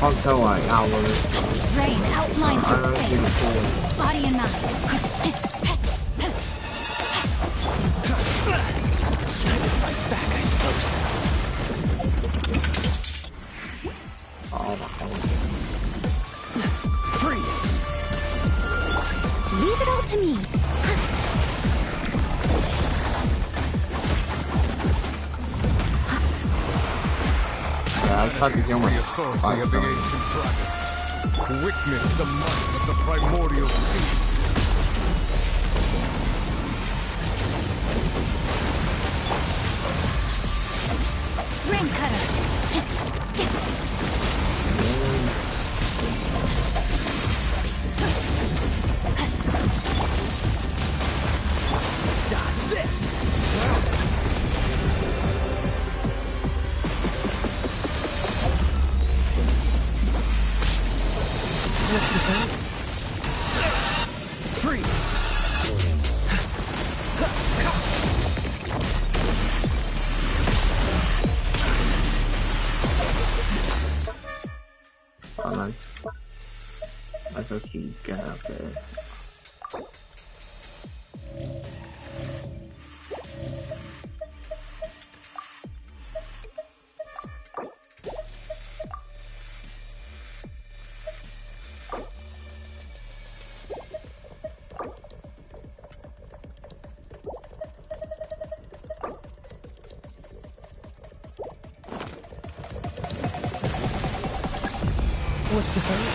I'll tell why I'll love it. Rain outlines your face. Body and mind. Time to fight back, I suppose. Freeze! Leave it all to me. I tried to kill The authority of the ancient dragons. Witness the might of the primordial sea. Rain cutter. Dodge this! What's the thing? Freeze! Oh, nice. I thought she'd get out there. What's the hurry?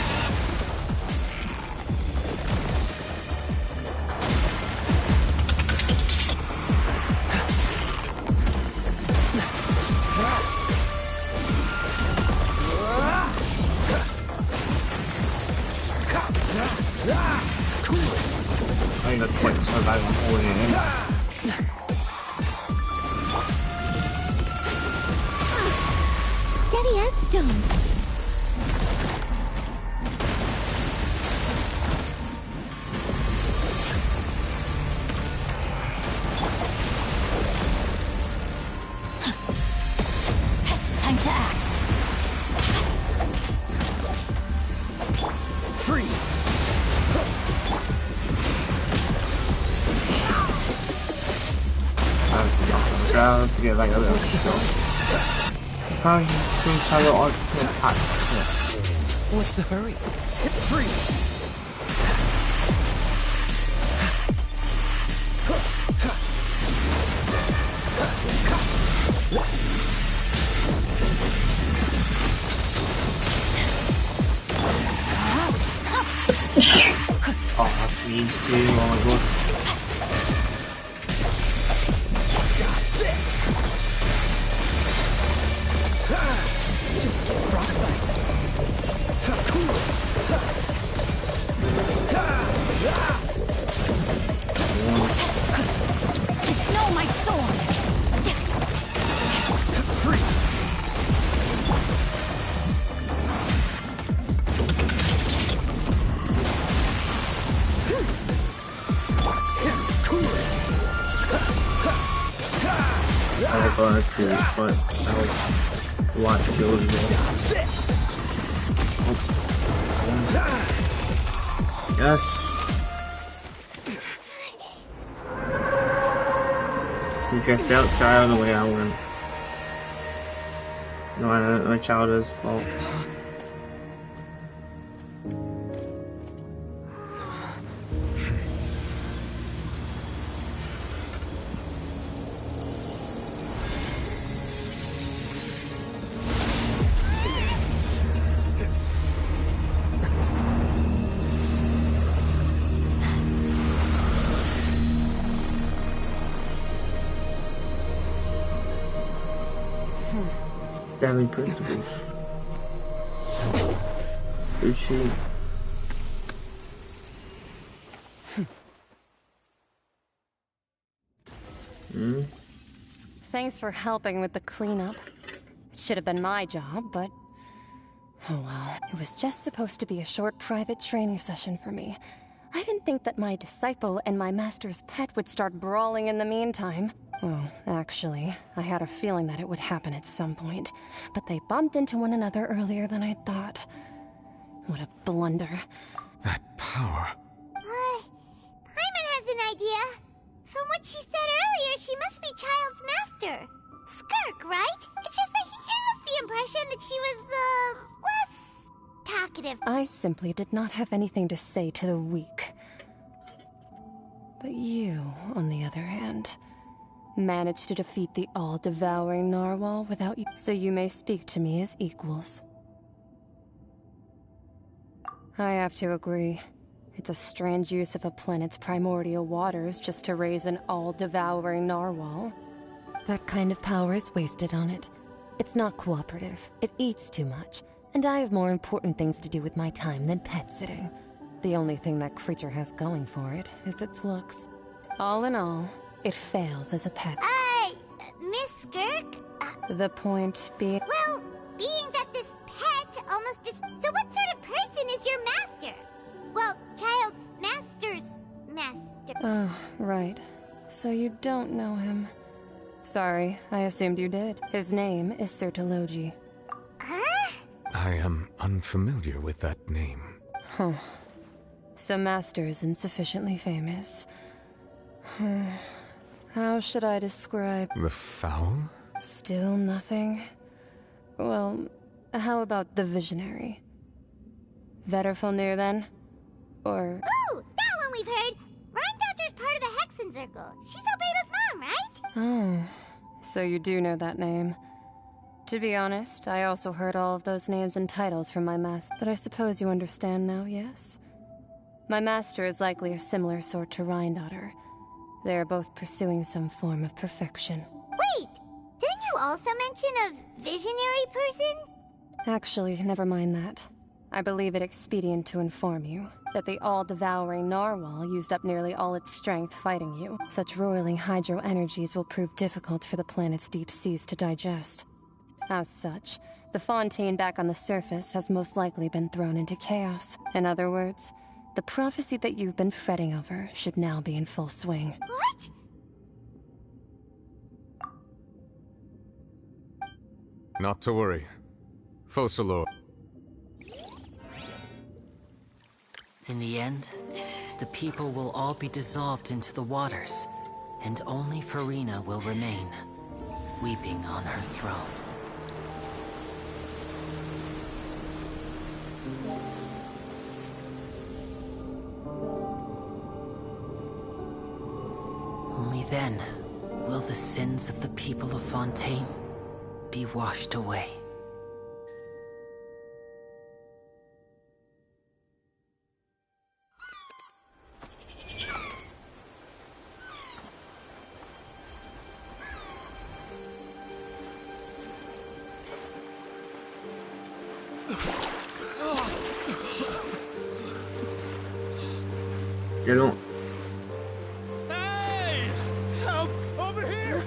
I think that's quite so bad I'm holding it in. Steady as stone. Time to act. Freeze! Ground to get like a little skill. How you can tell it on to attack? What's the hurry? Freeze! need to. Oh my god. Dodge this! Frostbite! Cool it! No, my sword! Freeze! Cool it! I'll go to but I'll watch those as well. Dodge this! Yes. He's just outside of the way I went. No, my child's fault. Family principles. Good shit. Thanks for helping with the cleanup. It should have been my job, but... oh well. It was just supposed to be a short private training session for me. I didn't think that my disciple and my master's pet would start brawling in the meantime. Well, actually, I had a feeling that it would happen at some point, but they bumped into one another earlier than I thought. What a blunder. That power. Paimon has an idea. From what she said earlier, she must be Child's master. Skirk, right? It's just that he gave us the impression that she was, less talkative. I simply did not have anything to say to the weak. But you, on the other hand, managed to defeat the all-devouring narwhal without you, so you may speak to me as equals. I have to agree. It's a strange use of a planet's primordial waters just to raise an all-devouring narwhal. That kind of power is wasted on it. It's not cooperative. It eats too much. And I have more important things to do with my time than pet sitting. The only thing that creature has going for it is its looks. All in all, it fails as a pet. Miss Skirk? The point being... well, being that this pet almost just... so what sort of person is your master? Well, Child's master's master. Oh, right. So you don't know him. Sorry, I assumed you did. His name is Sir Tologi. Huh? I am unfamiliar with that name. Huh. So Master isn't sufficiently famous. How should I describe... The foul? Still nothing? Well, how about the visionary? Vetterfulnir, then? Or... ooh, that one we've heard! Rhindotter's part of the Hexen Circle. She's Albedo's mom, right? Oh, so you do know that name. To be honest, I also heard all of those names and titles from my master, but I suppose you understand now, yes? My master is likely a similar sort to Rhyndotter. They are both pursuing some form of perfection. Wait! Didn't you also mention a visionary person? Actually, never mind that. I believe it expedient to inform you that the all-devouring narwhal used up nearly all its strength fighting you. Such roiling hydro energies will prove difficult for the planet's deep seas to digest. As such, the Fontaine back on the surface has most likely been thrown into chaos. In other words, the prophecy that you've been fretting over should now be in full swing. What? Not to worry. Focalor. In the end, the people will all be dissolved into the waters, and only Farina will remain, weeping on her throne. Only then will the sins of the people of Fontaine be washed away. Get on. Hey! Help! Over here!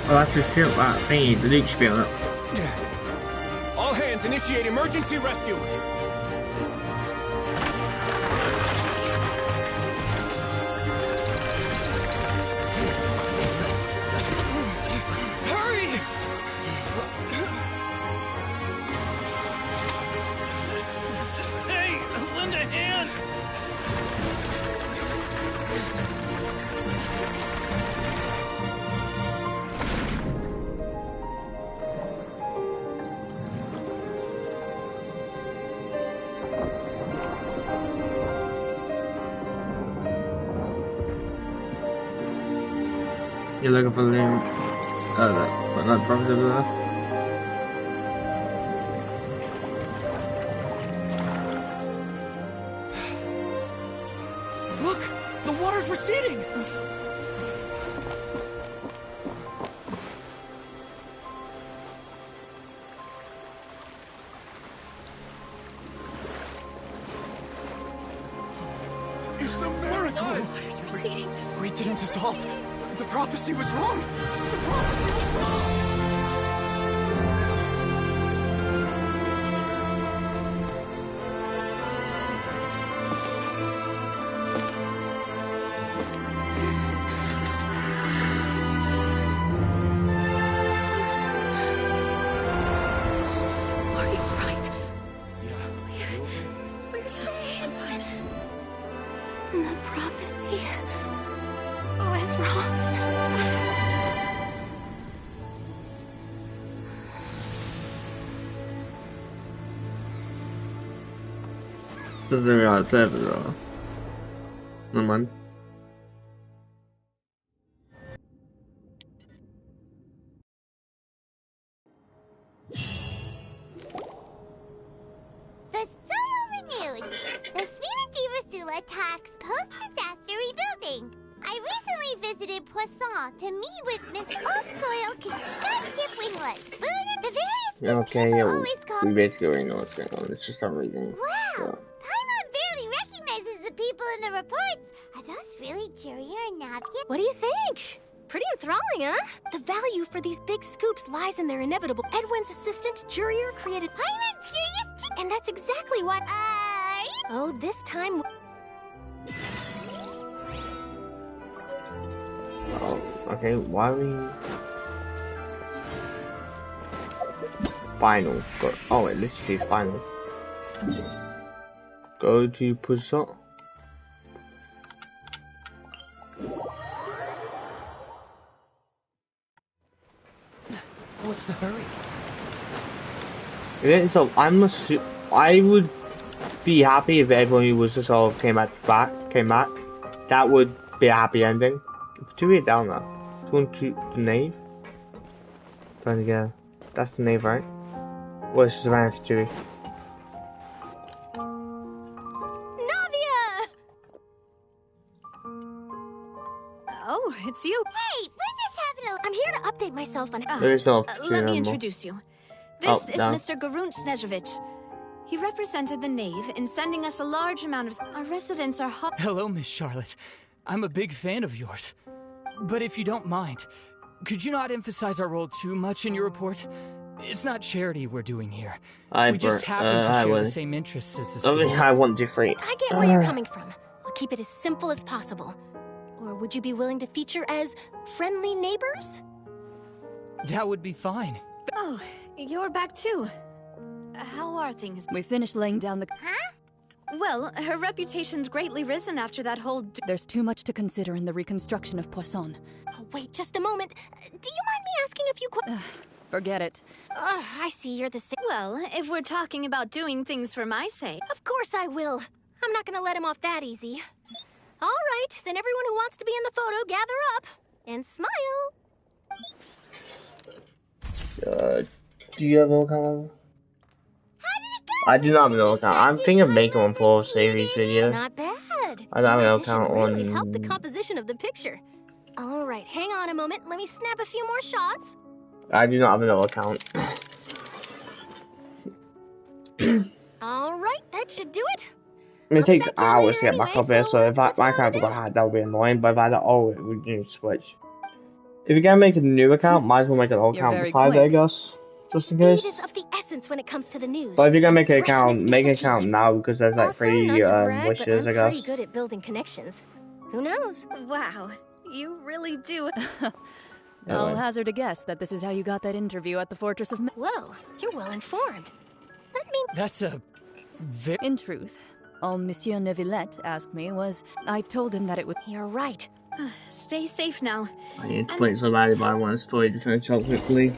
Oh, that's the ship, that thingy, the leech spiel. All hands, initiate emergency rescue! Hurry! Hey, lend a hand! You're looking for the not profitable enough. Look! The water's receding! It's a miracle! Water's receding. We didn't dissolve. The prophecy was wrong. The prophecy was wrong. Are you right? We're saved. The prophecy was wrong. Det är jag säker då. Men man. The soil renewed. The Sweetadivasula attacks post-disaster rebuilding. I recently visited Poisson to meet with Miss Oldsoil Skyship Winglet. The various Okay, people yeah, always call. we basically already know what's going on. It's just not reading. Wow! So. Paimon barely recognizes the people in the reports. Are those really Juria and Navia? What do you think? Pretty enthralling, huh? The value for these big scoops lies in their inevitable. Edwin's assistant, Jurier, created Paimon's curious too. and that's exactly why. Oh, this time. Oh, okay, why are we... Final. Go. Oh, it literally says final. Go to Poisson. What's the hurry? Yeah, so I would be happy if everyone was just all came back. That would be a happy ending. It's too weird down there. It's going to the nave. Trying to get. That's the nave, right? Well, it's just a man for Chewie. Navia! Oh, it's you. Hey, we're just having a. I'm here to update myself on. There is no Let me anymore. introduce you. This is no. Mr. Garunt Snezhevich. He represented the Knave in sending us a large amount of. Our residents are hot. Hello, Miss Charlotte. I'm a big fan of yours. But if you don't mind, could you not emphasize our role too much in your report? It's not charity we're doing here. We just happen to share the same interests as the school. I want different. I get where you're coming from. I'll keep it as simple as possible. Or would you be willing to feature as friendly neighbors? That would be fine. Oh, you're back too. How are things? We finished laying down the... Huh? Well, her reputation's greatly risen after that whole... There's too much to consider in the reconstruction of Poisson. Oh, wait just a moment. Do you mind me asking a few questions? Forget it. I see you're the same. Well, if we're talking about doing things for my sake... Of course I will. I'm not gonna let him off that easy. All right, then everyone who wants to be in the photo, gather up. And smile. Do you have an account? I do not have an account. I'm thinking of making one for a series video. Not bad. I don't have an account really on... helped the composition of the picture. All right, hang on a moment. Let me snap a few more shots. I do not have another account. All right, that should do it. It takes hours to get back up here, so if my account got hacked, that would be annoying. But if I don't, it would just switch. If you're gonna make a new account, might as well make an old account beside it, I guess. Just in case. Speed is of the essence when it comes to the news. But if you're gonna make an account, make an account now because there's like free wishes, I guess. I'm pretty good at building connections. Who knows? Wow, you really do. I'll hazard a guess that this is how you got that interview at the Fortress of... Whoa, you're well informed. Let me... That's a... In truth, all Monsieur Neuvillette asked me was... I told him that it would... You're right. Stay safe now. I need to play it so badly, but I want a story to finish up quickly.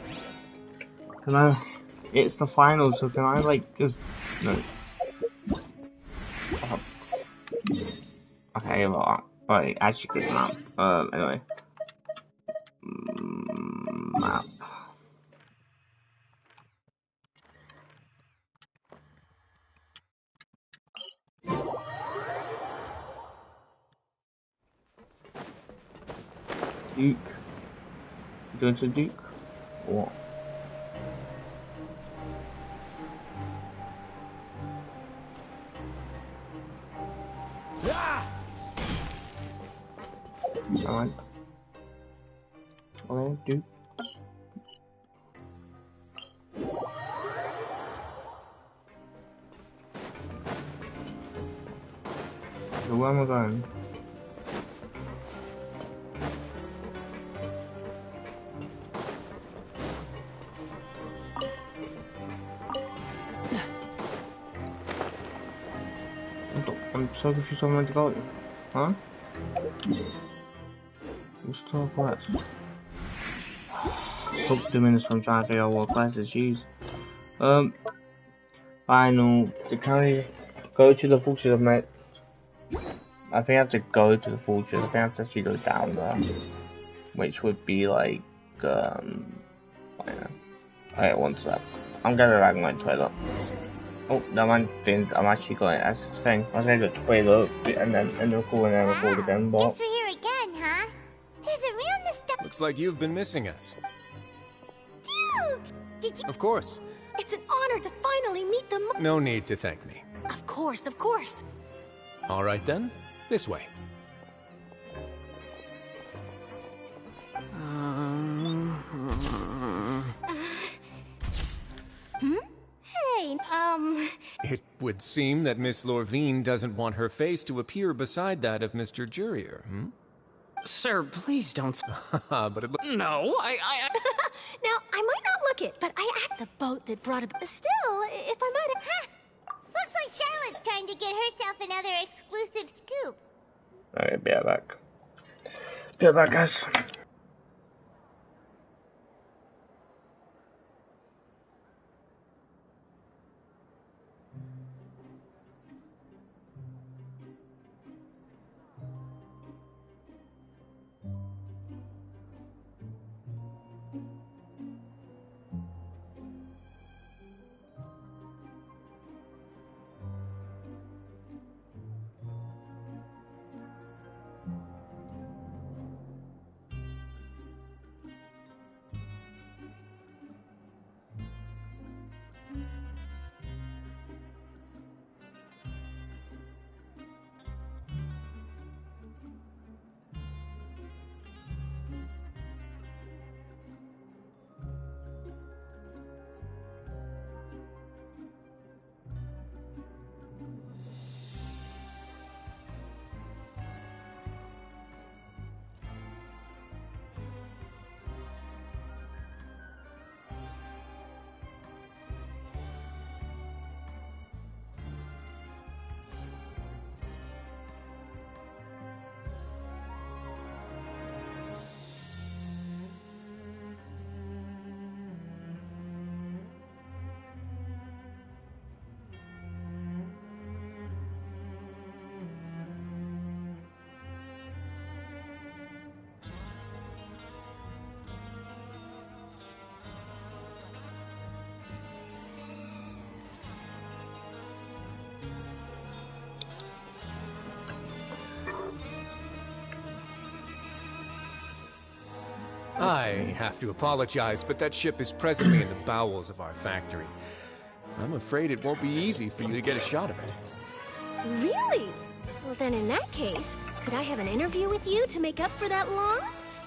Can I... It's the final, so can I, like, just... No. Okay, well, right, actually good map. Anyway. Map. Duke. Going to Duke? What? Alright. Okay, Duke. So where am I going? I'm so confused on where to go. Huh? What's the top class? Took 2 minutes from trying to figure out what class is. Jeez. Final. Can I go to the Fortress of Met? I think I have to go to the Fortress. I think I have to actually go down there. Which would be like, I don't know. Alright, one sec. I'm gonna rag my toilet. Oh, no, I'm actually going. That's the thing. I was gonna go to the toilet and then end the record and then record again, but. Guess we're here again, huh? There's a real nostalgia. Looks like you've been missing us. Duke! Did you? Of course. It's an honor to finally meet the... No need to thank me. Of course, of course. All right then. This way. Hey, It would seem that Miss Lorvine doesn't want her face to appear beside that of Mr. Jurier, hmm? Sir, please don't... But it No, Now, I might not look it, but I at the boat that brought it... Still, if I might... Looks like Charlotte's trying to get herself another exclusive scoop. Alright, be right back. Be right back, guys. I have to apologize, but that ship is presently in the bowels of our factory. I'm afraid it won't be easy for you to get a shot of it. Really? Well, then in that case, could I have an interview with you to make up for that loss?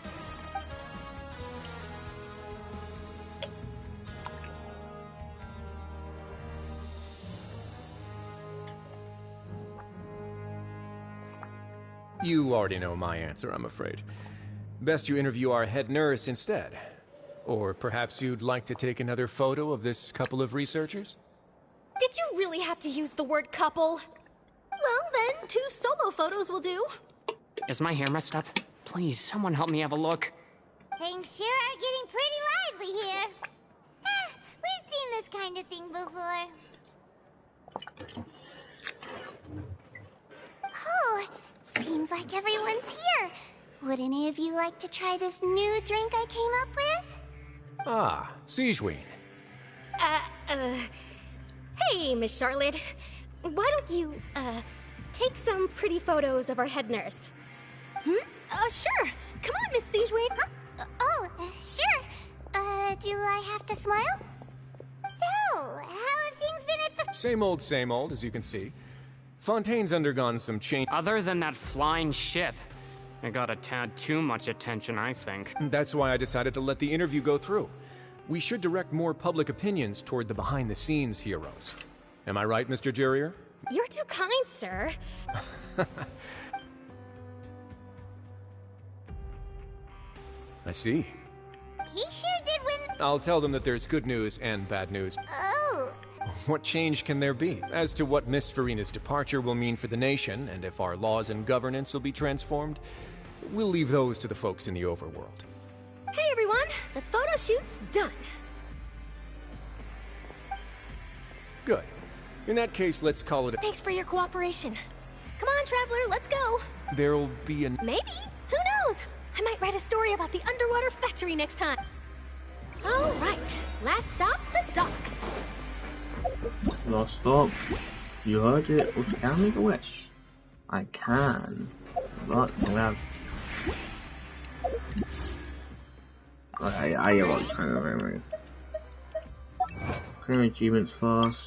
You already know my answer, I'm afraid. Best you interview our head nurse instead. Or perhaps you'd like to take another photo of this couple of researchers? Did you really have to use the word couple? Well, then, 2 solo photos will do. Is my hair messed up? Please, someone help me have a look. Things sure are getting pretty lively here. We've seen this kind of thing before. Oh, seems like everyone's here. Would any of you like to try this new drink I came up with? Ah, Sigewinne. Hey, Miss Charlotte. Why don't you, take some pretty photos of our head nurse? Sure. Come on, Miss Sigewinne. Sure. Do I have to smile? So, how have things been at the... Same old, as you can see. Fontaine's undergone some change. Other than that flying ship, it got a tad too much attention, I think. That's why I decided to let the interview go through. We should direct more public opinions toward the behind-the-scenes heroes. Am I right, Mr. Jurrier? You're too kind, sir. I see. He sure did win. I'll tell them that there's good news and bad news. Oh. What change can there be? As to what Miss Farina's departure will mean for the nation, and if our laws and governance will be transformed, we'll leave those to the folks in the overworld. Hey, everyone. The photo shoot's done. Good. In that case, let's call it a... Thanks for your cooperation. Come on, Traveler, let's go. There'll be an... Maybe. Who knows? I might write a story about the underwater factory next time. All right. Last stop, the docks. Last stop. You heard it. Or can I make a wish? I can. But I'm gonna have... I get what's kind of memory. Claim achievements first.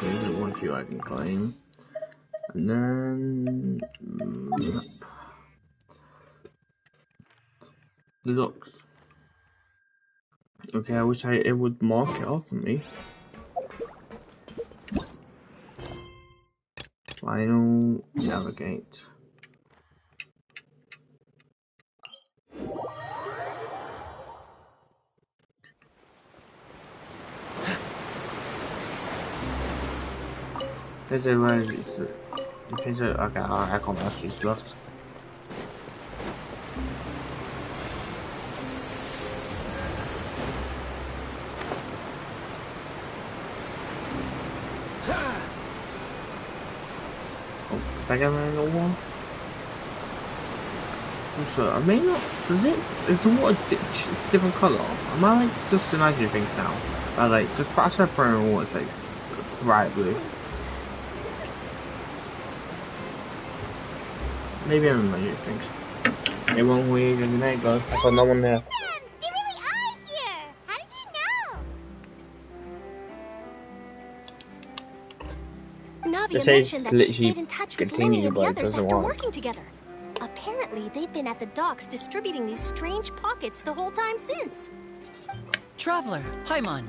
There's the 1 2 I can claim. And then... the docks. Okay, I wish it would mark it off for me. Final navigate. Okay, I can't actually just. Second man or one? Also, I may not. Is the water different colour? Am I like just imagining things now? Like, just put a separate water takes bright blue. Maybe I'm imagining things. It won't weird, and there you go. I got no one there. They really are here! How did you know? Navia mentioned that she stayed in touch with Lily and the others after working together. Apparently, they've been at the docks distributing these strange pockets the whole time since. Traveler, Paimon.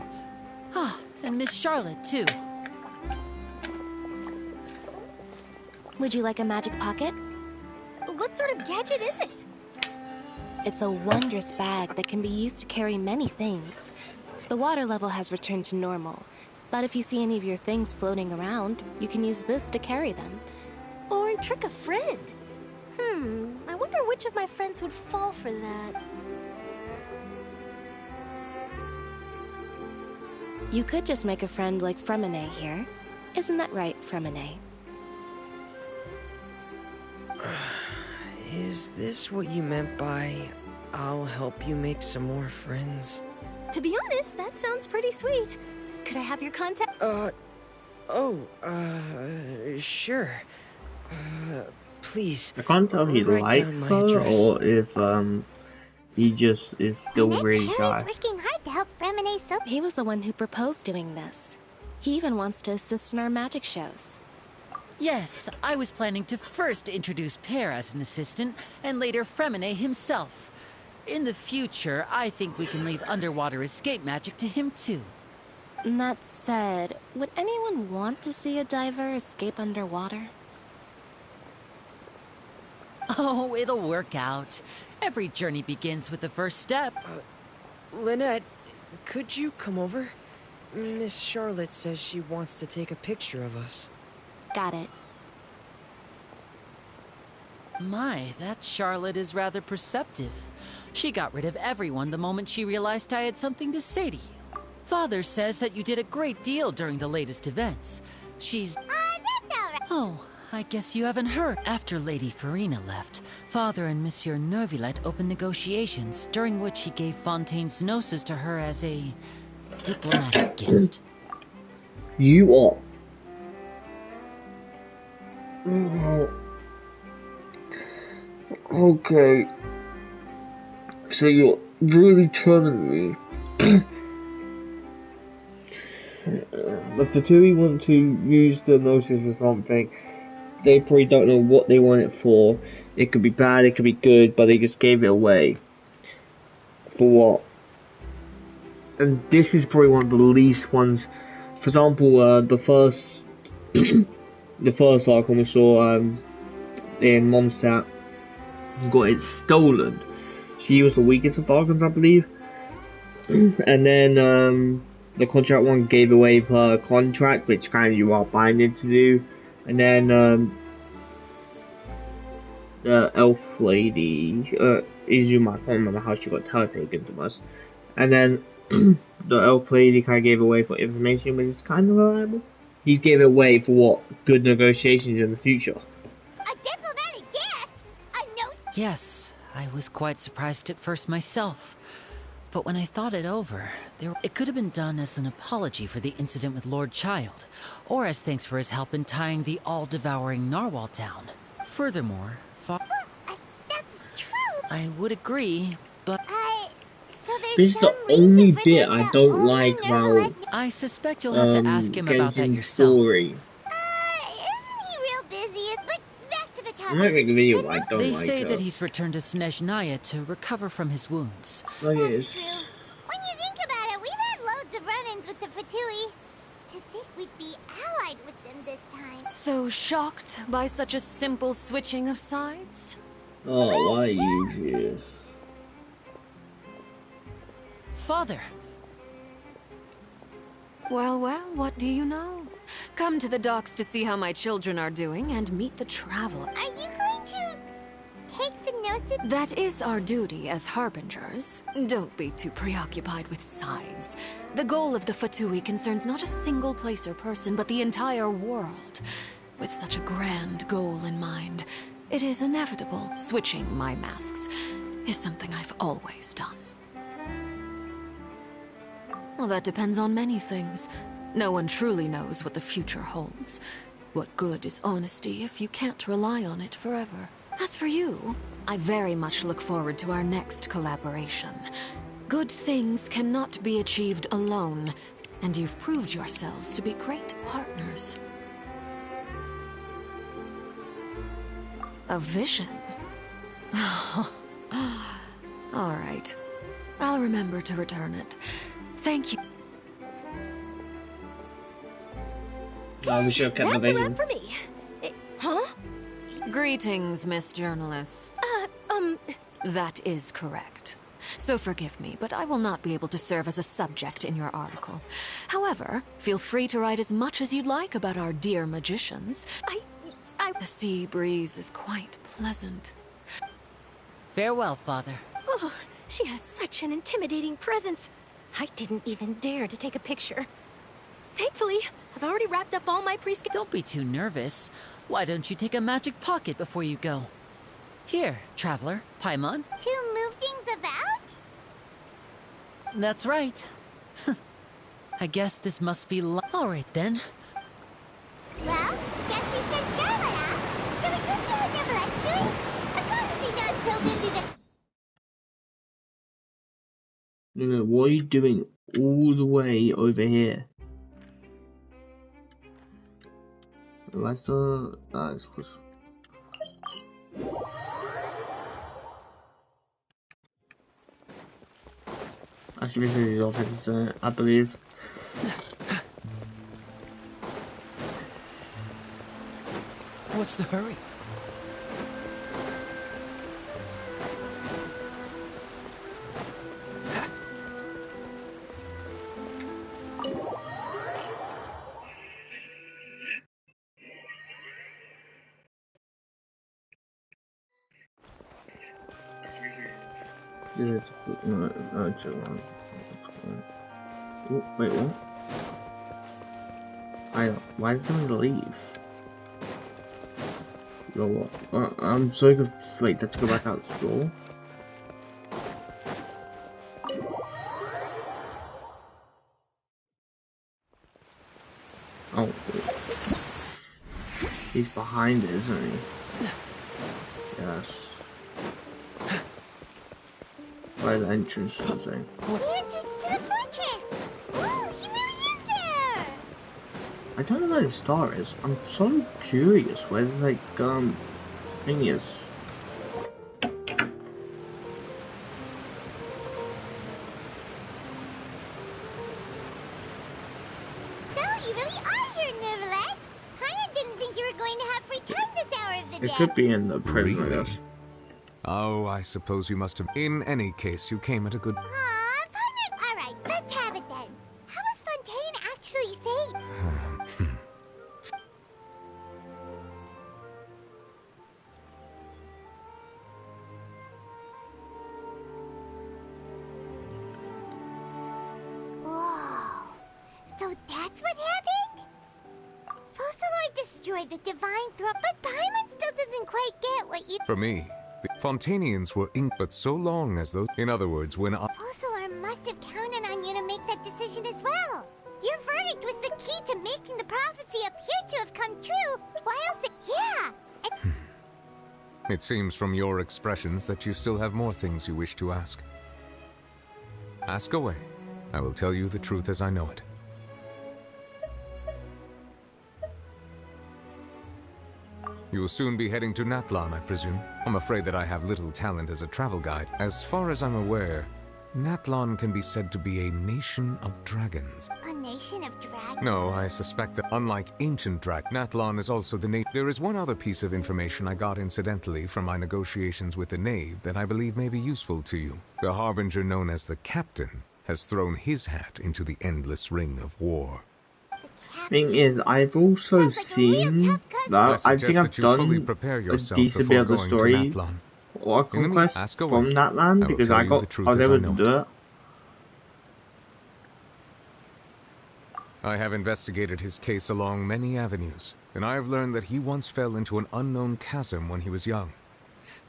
Ah, and Miss Charlotte, too. Would you like a magic pocket? What sort of gadget is it? It's a wondrous bag that can be used to carry many things. The water level has returned to normal, but if you see any of your things floating around, you can use this to carry them. Or trick a friend. I wonder which of my friends would fall for that. You could just make a friend like Fremine here. Isn't that right, Fremine? Is this what you meant by, I'll help you make some more friends? To be honest, that sounds pretty sweet. Could I have your contact? Sure. Please. I can't tell if he likes her or if he just is still really sure shy. is working hard to help Fremine so. He was the one who proposed doing this. He even wants to assist in our magic shows. Yes, I was planning to first introduce Pear as an assistant, and later Fremine himself. In the future, I think we can leave underwater escape magic to him too. That said, would anyone want to see a diver escape underwater? Oh, it'll work out. Every journey begins with the first step. Lynette, could you come over? Miss Charlotte says she wants to take a picture of us. Got it. My, that Charlotte is rather perceptive. She got rid of everyone the moment she realized I had something to say to you. Father says that you did a great deal during the latest events. She's... that's alright. Oh, I guess you haven't heard. After Lady Farina left, Father and Monsieur Nervillet opened negotiations, during which he gave Fontaine's Gnosis to her as a diplomatic gift. You are... Okay. So you're really telling me if the two want to use the Gnosis or something, they probably don't know what they want it for. It could be bad, it could be good, but they just gave it away. For what? And this is probably one of the least ones. For example, the first the first archon we saw in Mondstadt got it stolen. She was the weakest of the archons, I believe. And then the contract one gave away her contract, which kind of you are binding to do. And then the elf lady, Izuma, I can't remember how she got her taken to us. And then the elf lady kind of gave away for information, which is kind of reliable. He gave it away for what? Good negotiations in the future. A diplomatic gift? A no. Yes, I was quite surprised at first myself. But when I thought it over, it could have been done as an apology for the incident with Lord Child, or as thanks for his help in tying the all-devouring narwhal down. Furthermore, that's true. I would agree, but... So this is the only bit I don't like about I suspect you'll have to ask him about that Genshin's yourself. story. Isn't he real busy? But back to the topic. I might make a video, I don't They like say her. that he's returned to Snezhnaya to recover from his wounds. Like it is. True. When you think about it, we've had loads of run-ins with the Fatui. To think we'd be allied with them this time. So shocked by such a simple switching of sides? Oh, why are you here? Father! Well, well, what do you know? Come to the docks to see how my children are doing and meet the traveler. Are you going to take the Gnosis? That is our duty as harbingers. Don't be too preoccupied with sides. The goal of the Fatui concerns not a single place or person, but the entire world. With such a grand goal in mind, it is inevitable. Switching my masks is something I've always done. Well, that depends on many things. No one truly knows what the future holds. What good is honesty if you can't rely on it forever? As for you, I very much look forward to our next collaboration. Good things cannot be achieved alone, and you've proved yourselves to be great partners. A vision? All right. I'll remember to return it. Thank you. We should have kept the That's a vision. wrap for me. Huh? Greetings, Miss Journalist. That is correct. So forgive me, but I will not be able to serve as a subject in your article. However, feel free to write as much as you'd like about our dear magicians. The sea breeze is quite pleasant. Farewell, Father. Oh, she has such an intimidating presence. I didn't even dare to take a picture. Thankfully, I've already wrapped up all my pre-scheduled... Don't be too nervous. Why don't you take a magic pocket before you go? Here, Traveler, Paimon. To move things about? That's right. I guess this must be all right, then. Well, guess you said Charlotte, huh? Shall we go see what Neverlette's doing? As long as he's not so busy that... Luna, what are you doing all the way over here? What's the... it's close. Actually, this is offense, I believe. What's the hurry? Wait, what? Why did someone leave? Yo, what? I'm so good. Wait, let's go back out the door. Oh, he's behind it, isn't he? Yes. By the entrance or something. The entrance to the fortress! Ooh, he really is there! I don't know where the star is. I'm so curious where the, like, thing is. So, you really are here, Neverland! Paimon didn't think you were going to have free time this hour of the day. It could be in the prison, I guess. Oh, I suppose you must have... In any case, you came at a good... Aw, Paimon! Alright, let's have it then. How was Fontaine actually saved? Whoa. So that's what happened? Focalor destroyed the divine throne, but Paimon still doesn't quite get what you... For me, the Fontanians were but so long as those... In other words, when I... Focalor must have counted on you to make that decision as well. Your verdict was the key to making the prophecy appear to have come true, whilst it... Yeah! It seems from your expressions that you still have more things you wish to ask. Ask away. I will tell you the truth as I know it. You will soon be heading to Natlan, I presume. I'm afraid that I have little talent as a travel guide. As far as I'm aware, Natlan can be said to be a nation of dragons. A nation of dragons? No, I suspect that unlike ancient Natlan is also the name. There is one other piece of information I got incidentally from my negotiations with the Knave that I believe may be useful to you. The Harbinger known as the Captain has thrown his hat into the endless ring of war. Thing is, I've also seen that I think I've done a decent bit of the story or conquest from that land because I was able to do it. I have investigated his case along many avenues, and I have learned that he once fell into an unknown chasm when he was young.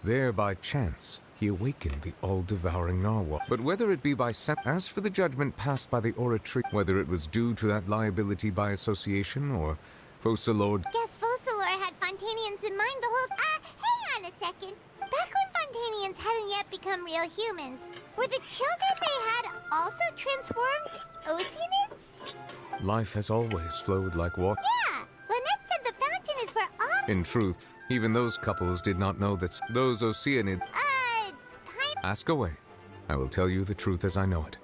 There, by chance, he awakened the all-devouring narwhal. But whether it be by as for the judgment passed by the oratory, whether it was due to that liability by association or Focalor... Guess Focalor had Fontanians in mind the whole... hang on a second. Back when Fontanians hadn't yet become real humans, were the children they had also transformed Oceanids? Life has always flowed like water. Yeah! Lynette said the fountain is where all... In truth, even those couples did not know that those Oceanids... Ask away. I will tell you the truth as I know it.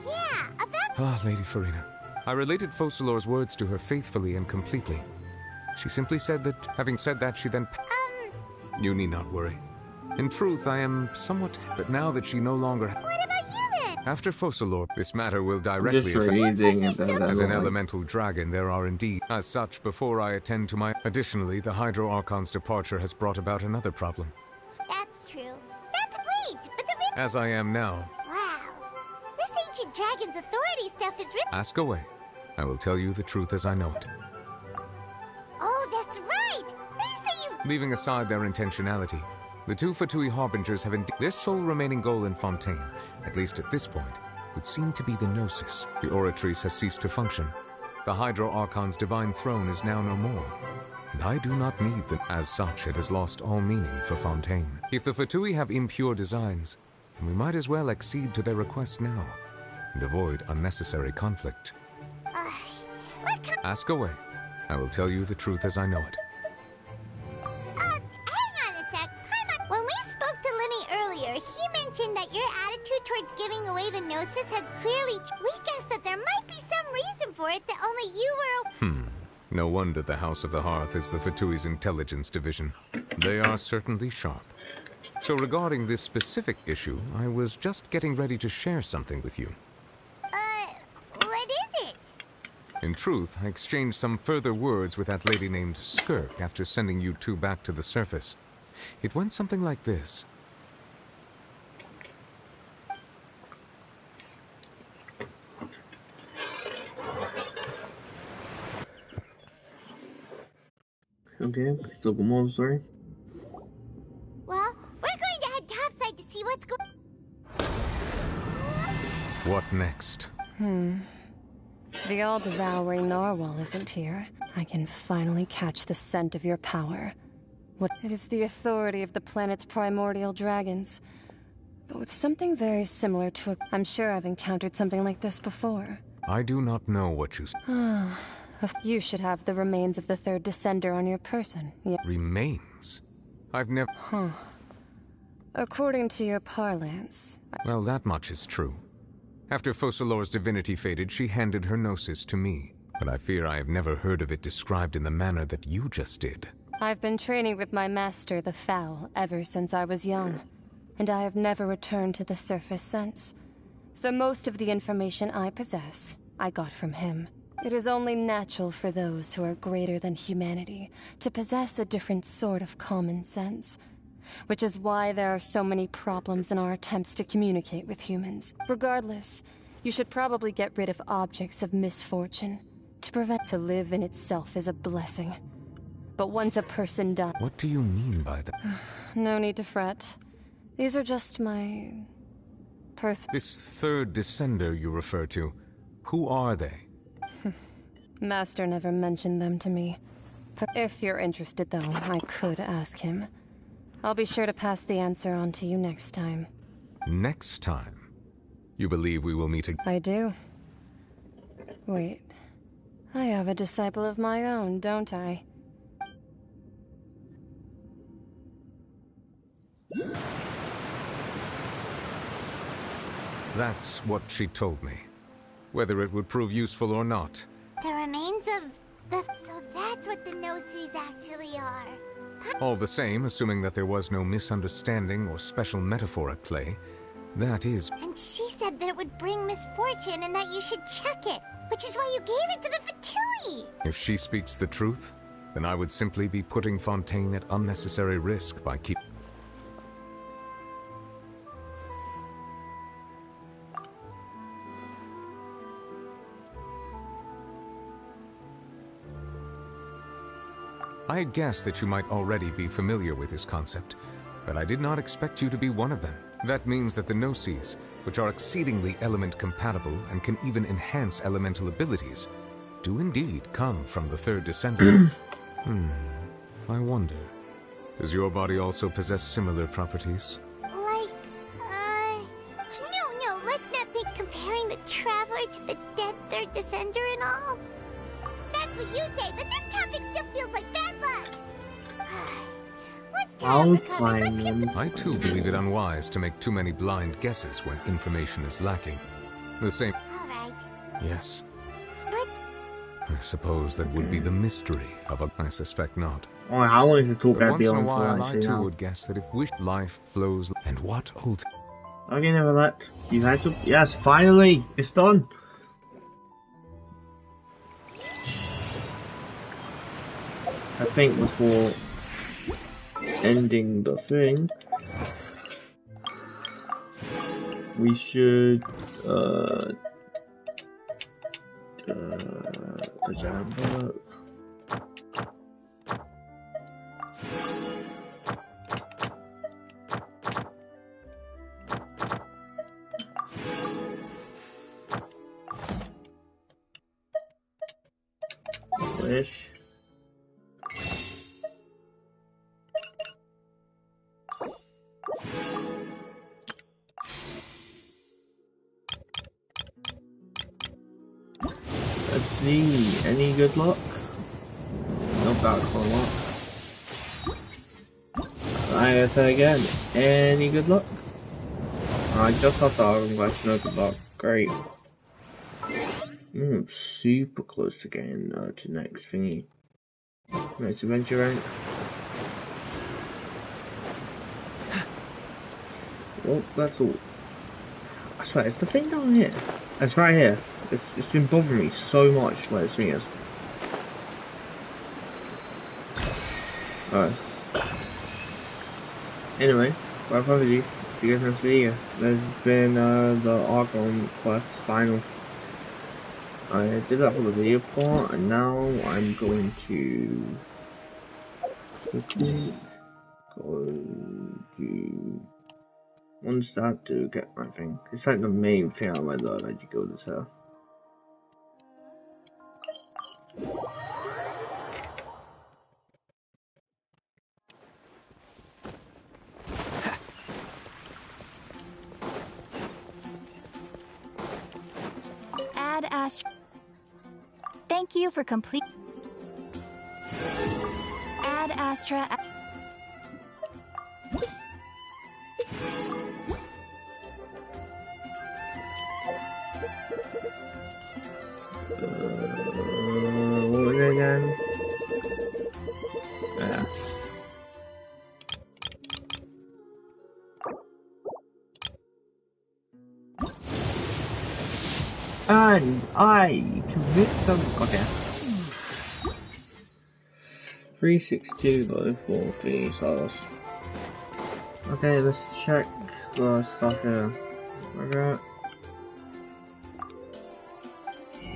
Yeah, about... Ah, Lady Farina. I related Focalor's words to her faithfully and completely. She simply said that, having said that, she then... You need not worry. In truth, I am somewhat... But now that she no longer... What about you then? After Focalor, this matter will directly affect... As an elemental dragon, there are indeed... As such, before I attend to my... Additionally, the Hydro Archon's departure has brought about another problem. That's true. Wait, but the... As I am now... Wow. This ancient dragon's authority stuff is really... Ask away. I will tell you the truth as I know it. Oh, that's right! They say you... Leaving aside their intentionality, the two Fatui Harbingers have indeed... Their sole remaining goal in Fontaine, at least at this point, would seem to be the Gnosis. The Oratrice has ceased to function. The Hydro Archon's divine throne is now no more. and I do not need them. As such, it has lost all meaning for Fontaine. If the Fatui have impure designs, then we might as well accede to their request now, and avoid unnecessary conflict. Ask away. I will tell you the truth as I know it. Hang on a sec. When we spoke to Lenny earlier, he mentioned that your attitude towards giving away the Gnosis had clearly... We guessed that there might be some reason for it that only you were... No wonder the House of the Hearth is the Fatui's intelligence division. They are certainly sharp. So regarding this specific issue, I was just getting ready to share something with you. What is it? In truth, I exchanged some further words with that lady named Skirk after sending you two back to the surface. It went something like this. Okay, still go more, sorry. Well, we're going to head topside to see what's going... What next? The all-devouring narwhal isn't here. I can finally catch the scent of your power. It is the authority of the planet's primordial dragons. But with something very similar to a... I'm sure I've encountered something like this before. I do not know what you... You should have the remains of the third descender on your person. Remains? I've never... According to your parlance... Well, that much is true. After Focalor's divinity faded, she handed her Gnosis to me. But I fear I have never heard of it described in the manner that you just did. I've been training with my master, the Foul, ever since I was young. And I have never returned to the surface since. So most of the information I possess, I got from him. It is only natural for those who are greater than humanity to possess a different sort of common sense. Which is why there are so many problems in our attempts to communicate with humans. Regardless, you should probably get rid of objects of misfortune. To live in itself is a blessing. But once a person dies... What do you mean by that? No need to fret. These are just my... This third descender you refer to, who are they? Master never mentioned them to me. If you're interested, though, I could ask him. I'll be sure to pass the answer on to you next time. Next time? You believe we will meet again? I do. Wait. I have a disciple of my own, don't I? That's what she told me. Whether it would prove useful or not. The remains of the... So that's what the Gnosis actually are. All the same, assuming that there was no misunderstanding or special metaphor at play, that is... And she said that it would bring misfortune and that you should check it, which is why you gave it to the Fatui! If she speaks the truth, then I would simply be putting Fontaine at unnecessary risk by keeping... I had guessed that you might already be familiar with this concept, but I did not expect you to be one of them. That means that the Gnosis, which are exceedingly element-compatible and can even enhance elemental abilities, do indeed come from the third descendant. I wonder, does your body also possess similar properties? Like, no, let's not think comparing the Traveler to the dead third descender and all. That's what you say, but this topic still feels like bad luck. Let's I'll find them. I too believe it unwise to make too many blind guesses when information is lacking. The same... Alright. Yes. But... I suppose that would be the mystery of a... I suspect not. Oh, how long is the talk But once in a on while, for, I actually, too now? would guess that if wish life flows... And what old... Okay, never let. You had to... Yes, finally! It's done! I think before ending the thing, we should agenda. Wish. Let's see, any good luck? No bad luck. I say again, any good luck? I just got the Argon Glass, no good luck. Great. Super close to getting to next thingy. Next adventure rank. Well, that's all. I swear, it's the thing down here. It's right here. It's been bothering me so much where this thing is. Alright. Anyway, without further ado, see you guys next video. There's been the Argon Quest final. I did that for the video part, and now I'm going to quickly go to one start to get my thing. It's like the main thing I went to let you go to sell. Ad Astra. Thank you for complete. Ad Astra. What was it again? Yeah. And I convict them. Okay. 362 by 40 sauce. Okay, let's check the stuff here. Okay.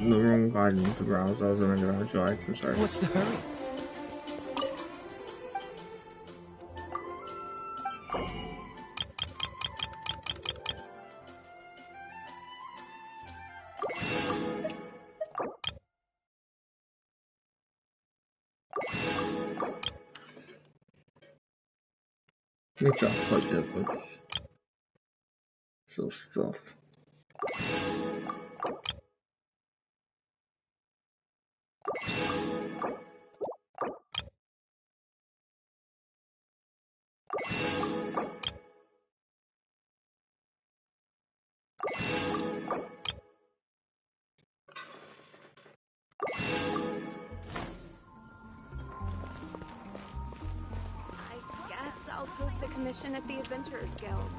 The wrong guidance to browse. I was in the garage. I'm sorry. What's the hurry? Good job, but so stuff. I guess I'll post a commission at the Adventurers Guild.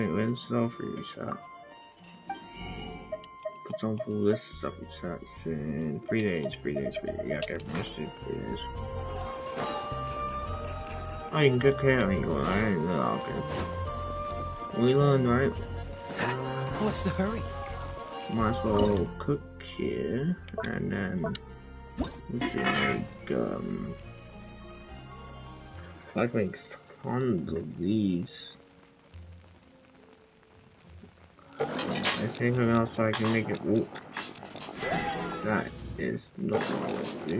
When stuff reset. For example, this stuff resets in 3 days, 3 days, 3 days. Yeah, okay, let's do 3 days. Oh, you can get care of me, I didn't know, okay. We learned, right? What's the hurry? Might as well cook here, and then we can make tons of these. Is there anything else I can make it? Ooh. That is not what I want to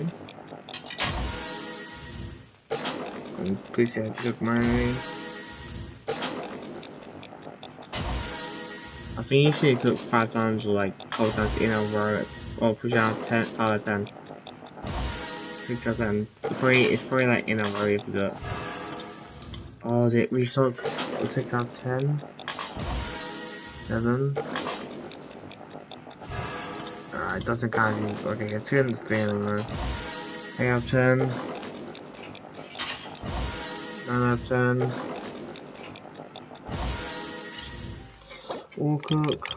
do. Please have to cook my. I think you should cook 5 times or like 12 times in a row, or push out 10 out of 10. 6 out of 10. It's probably like in a row if you do it. Oh, did it restart 6 out of 10? 7? It doesn't count. Okay, it's good in the feeling, 8 out of 10. 9 out of 10. All cook.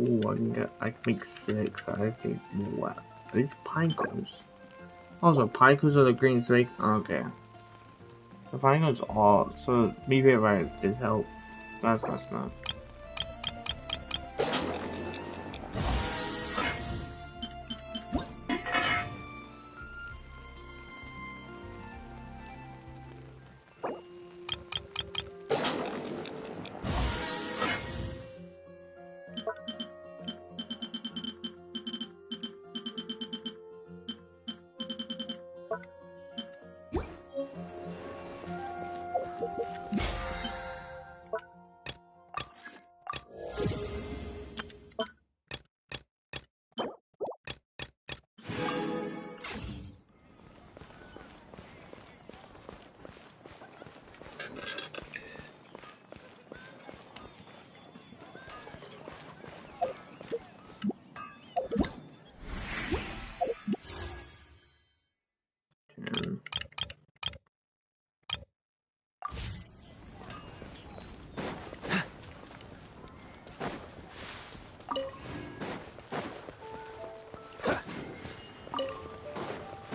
Ooh, I can make 6. I think, what? Are these pine cones? Also, pine cones are the green snake? Okay. The pine cones are, so maybe right, this help. That's not.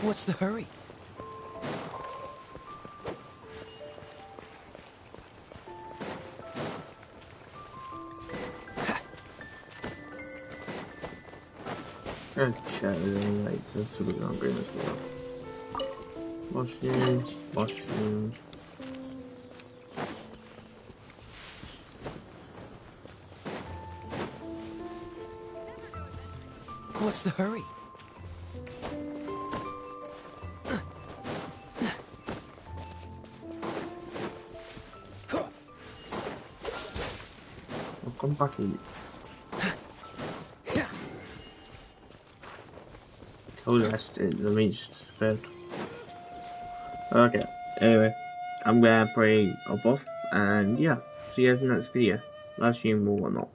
What's the hurry? Like, that's what I'm going as well. Mushrooms. What's the hurry? I'll come back in. Oh, that's it. The meat's fed. Okay. Anyway, I'm gonna play a buff, and yeah, see you guys in the next video. Live stream or whatnot.